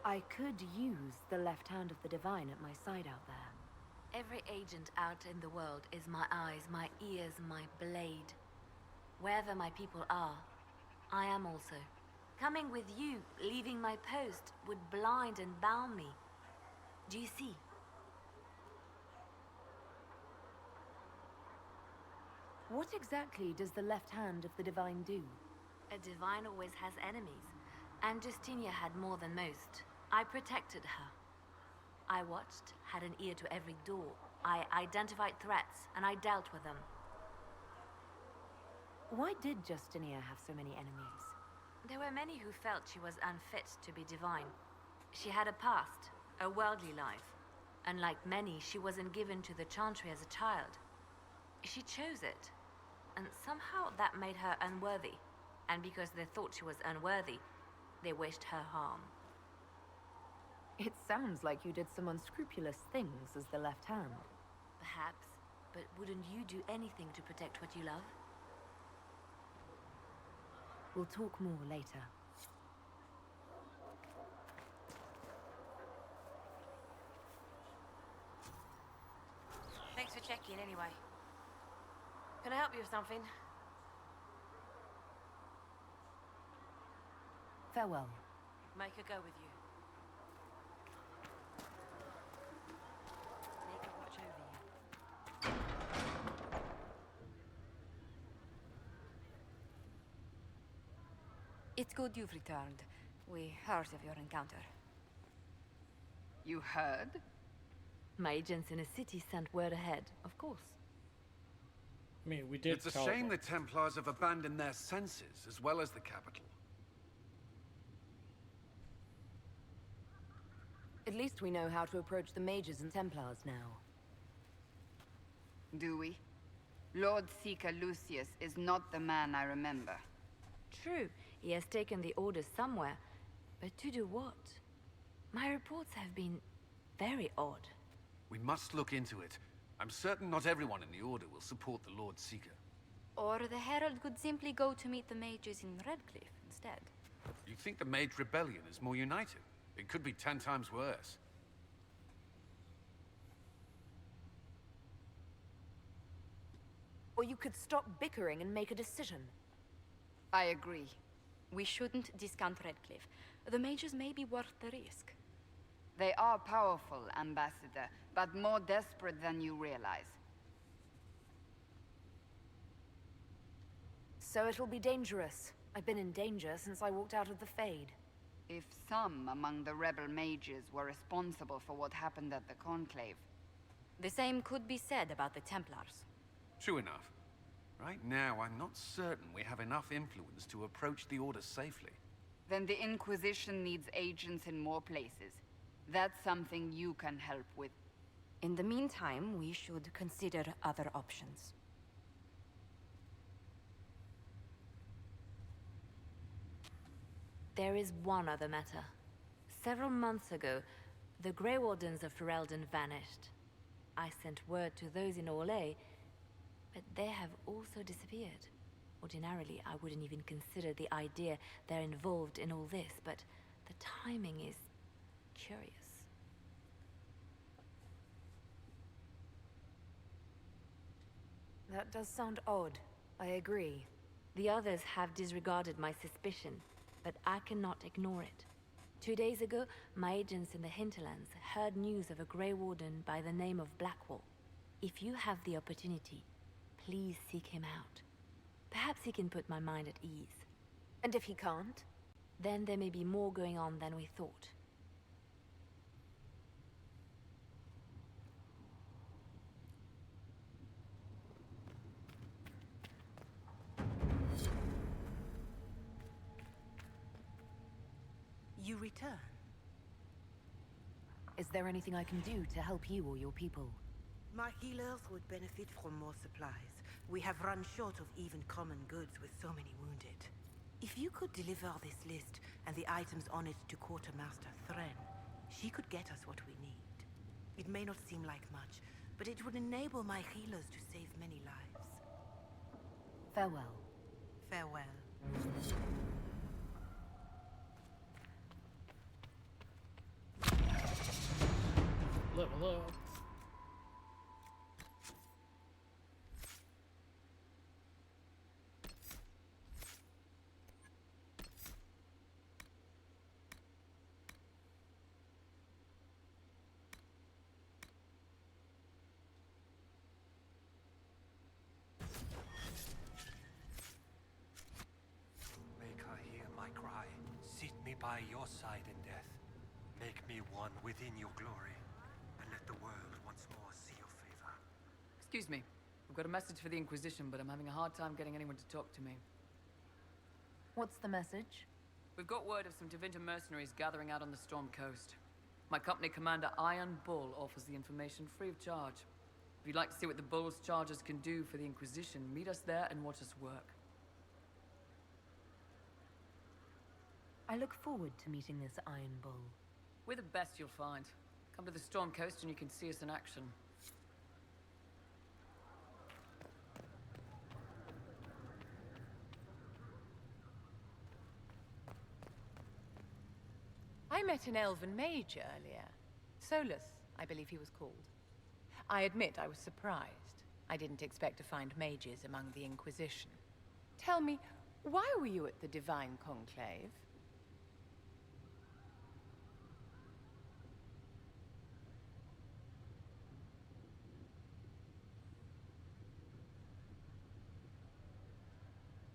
I could use the left hand of the Divine at my side out there. Every agent out in the world is my eyes, my ears, my blade. Wherever my people are, I am also. Coming with you, leaving my post, would blind and bound me. Do you see? What exactly does the left hand of the Divine do? A divine always has enemies, and Justinia had more than most. I protected her. I watched, had an ear to every door. I identified threats, and I dealt with them. Why did Justinia have so many enemies? There were many who felt she was unfit to be divine. She had a past, a worldly life. Unlike many, she wasn't given to the Chantry as a child. She chose it, and somehow that made her unworthy. And because they thought she was unworthy, they wished her harm. It sounds like you did some unscrupulous things as the left hand. Perhaps, but wouldn't you do anything to protect what you love? We'll talk more later. Thanks for checking anyway. Can I help you with something? Farewell. Make her go with you. Make her watch over you. It's good you've returned. We heard of your encounter. You heard? My agents in the city sent word ahead, of course. I mean, we did. It's a shame the Templars have abandoned their senses, as well as the capital. At least we know how to approach the mages and Templars now. Do we? Lord Seeker Lucius is not the man I remember. True, he has taken the orders somewhere, but to do what? My reports have been very odd. We must look into it. I'm certain not everyone in the Order will support the Lord Seeker. Or the Herald could simply go to meet the mages in Redcliffe instead. You think the Mage Rebellion is more united? It could be 10 times worse. Or you could stop bickering and make a decision. I agree. We shouldn't discount Redcliffe. The mages may be worth the risk. They are powerful, Ambassador, but more desperate than you realize. So it'll be dangerous. I've been in danger since I walked out of the Fade. If some among the rebel mages were responsible for what happened at the Conclave... The same could be said about the Templars. True enough. Right now, I'm not certain we have enough influence to approach the Order safely. Then the Inquisition needs agents in more places. That's something you can help with. In the meantime, we should consider other options. There is one other matter. Several months ago, the Grey Wardens of Ferelden vanished. I sent word to those in Orlais, but they have also disappeared. Ordinarily, I wouldn't even consider the idea they're involved in all this, but the timing is curious. That does sound odd. I agree. The others have disregarded my suspicion, but I cannot ignore it. 2 days ago, my agents in the hinterlands heard news of a Grey Warden by the name of Blackwall. If you have the opportunity, please seek him out. Perhaps he can put my mind at ease. And if he can't? Then there may be more going on than we thought. You return. Is there anything I can do to help you or your people? My healers would benefit from more supplies. We have run short of even common goods with so many wounded. If you could deliver this list and the items on it to Quartermaster Thren, she could get us what we need. It may not seem like much, but it would enable my healers to save many lives. Farewell. Farewell. Level up. Make her hear my cry. Seat me by your side in death. Make me one within your glory. And let the world once more see your favor. Excuse me. I've got a message for the Inquisition, but I'm having a hard time getting anyone to talk to me. What's the message? We've got word of some Tevinter mercenaries gathering out on the Storm Coast. My company commander, Iron Bull, offers the information free of charge. If you'd like to see what the Bull's charges can do for the Inquisition, meet us there and watch us work. I look forward to meeting this Iron Bull. We're the best you'll find. Come to the Storm Coast and you can see us in action. I met an elven mage earlier. Solus, I believe he was called. I admit I was surprised. I didn't expect to find mages among the Inquisition. Tell me, why were you at the Divine Conclave?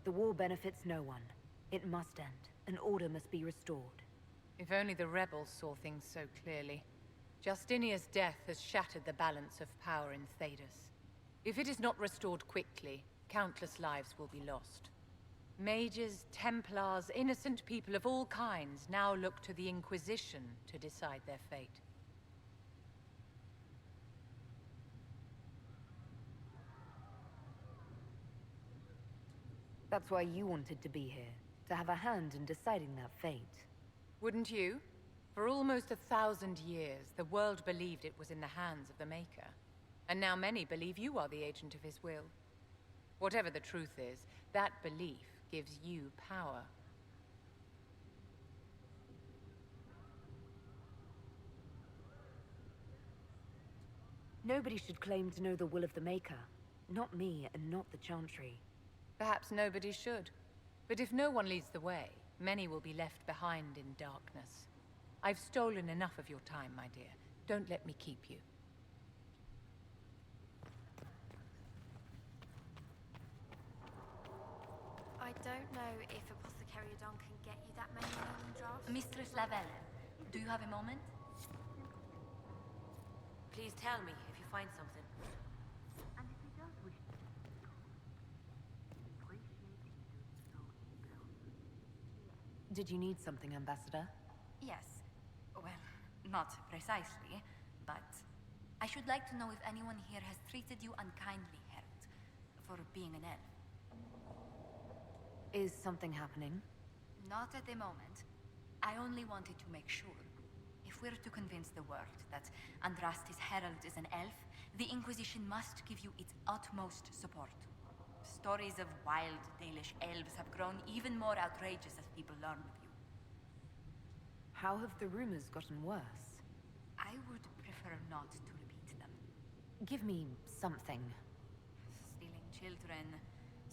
The war benefits no one. It must end. An order must be restored. If only the rebels saw things so clearly. Justinia's death has shattered the balance of power in Thedas. If it is not restored quickly, countless lives will be lost. Mages, Templars, innocent people of all kinds now look to the Inquisition to decide their fate. That's why you wanted to be here, to have a hand in deciding that fate. Wouldn't you? For almost 1,000 years, the world believed it was in the hands of the Maker. And now many believe you are the agent of his will. Whatever the truth is, that belief gives you power. Nobody should claim to know the will of the Maker. Not me, and not the Chantry. Perhaps nobody should. But if no one leads the way, many will be left behind in darkness. I've stolen enough of your time, my dear. Don't let me keep you. I don't know if Apothecary Don can get you that many healing drafts. Mistress Lavelle, do you have a moment? Please tell me if you find something. And if he does wish to appreciate you so he will. Did you need something, Ambassador? Yes. Well, not precisely, but I should like to know if anyone here has treated you unkindly, Herald, for being an elf. Is something happening? Not at the moment. I only wanted to make sure. If we're to convince the world that Andraste's herald is an elf, the Inquisition must give you its utmost support. Stories of wild Dalish elves have grown even more outrageous as people learn of you. How have the rumors gotten worse? I would prefer not to repeat them. Give me something. Stealing children,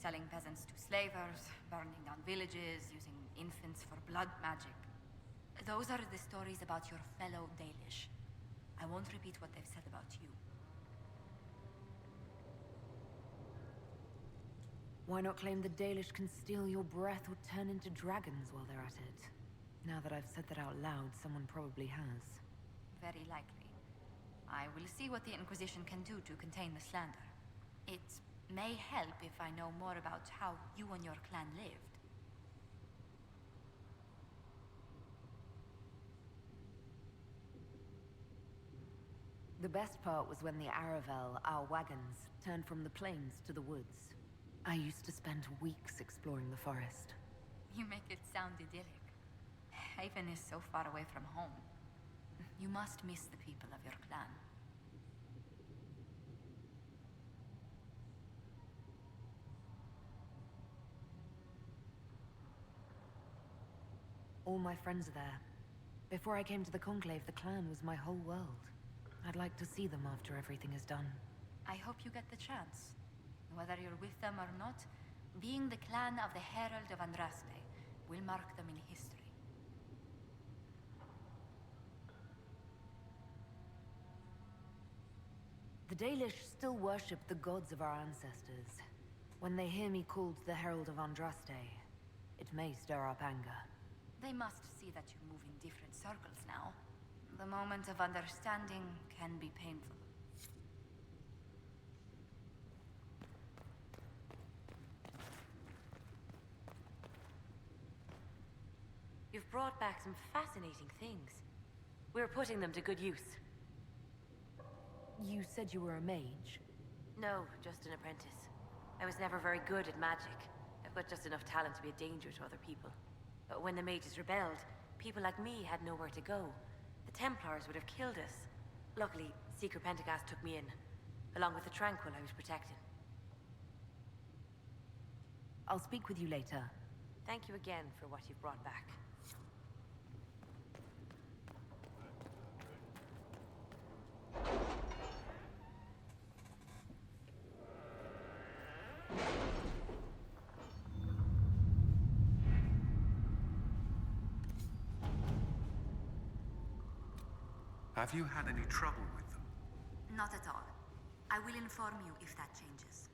selling peasants to slavers, burning down villages, using infants for blood magic. Those are the stories about your fellow Dalish. I won't repeat what they've said about you. Why not claim the Dalish can steal your breath or turn into dragons while they're at it? Now that I've said that out loud, someone probably has. Very likely. I will see what the Inquisition can do to contain the slander. It may help if I know more about how you and your clan lived. The best part was when the Aravel, our wagons, turned from the plains to the woods. I used to spend weeks exploring the forest. You make it sound idyllic. Haven is so far away from home. You must miss the people of your clan. All my friends are there. Before I came to the Conclave, the clan was my whole world. I'd like to see them after everything is done. I hope you get the chance. Whether you're with them or not, being the clan of the Herald of Andraste will mark them in history. The Dalish still worship the gods of our ancestors. When they hear me called the Herald of Andraste, it may stir up anger. They must see that you move in different circles now. The moment of understanding can be painful. You've brought back some fascinating things. We're putting them to good use. You said you were a mage? No, just an apprentice. I was never very good at magic. I've got just enough talent to be a danger to other people. But when the mages rebelled, people like me had nowhere to go. The Templars would have killed us. Luckily, Seeker Pentagast took me in, along with the Tranquil I was protecting. I'll speak with you later. Thank you again for what you've brought back. Have you had any trouble with them? Not at all. I will inform you if that changes.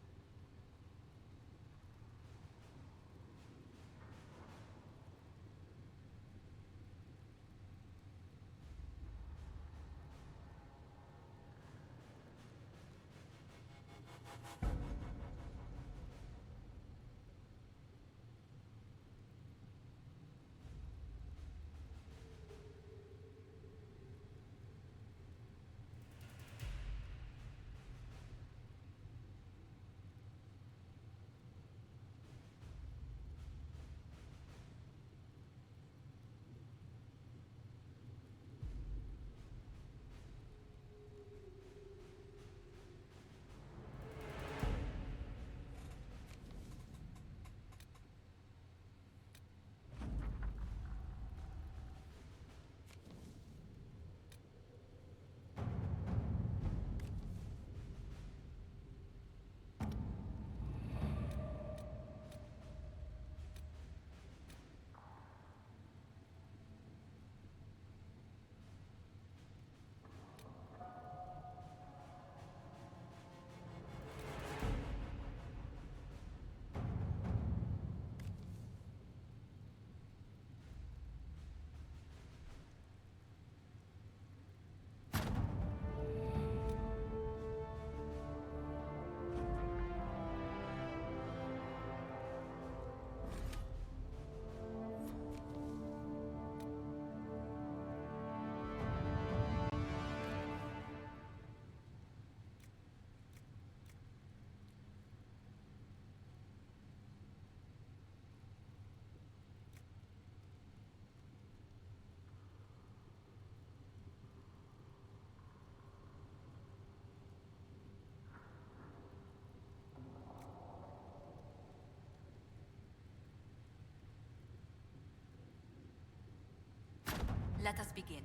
Let us begin.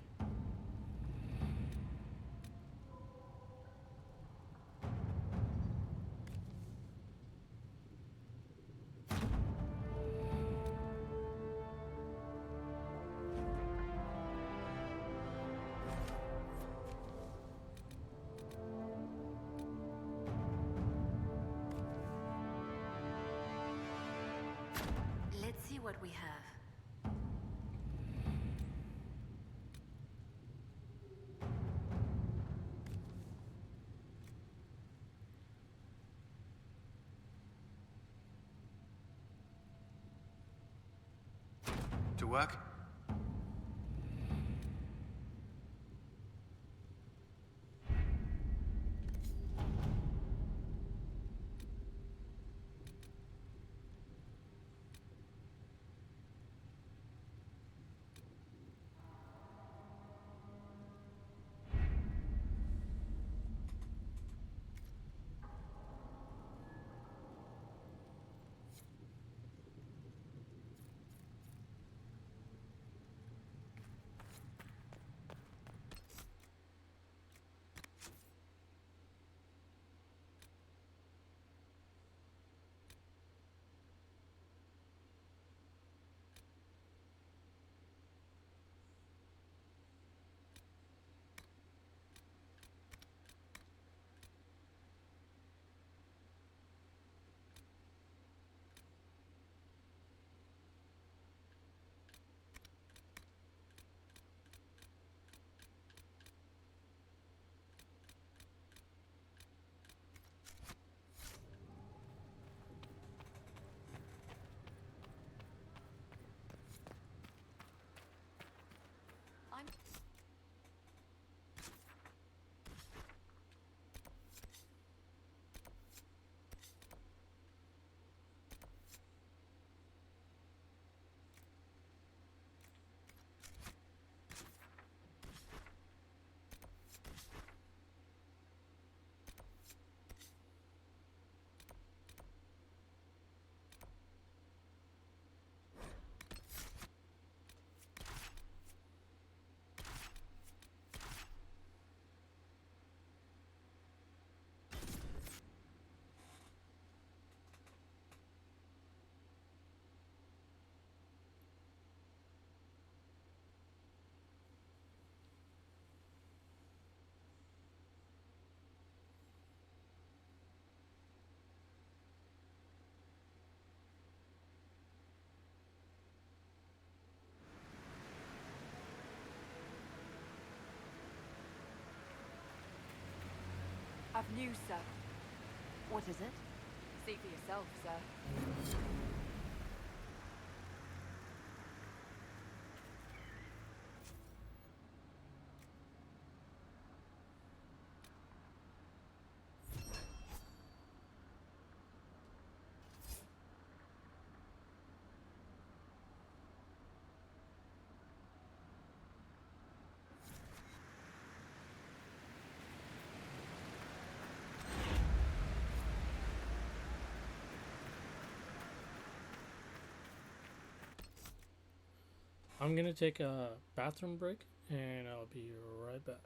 Let's see what we have. To work? I've news, sir. What is it? See for yourself, sir. I'm gonna take a bathroom break, and I'll be right back.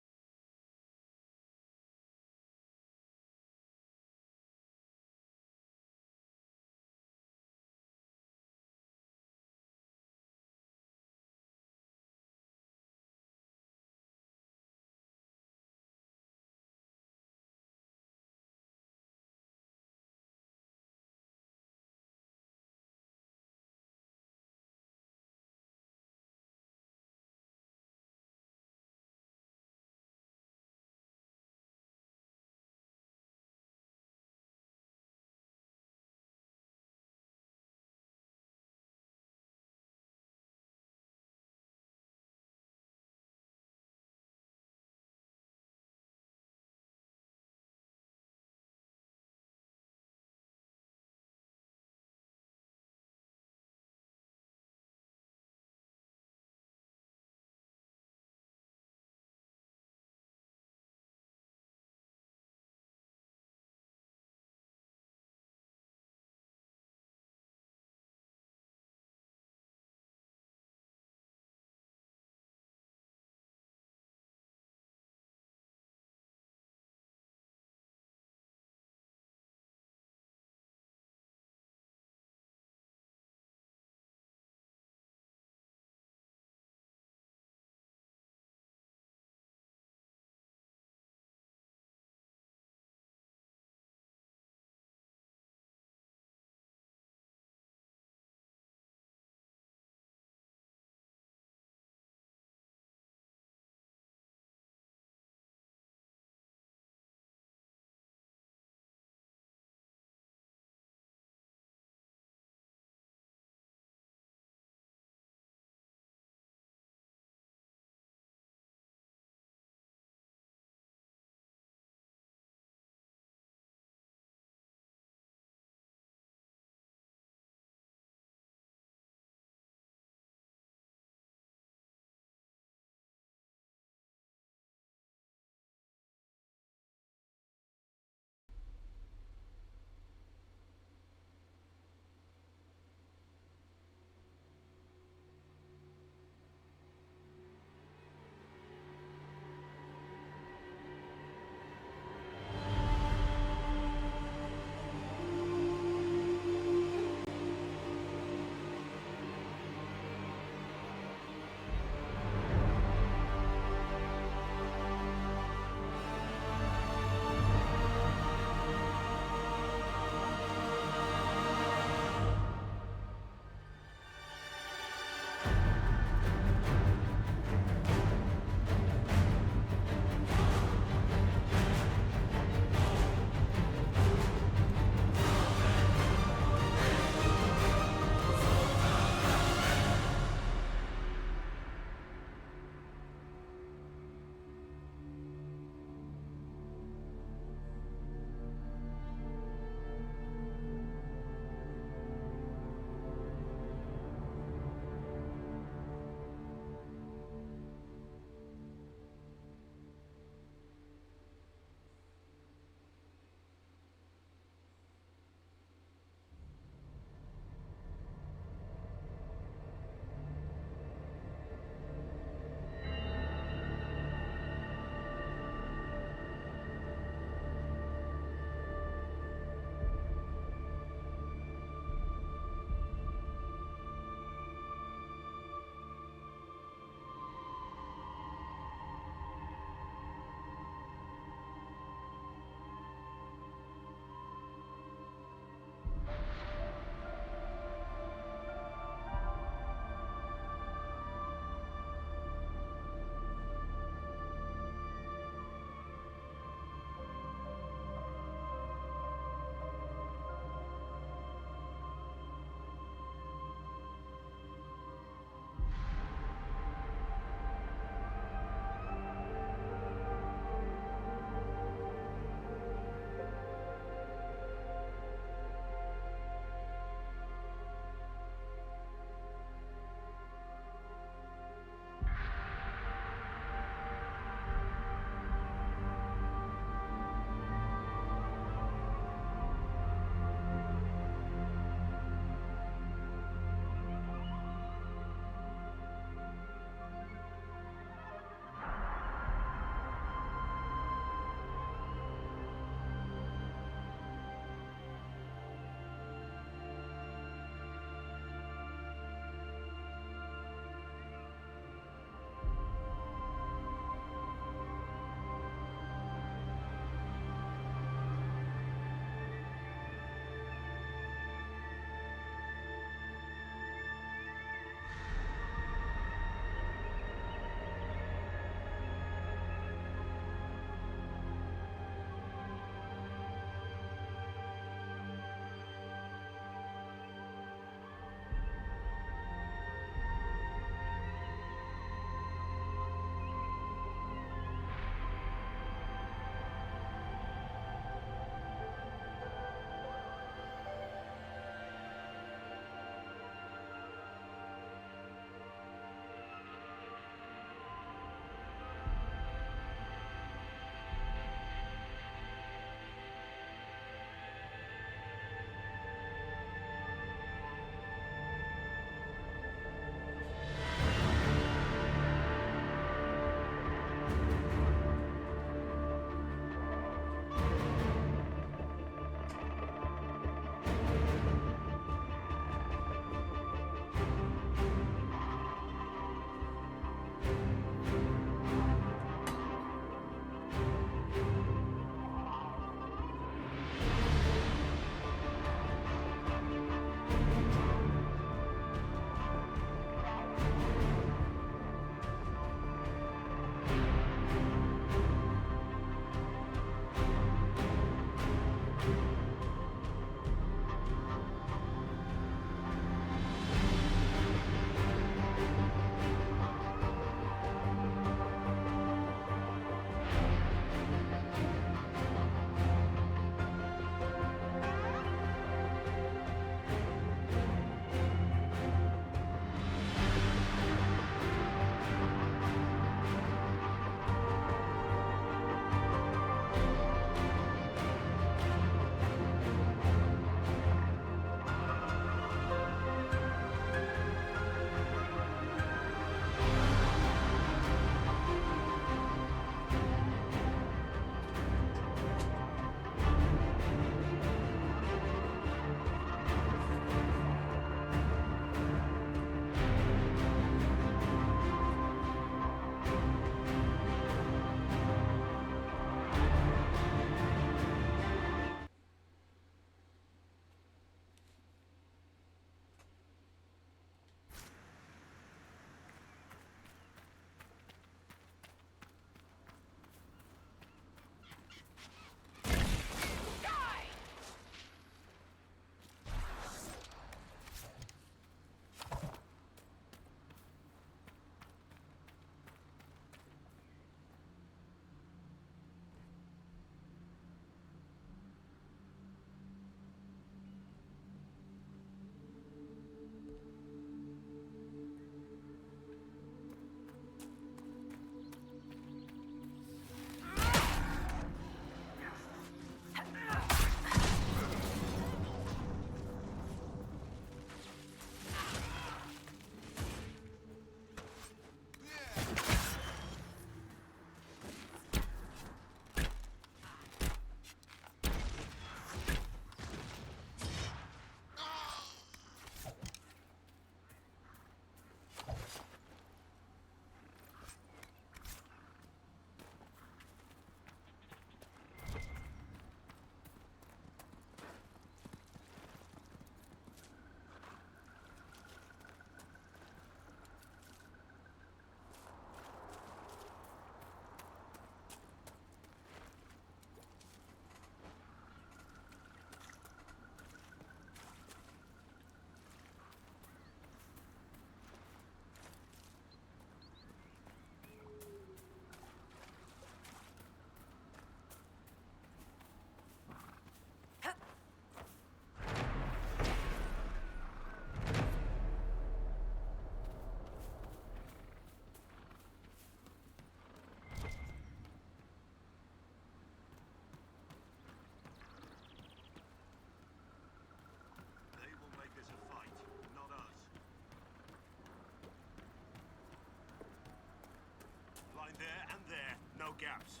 gaps.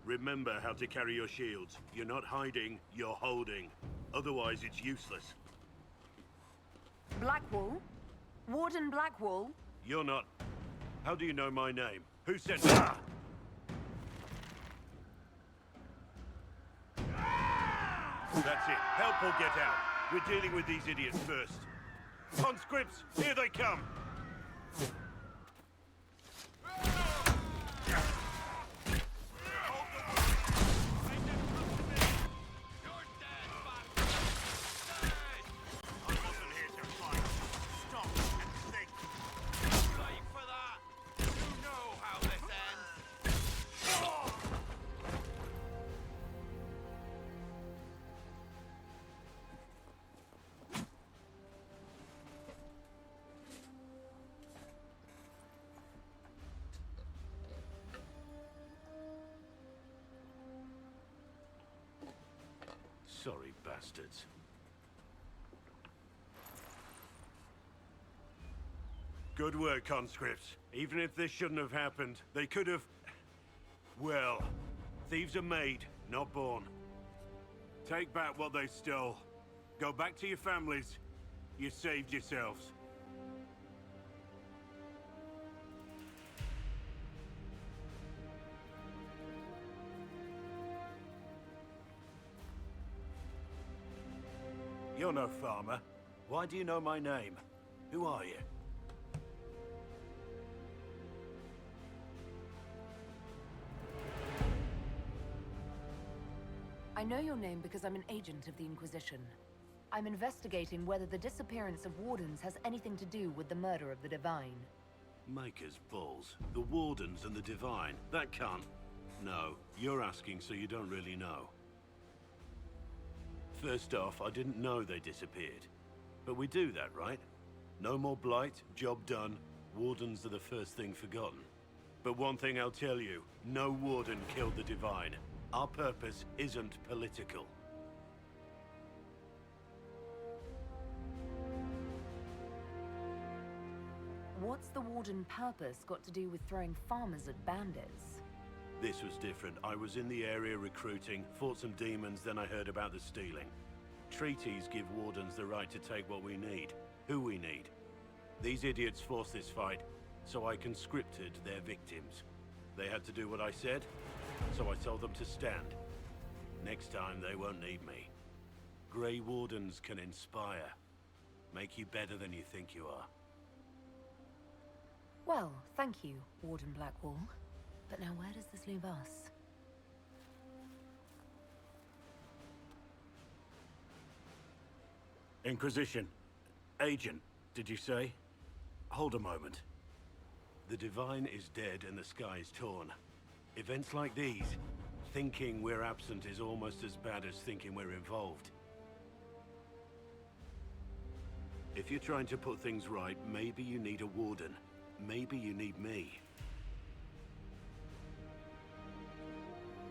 Remember how to carry your shields. You're not hiding, you're holding. Otherwise, it's useless. Blackwall? Warden Blackwall? You're not... How do you know my name? Who said... Ah! That's it. Help or get out. We're dealing with these idiots first. Conscripts, here they come! Sorry, bastards. Good work, conscripts. Even if this shouldn't have happened, they could have... Well, thieves are made, not born. Take back what they stole. Go back to your families. You saved yourselves. You're no farmer. Why do you know my name? Who are you? I know your name because I'm an agent of the Inquisition. I'm investigating whether the disappearance of Wardens has anything to do with the murder of the Divine. Maker's balls. The Wardens and the Divine. That can't... No, you're asking so you don't really know. First off, I didn't know they disappeared. But we do that, right? No more blight, job done. Wardens are the first thing forgotten. But one thing I'll tell you, no Warden killed the Divine. Our purpose isn't political. What's the Warden purpose got to do with throwing farmers at bandits? This was different. I was in the area recruiting, fought some demons, then I heard about the stealing. Treaties give Wardens the right to take what we need, who we need. These idiots forced this fight, so I conscripted their victims. They had to do what I said, so I told them to stand. Next time, they won't need me. Grey Wardens can inspire. Make you better than you think you are. Well, thank you, Warden Blackwall. But now where does this leave us? Inquisition. Agent, did you say? Hold a moment. The Divine is dead and the sky is torn. Events like these, thinking we're absent is almost as bad as thinking we're involved. If you're trying to put things right, maybe you need a Warden. Maybe you need me.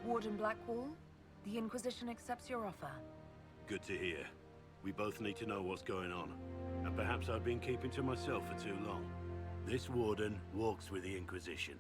Warden Blackwall, the Inquisition accepts your offer. Good to hear. We both need to know what's going on. And perhaps I've been keeping to myself for too long. This Warden walks with the Inquisition.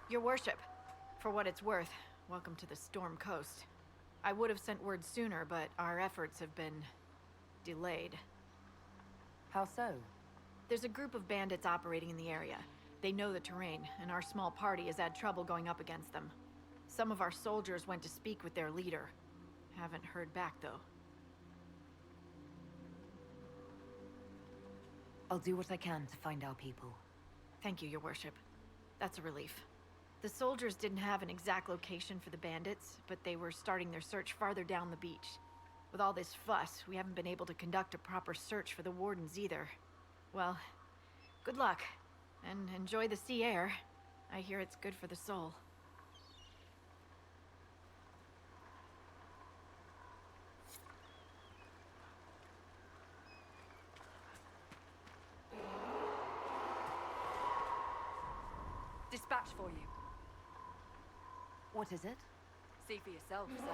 Your worship, for what it's worth, welcome to the Storm Coast. I would have sent word sooner, but our efforts have been delayed. How so? There's a group of bandits operating in the area. They know the terrain, and our small party has had trouble going up against them. Some of our soldiers went to speak with their leader. Haven't heard back, though. I'll do what I can to find our people. Thank you, Your Worship. That's a relief. The soldiers didn't have an exact location for the bandits, but they were starting their search farther down the beach. With all this fuss, we haven't been able to conduct a proper search for the wardens either. Well, good luck, and enjoy the sea air. I hear it's good for the soul. Dispatch for you. What is it? See for yourself, sir.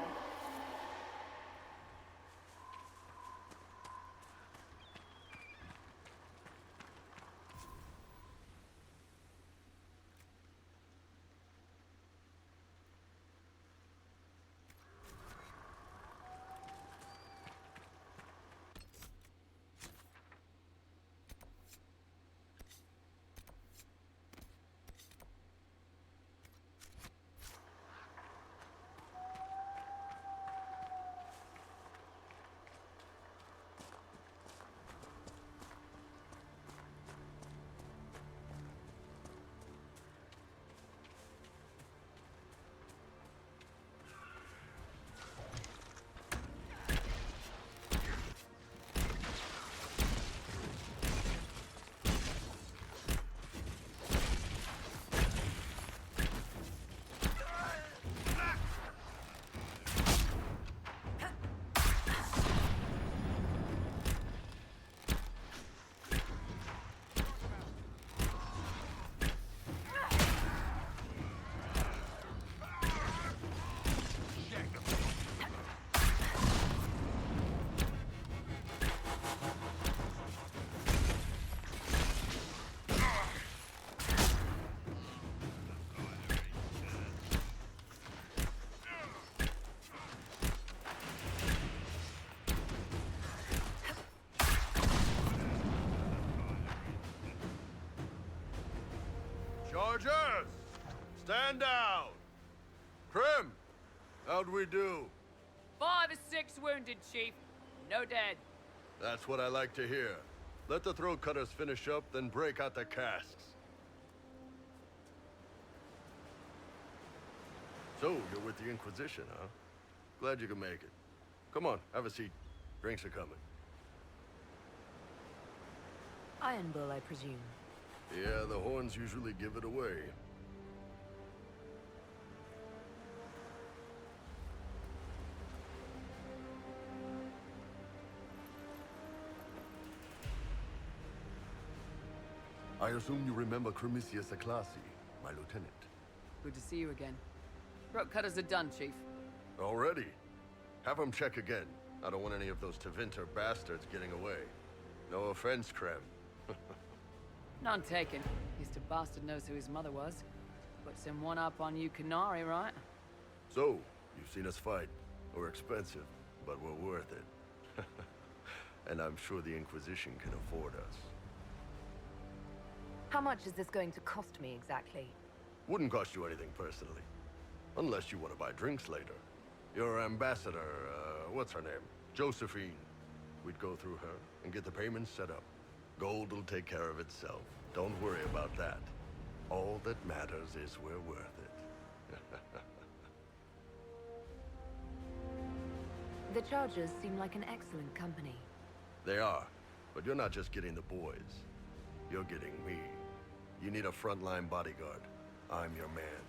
Chargers! Stand down! Krim! How'd we do? 5 or 6 wounded, Chief. No dead. That's what I like to hear. Let the throat cutters finish up, then break out the casks. So, you're with the Inquisition, huh? Glad you could make it. Come on, have a seat. Drinks are coming. Iron Bull, I presume. Yeah, the horns usually give it away. I assume you remember Cremisius Aclassi, my lieutenant. Good to see you again. Throat cutters are done, Chief. Already? Have them check again. I don't want any of those Tevinter bastards getting away. No offense, Krem. None taken. At least a bastard knows who his mother was. Puts him one up on you Canary, right? So, you've seen us fight. We're expensive, but we're worth it. And I'm sure the Inquisition can afford us. How much is this going to cost me exactly? Wouldn't cost you anything personally. Unless you want to buy drinks later. Your ambassador, what's her name? Josephine. We'd go through her and get the payments set up. Gold will take care of itself. Don't worry about that. All that matters is we're worth it. The Chargers seem like an excellent company. They are, but you're not just getting the boys. You're getting me. You need a frontline bodyguard. I'm your man.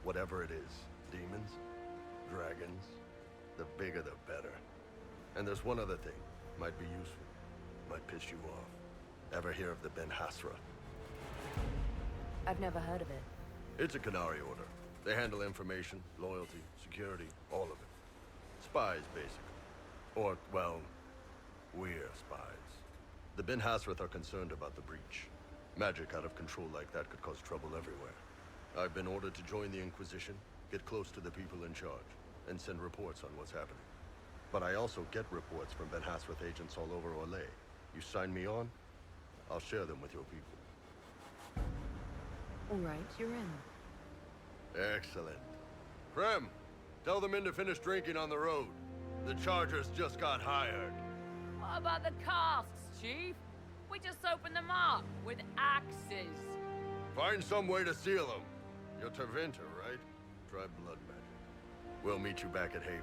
Whatever it is. Demons, dragons, the bigger the better. And there's one other thing. Might be useful. Might piss you off. Ever hear of the Ben Hasra? I've never heard of it. It's a Canary order. They handle information, loyalty, security, all of it. Spies, basically. Or, well, we're spies. The Ben Hasrath are concerned about the breach. Magic out of control like that could cause trouble everywhere. I've been ordered to join the Inquisition, get close to the people in charge, and send reports on what's happening. But I also get reports from Ben Hasrath agents all over Orlais. You sign me on, I'll share them with your people. All right, you're in. Excellent. Prem, tell the men to finish drinking on the road. The Chargers just got hired. What about the casks, Chief? We just opened them up with axes. Find some way to seal them. You're Tervinter, right? Try blood magic. We'll meet you back at Haven.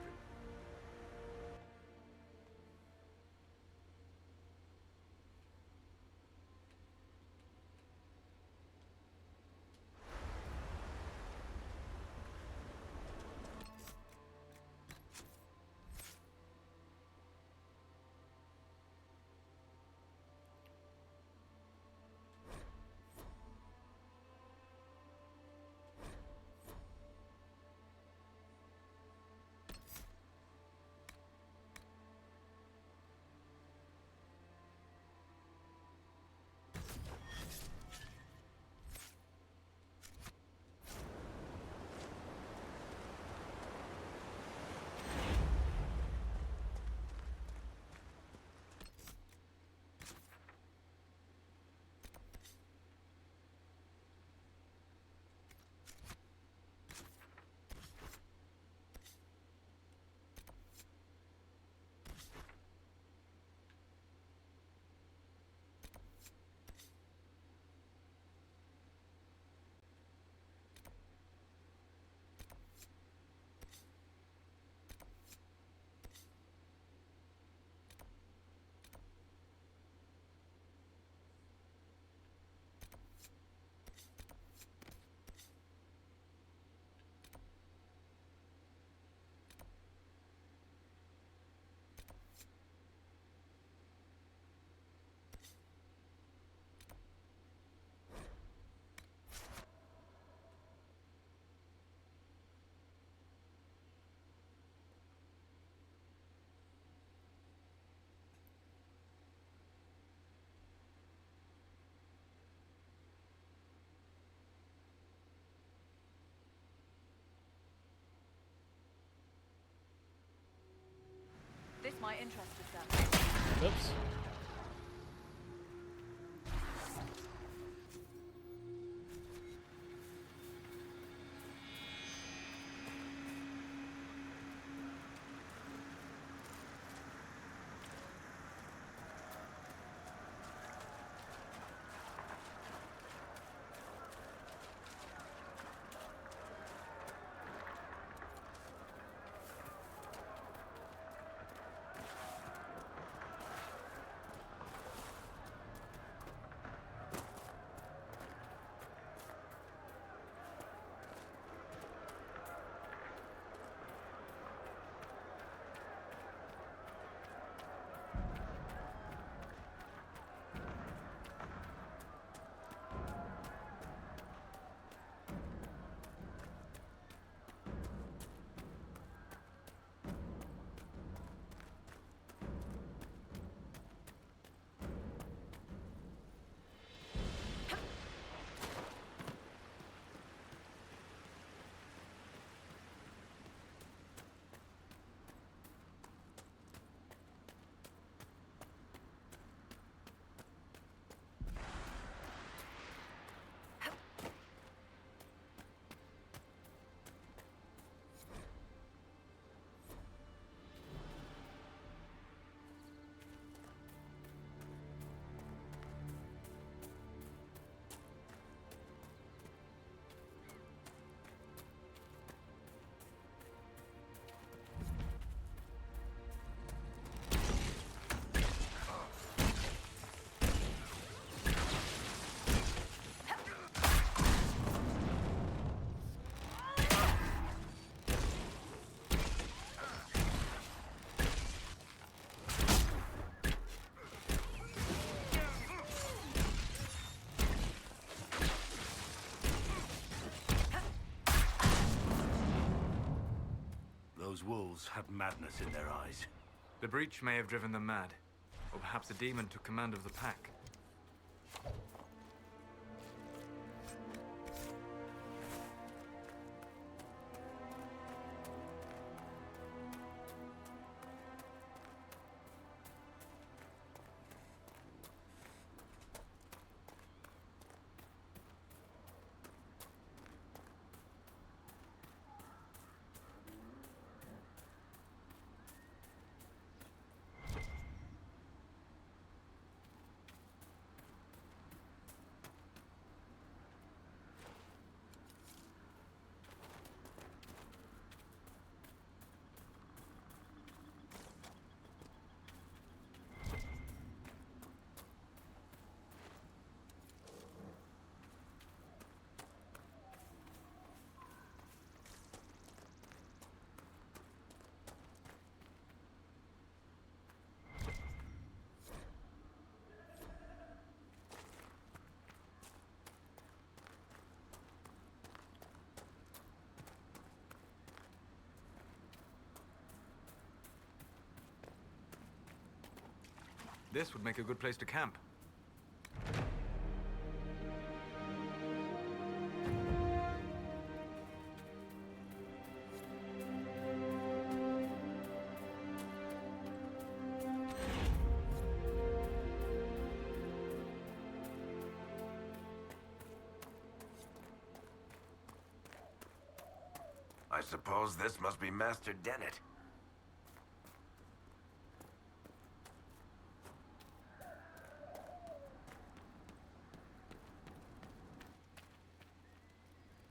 This might interest yourself. Oops. Those wolves have madness in their eyes. The breach may have driven them mad. Or perhaps a demon took command of the pack. This would make a good place to camp. I suppose this must be Master Dennett.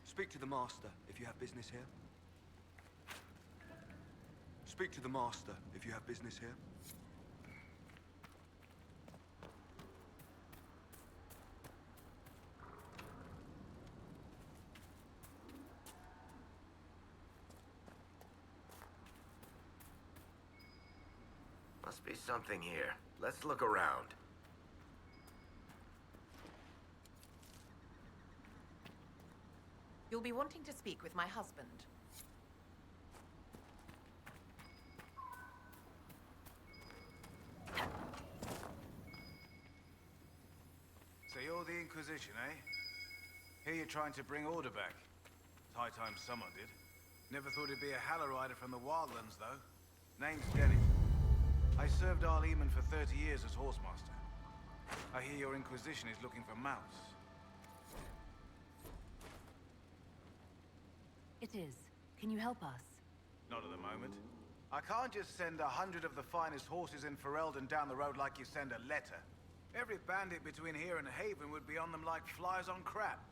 Speak to the Master if you have business here. Speak to the Master if you have business here. Must be something here. Let's look around. You'll be wanting to speak with my husband. So you're the Inquisition, eh? Here you're trying to bring order back. It's high time someone did. Never thought it'd be a Hallow-Rider from the Wildlands, though. Name's Dennett. I served Arleman for 30 years as Horsemaster. I hear your Inquisition is looking for mounts. It is. Can you help us? Not at the moment. I can't just send 100 of the finest horses in Ferelden down the road like you send a letter. Every bandit between here and Haven would be on them like flies on crap.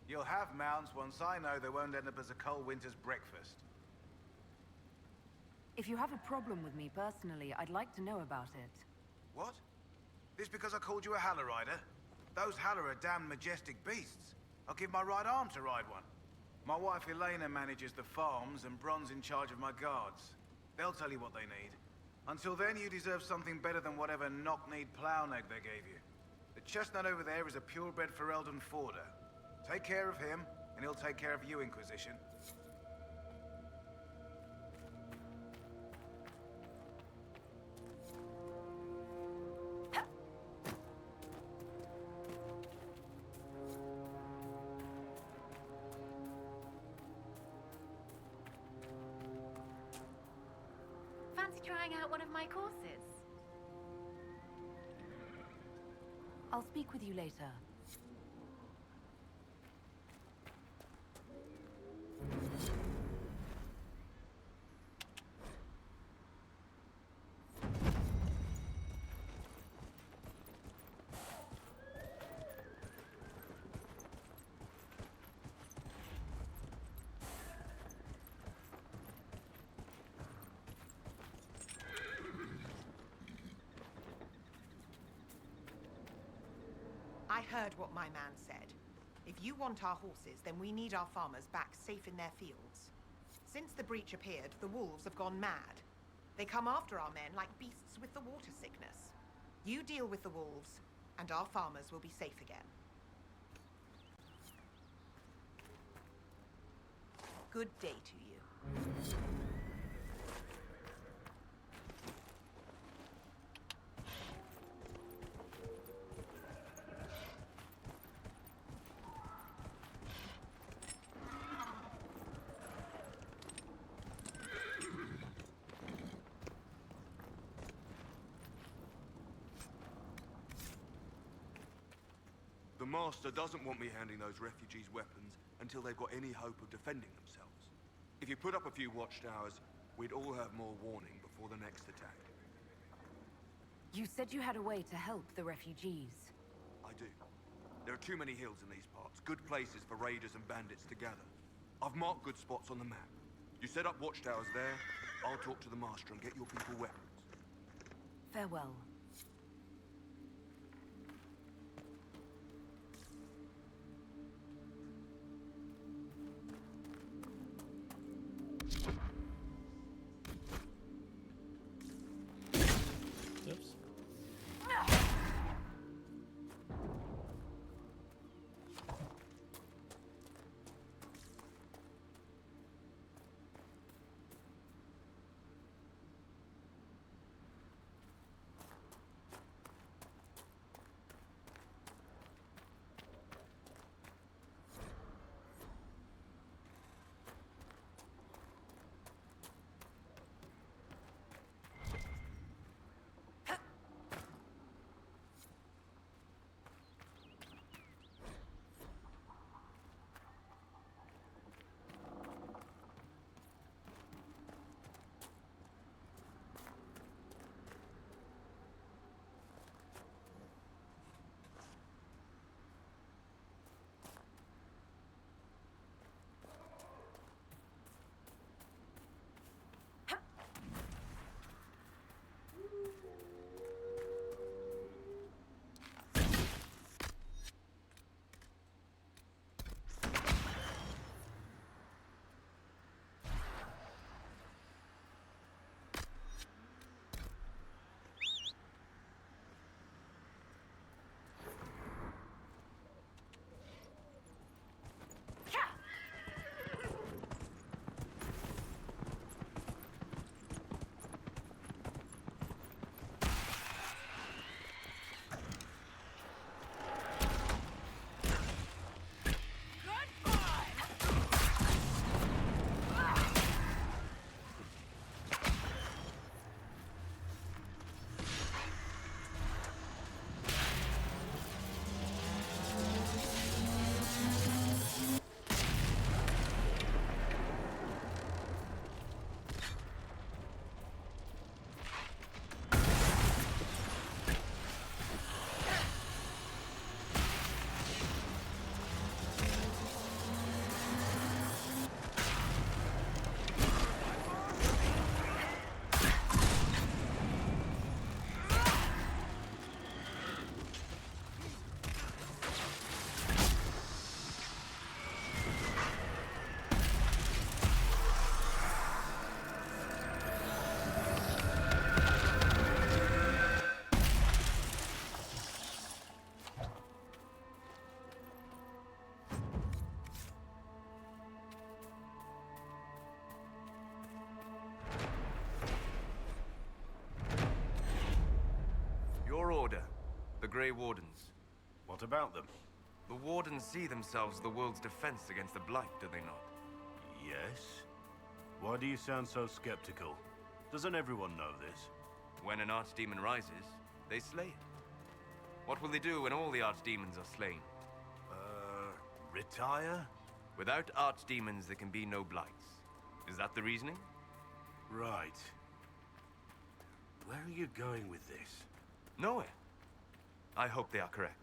You'll have mounts once I know they won't end up as a cold winter's breakfast. If you have a problem with me personally, I'd like to know about it. What? This because I called you a Hallow-Rider? Those Hallow are damn majestic beasts. I'll give my right arm to ride one. My wife Elena manages the farms and Bron's in charge of my guards. They'll tell you what they need. Until then, you deserve something better than whatever knock-kneed plow-neg they gave you. The chestnut over there is a purebred Ferelden Forder. Take care of him, and he'll take care of you, Inquisition. Fancy trying out one of my courses? I'll speak with you later. I heard what my man said. If you want our horses, then we need our farmers back safe in their fields. Since the breach appeared, the wolves have gone mad. They come after our men like beasts with the water sickness. You deal with the wolves, and our farmers will be safe again. Good day to you. The Master doesn't want me handing those refugees weapons until they've got any hope of defending themselves. If you put up a few watchtowers, we'd all have more warning before the next attack. You said you had a way to help the refugees. I do. There are too many hills in these parts, good places for raiders and bandits to gather. I've marked good spots on the map. You set up watchtowers there, I'll talk to the Master and get your people weapons. Farewell. Oops. The Grey Wardens. What about them? The Wardens see themselves as the world's defense against the Blight, do they not? Yes? Why do you sound so skeptical? Doesn't everyone know this? When an archdemon rises, they slay it. What will they do when all the archdemons are slain? Retire? Without archdemons, there can be no Blights. Is that the reasoning? Right. Where are you going with this? Nowhere. I hope they are correct.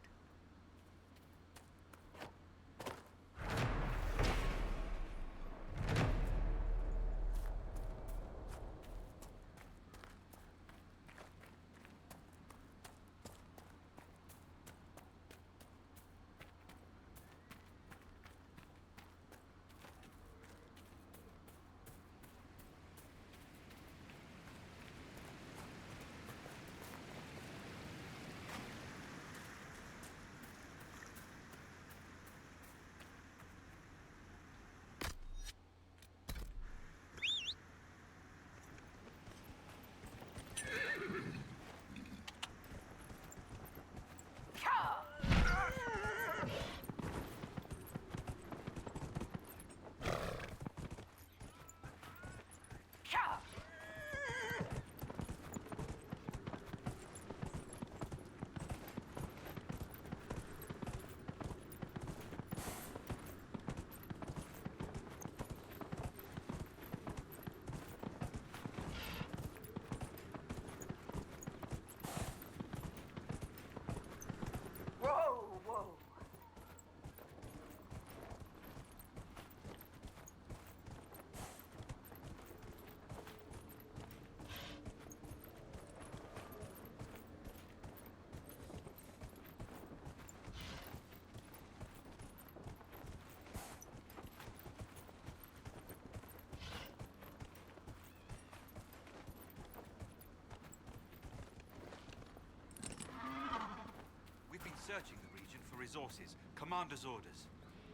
Searching the region for resources. Commander's orders.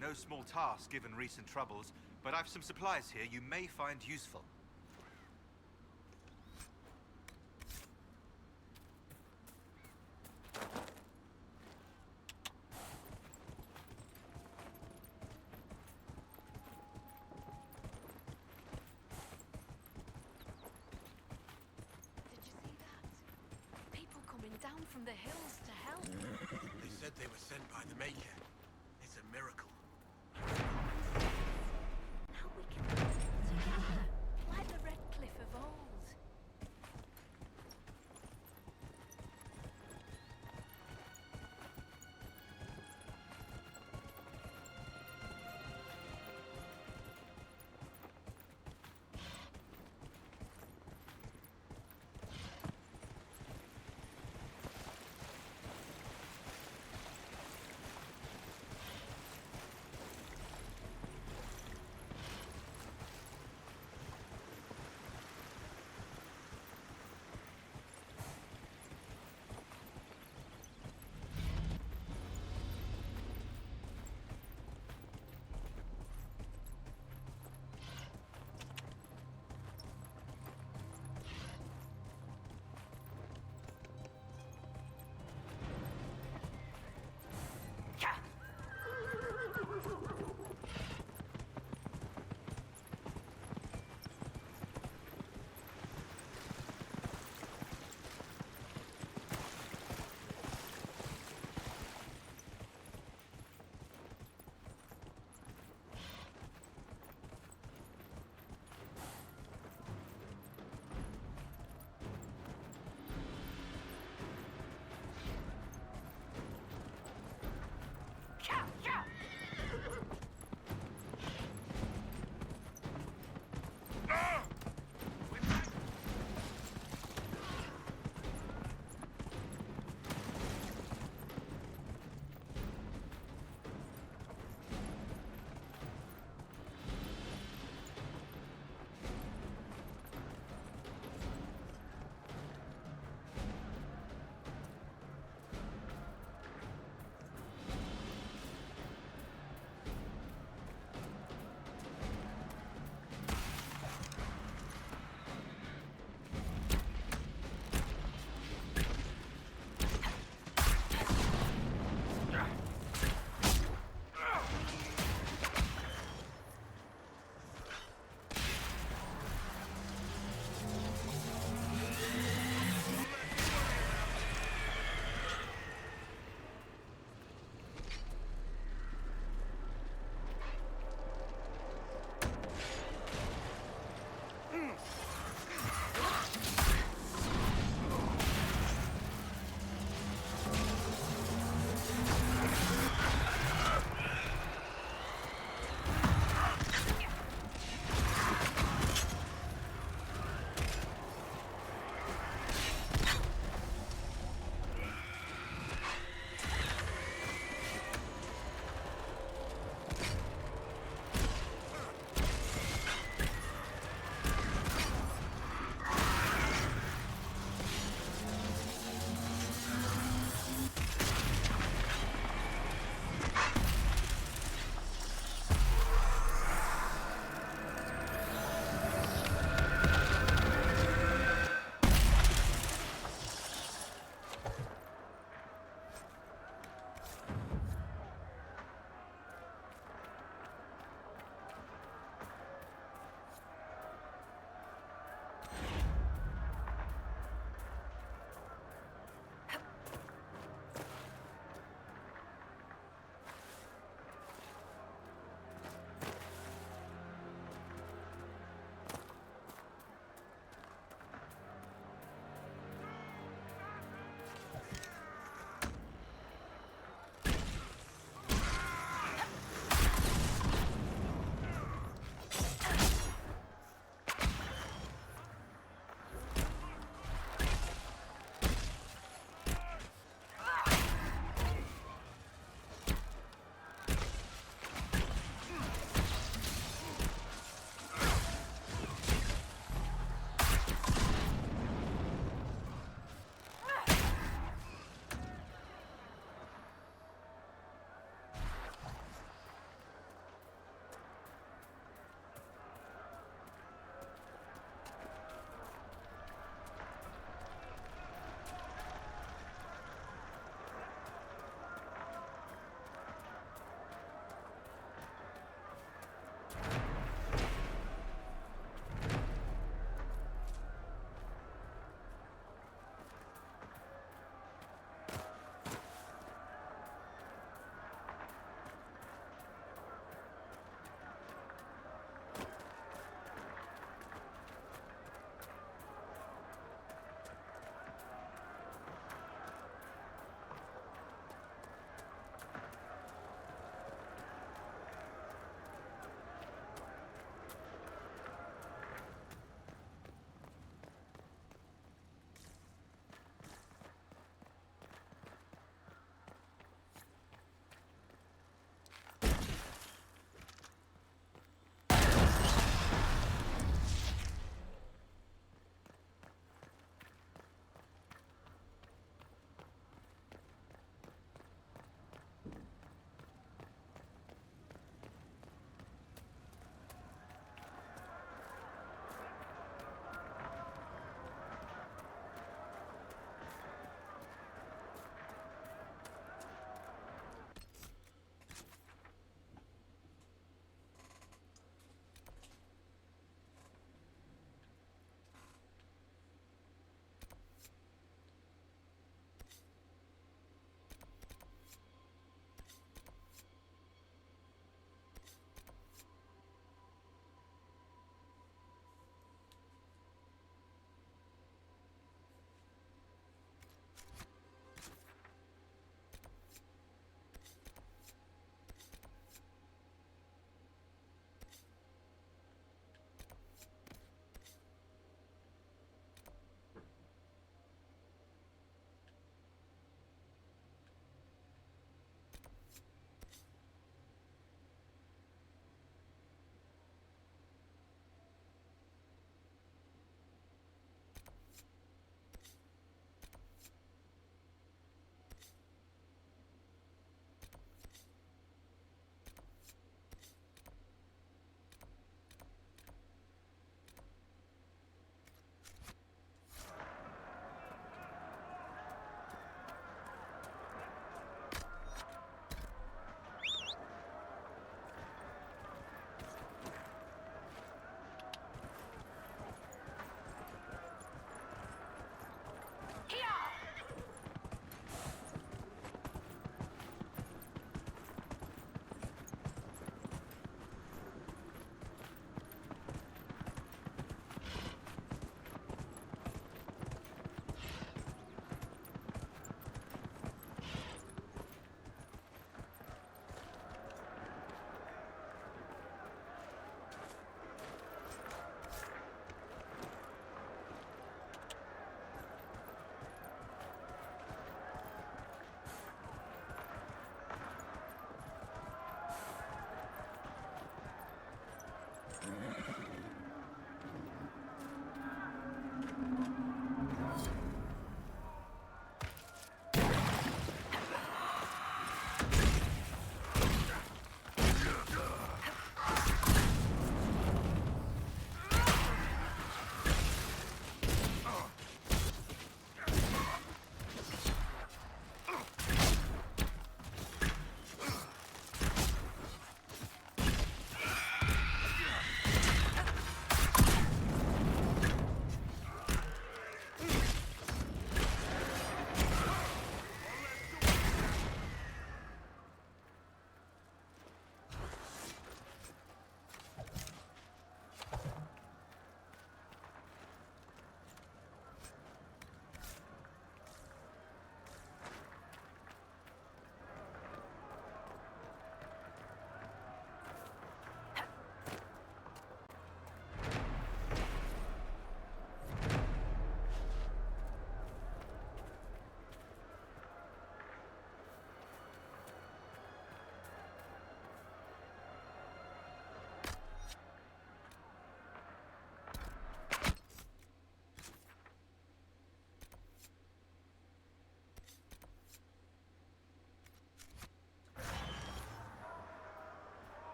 No small task given recent troubles, but I've some supplies here you may find useful. Did you see that? People coming down from the hills to help. They said they were sent by the Maker. It's a miracle. Now we can work together, like the Red Cliff of old.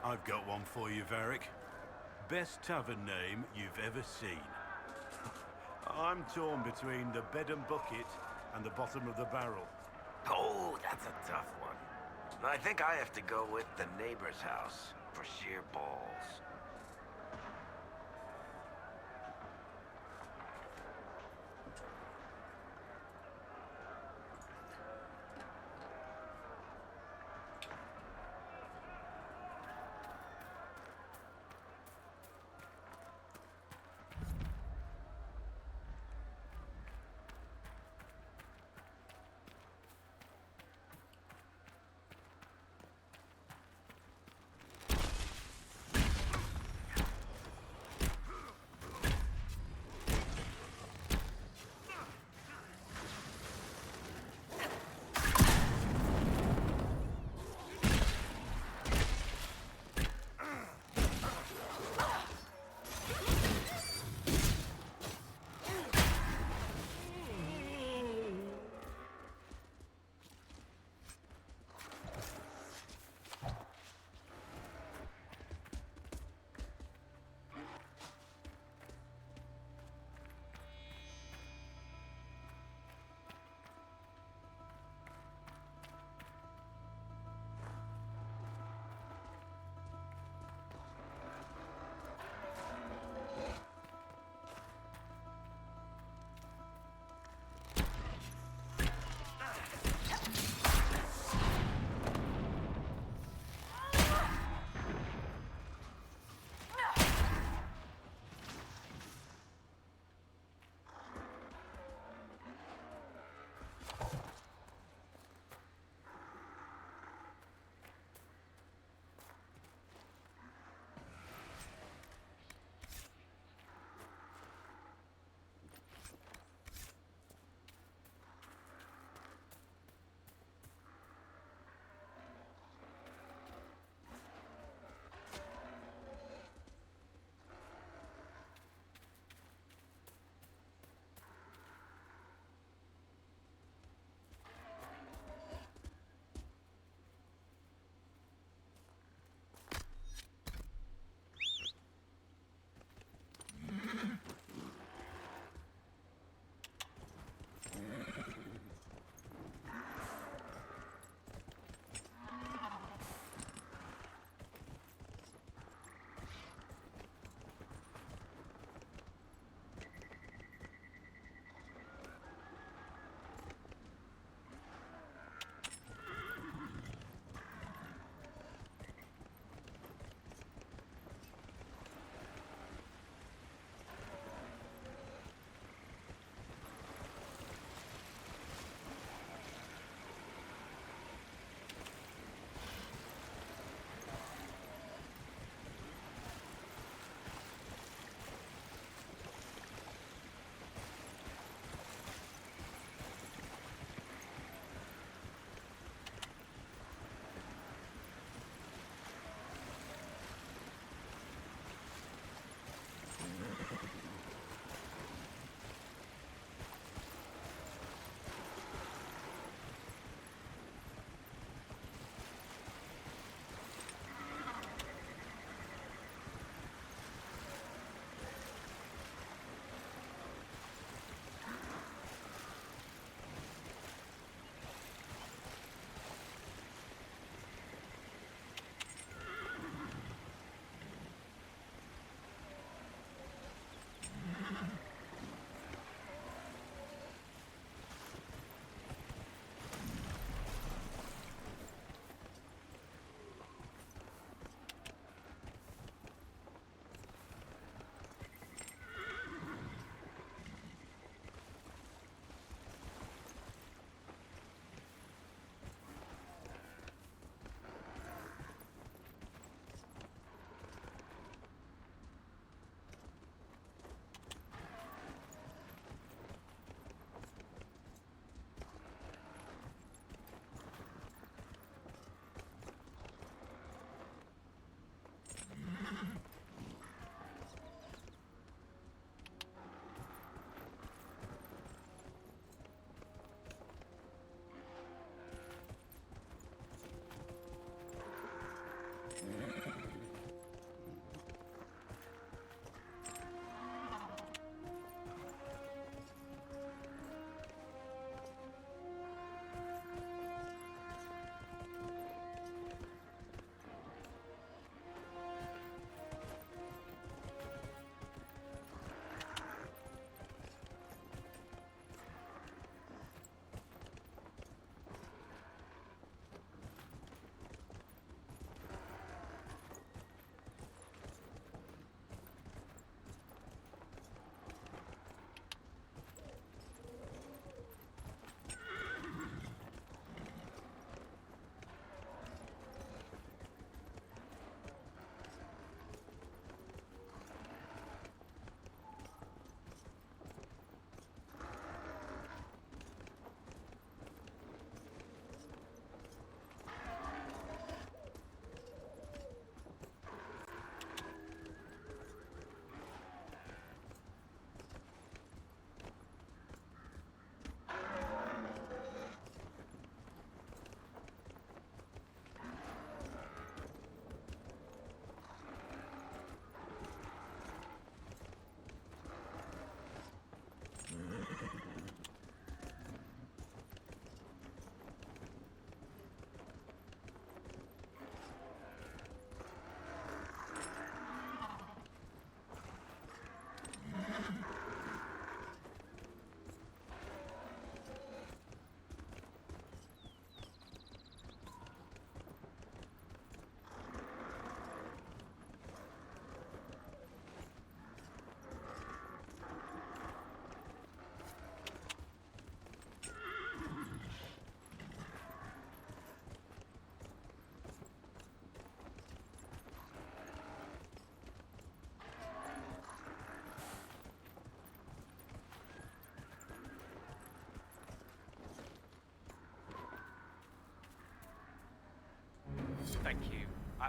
I've got one for you, Varric. Best tavern name you've ever seen. I'm torn between the bed and bucket and the bottom of the barrel. Oh, that's a tough one. I think I have to go with the neighbor's house for sheer balls.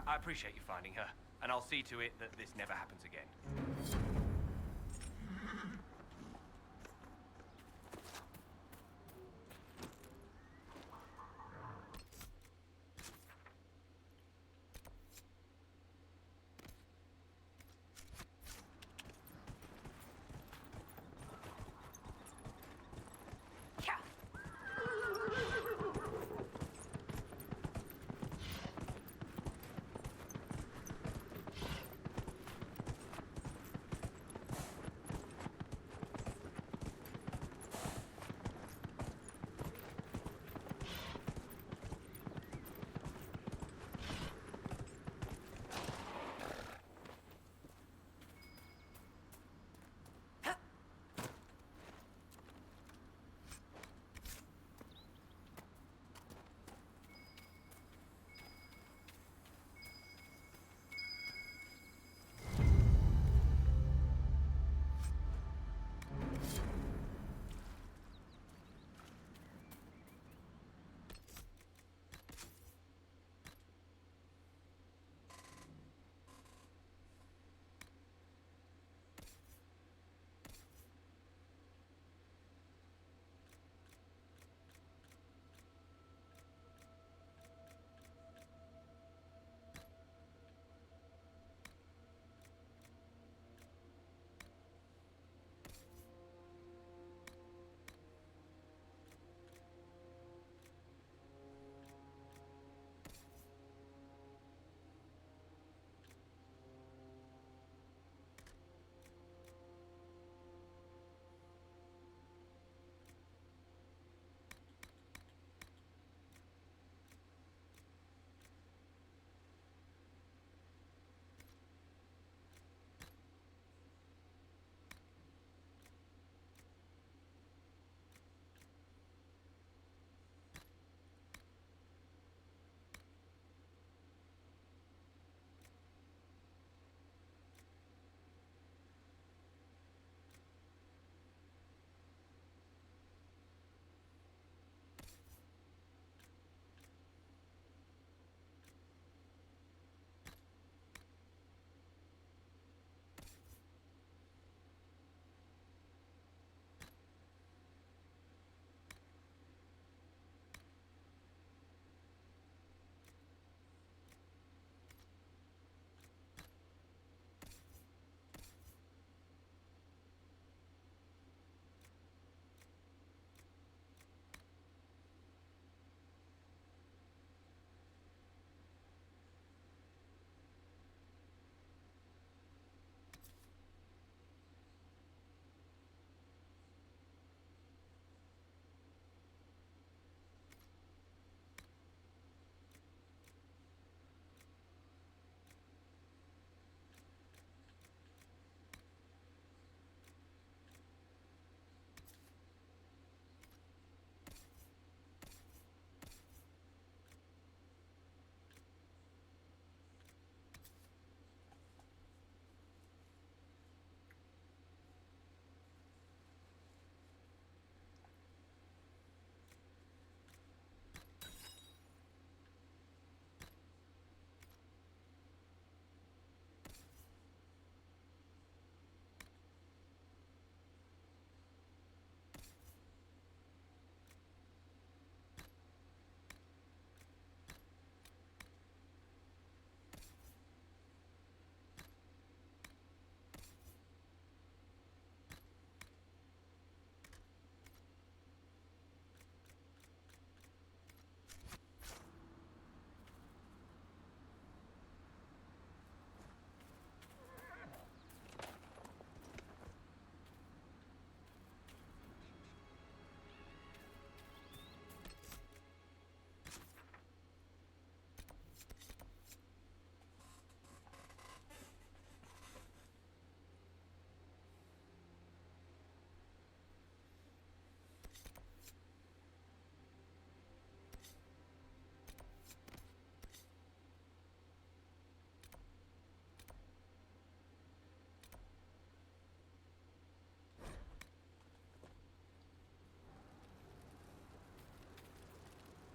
I appreciate you finding her, and I'll see to it that this never happens again.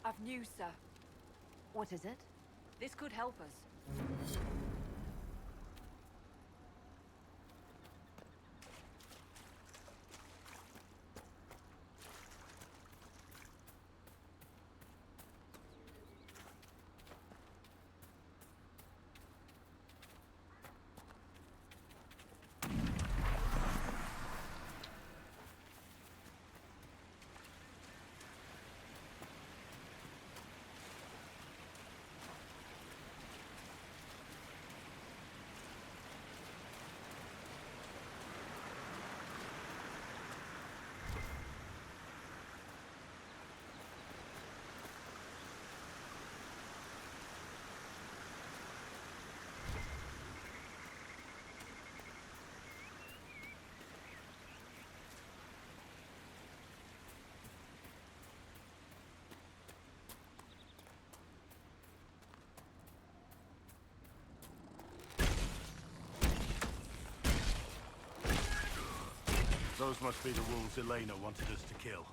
I've news, sir. What is it? This could help us. Those must be the wolves Elena wanted us to kill.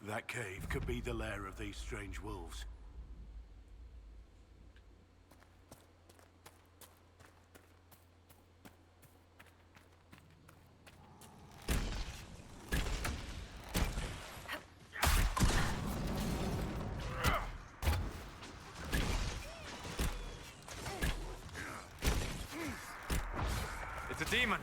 That cave could be the lair of these strange wolves. It's a demon!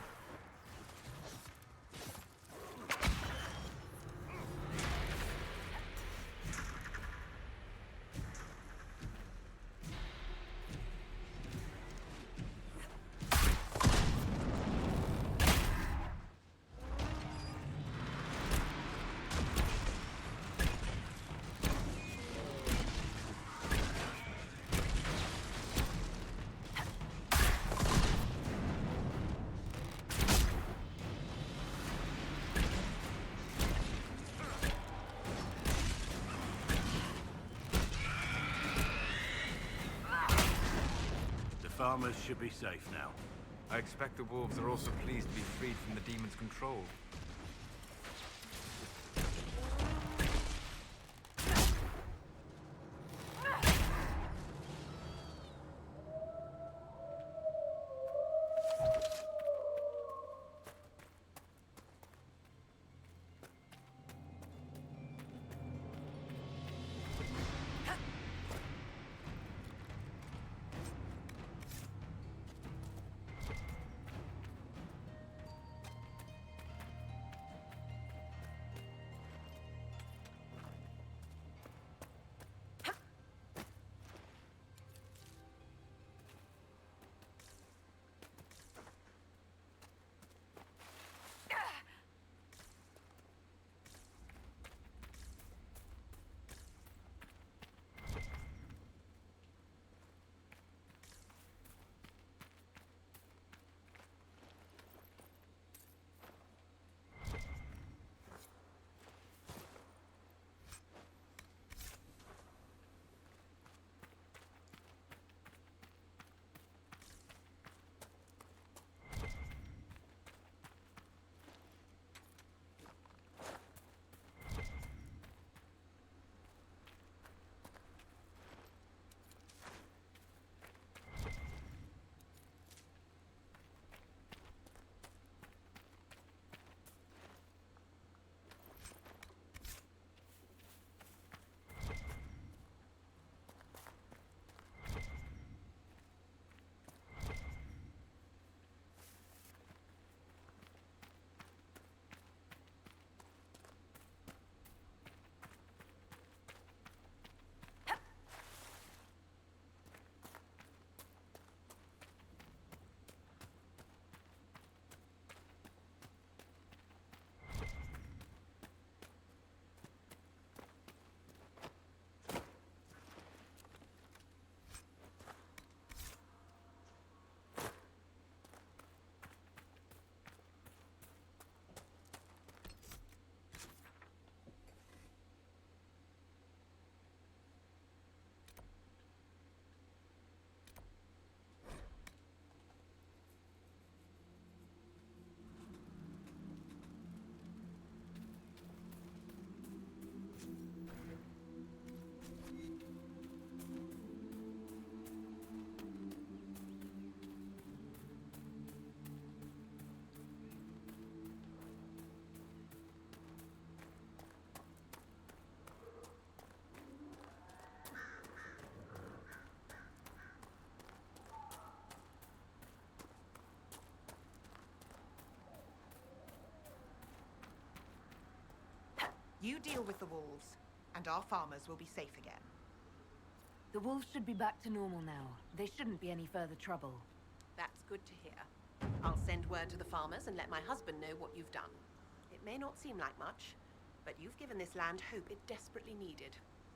Farmers should be safe now. I expect the wolves are also pleased to be freed from the demon's control. You deal with the wolves, and our farmers will be safe again. The wolves should be back to normal now. There shouldn't be any further trouble. That's good to hear. I'll send word to the farmers and let my husband know what you've done. It may not seem like much, but you've given this land hope it desperately needed.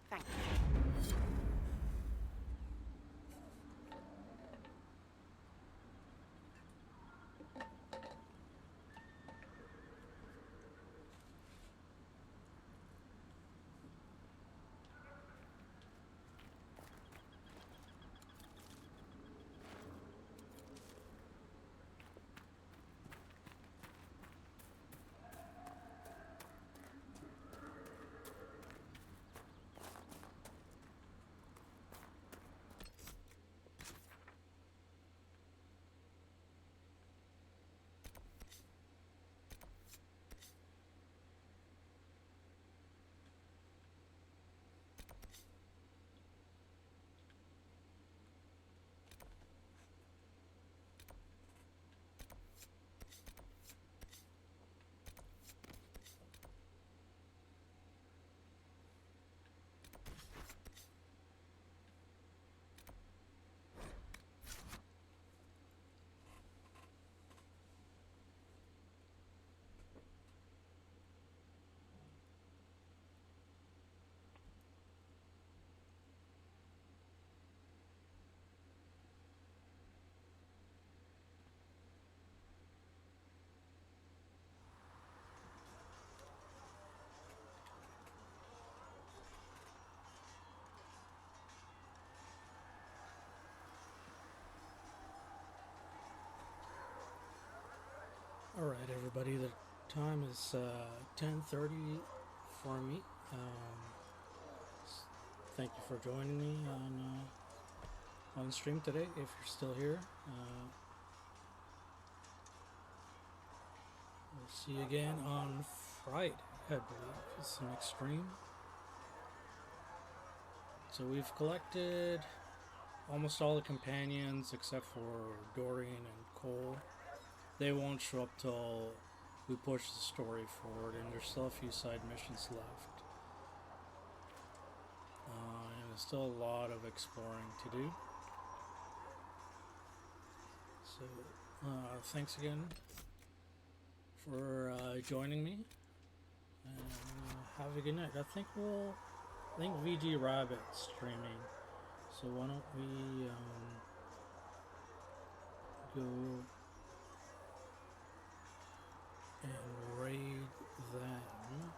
Thank you. Alright, everybody, the time is 10:30 for me. Thank you for joining me on stream today, if you're still here. We'll see you again on Friday, I believe. It's the next stream. So we've collected almost all the companions except for Dorian and Cole. They won't show up till we push the story forward, and there's still a few side missions left. And there's still a lot of exploring to do. So, thanks again for joining me, and have a good night. I think VG Rabbit's streaming, so why don't we go and raid them.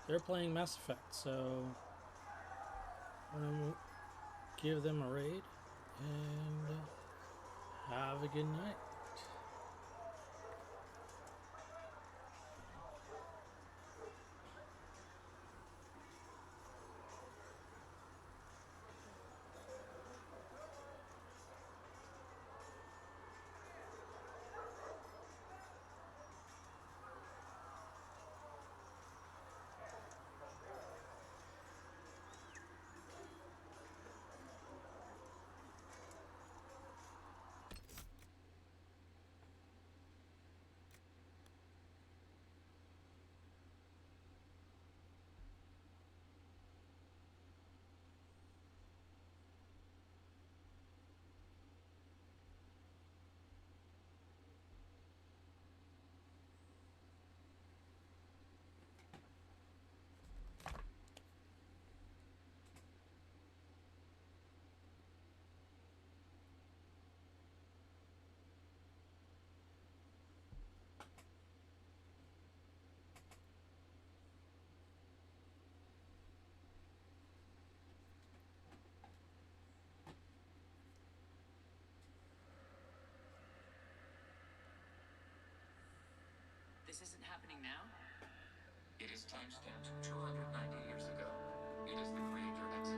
They're playing Mass Effect, so I'm gonna give them a raid and have a good night. This isn't happening now? It is timestamped 290 years ago. It is the Creator X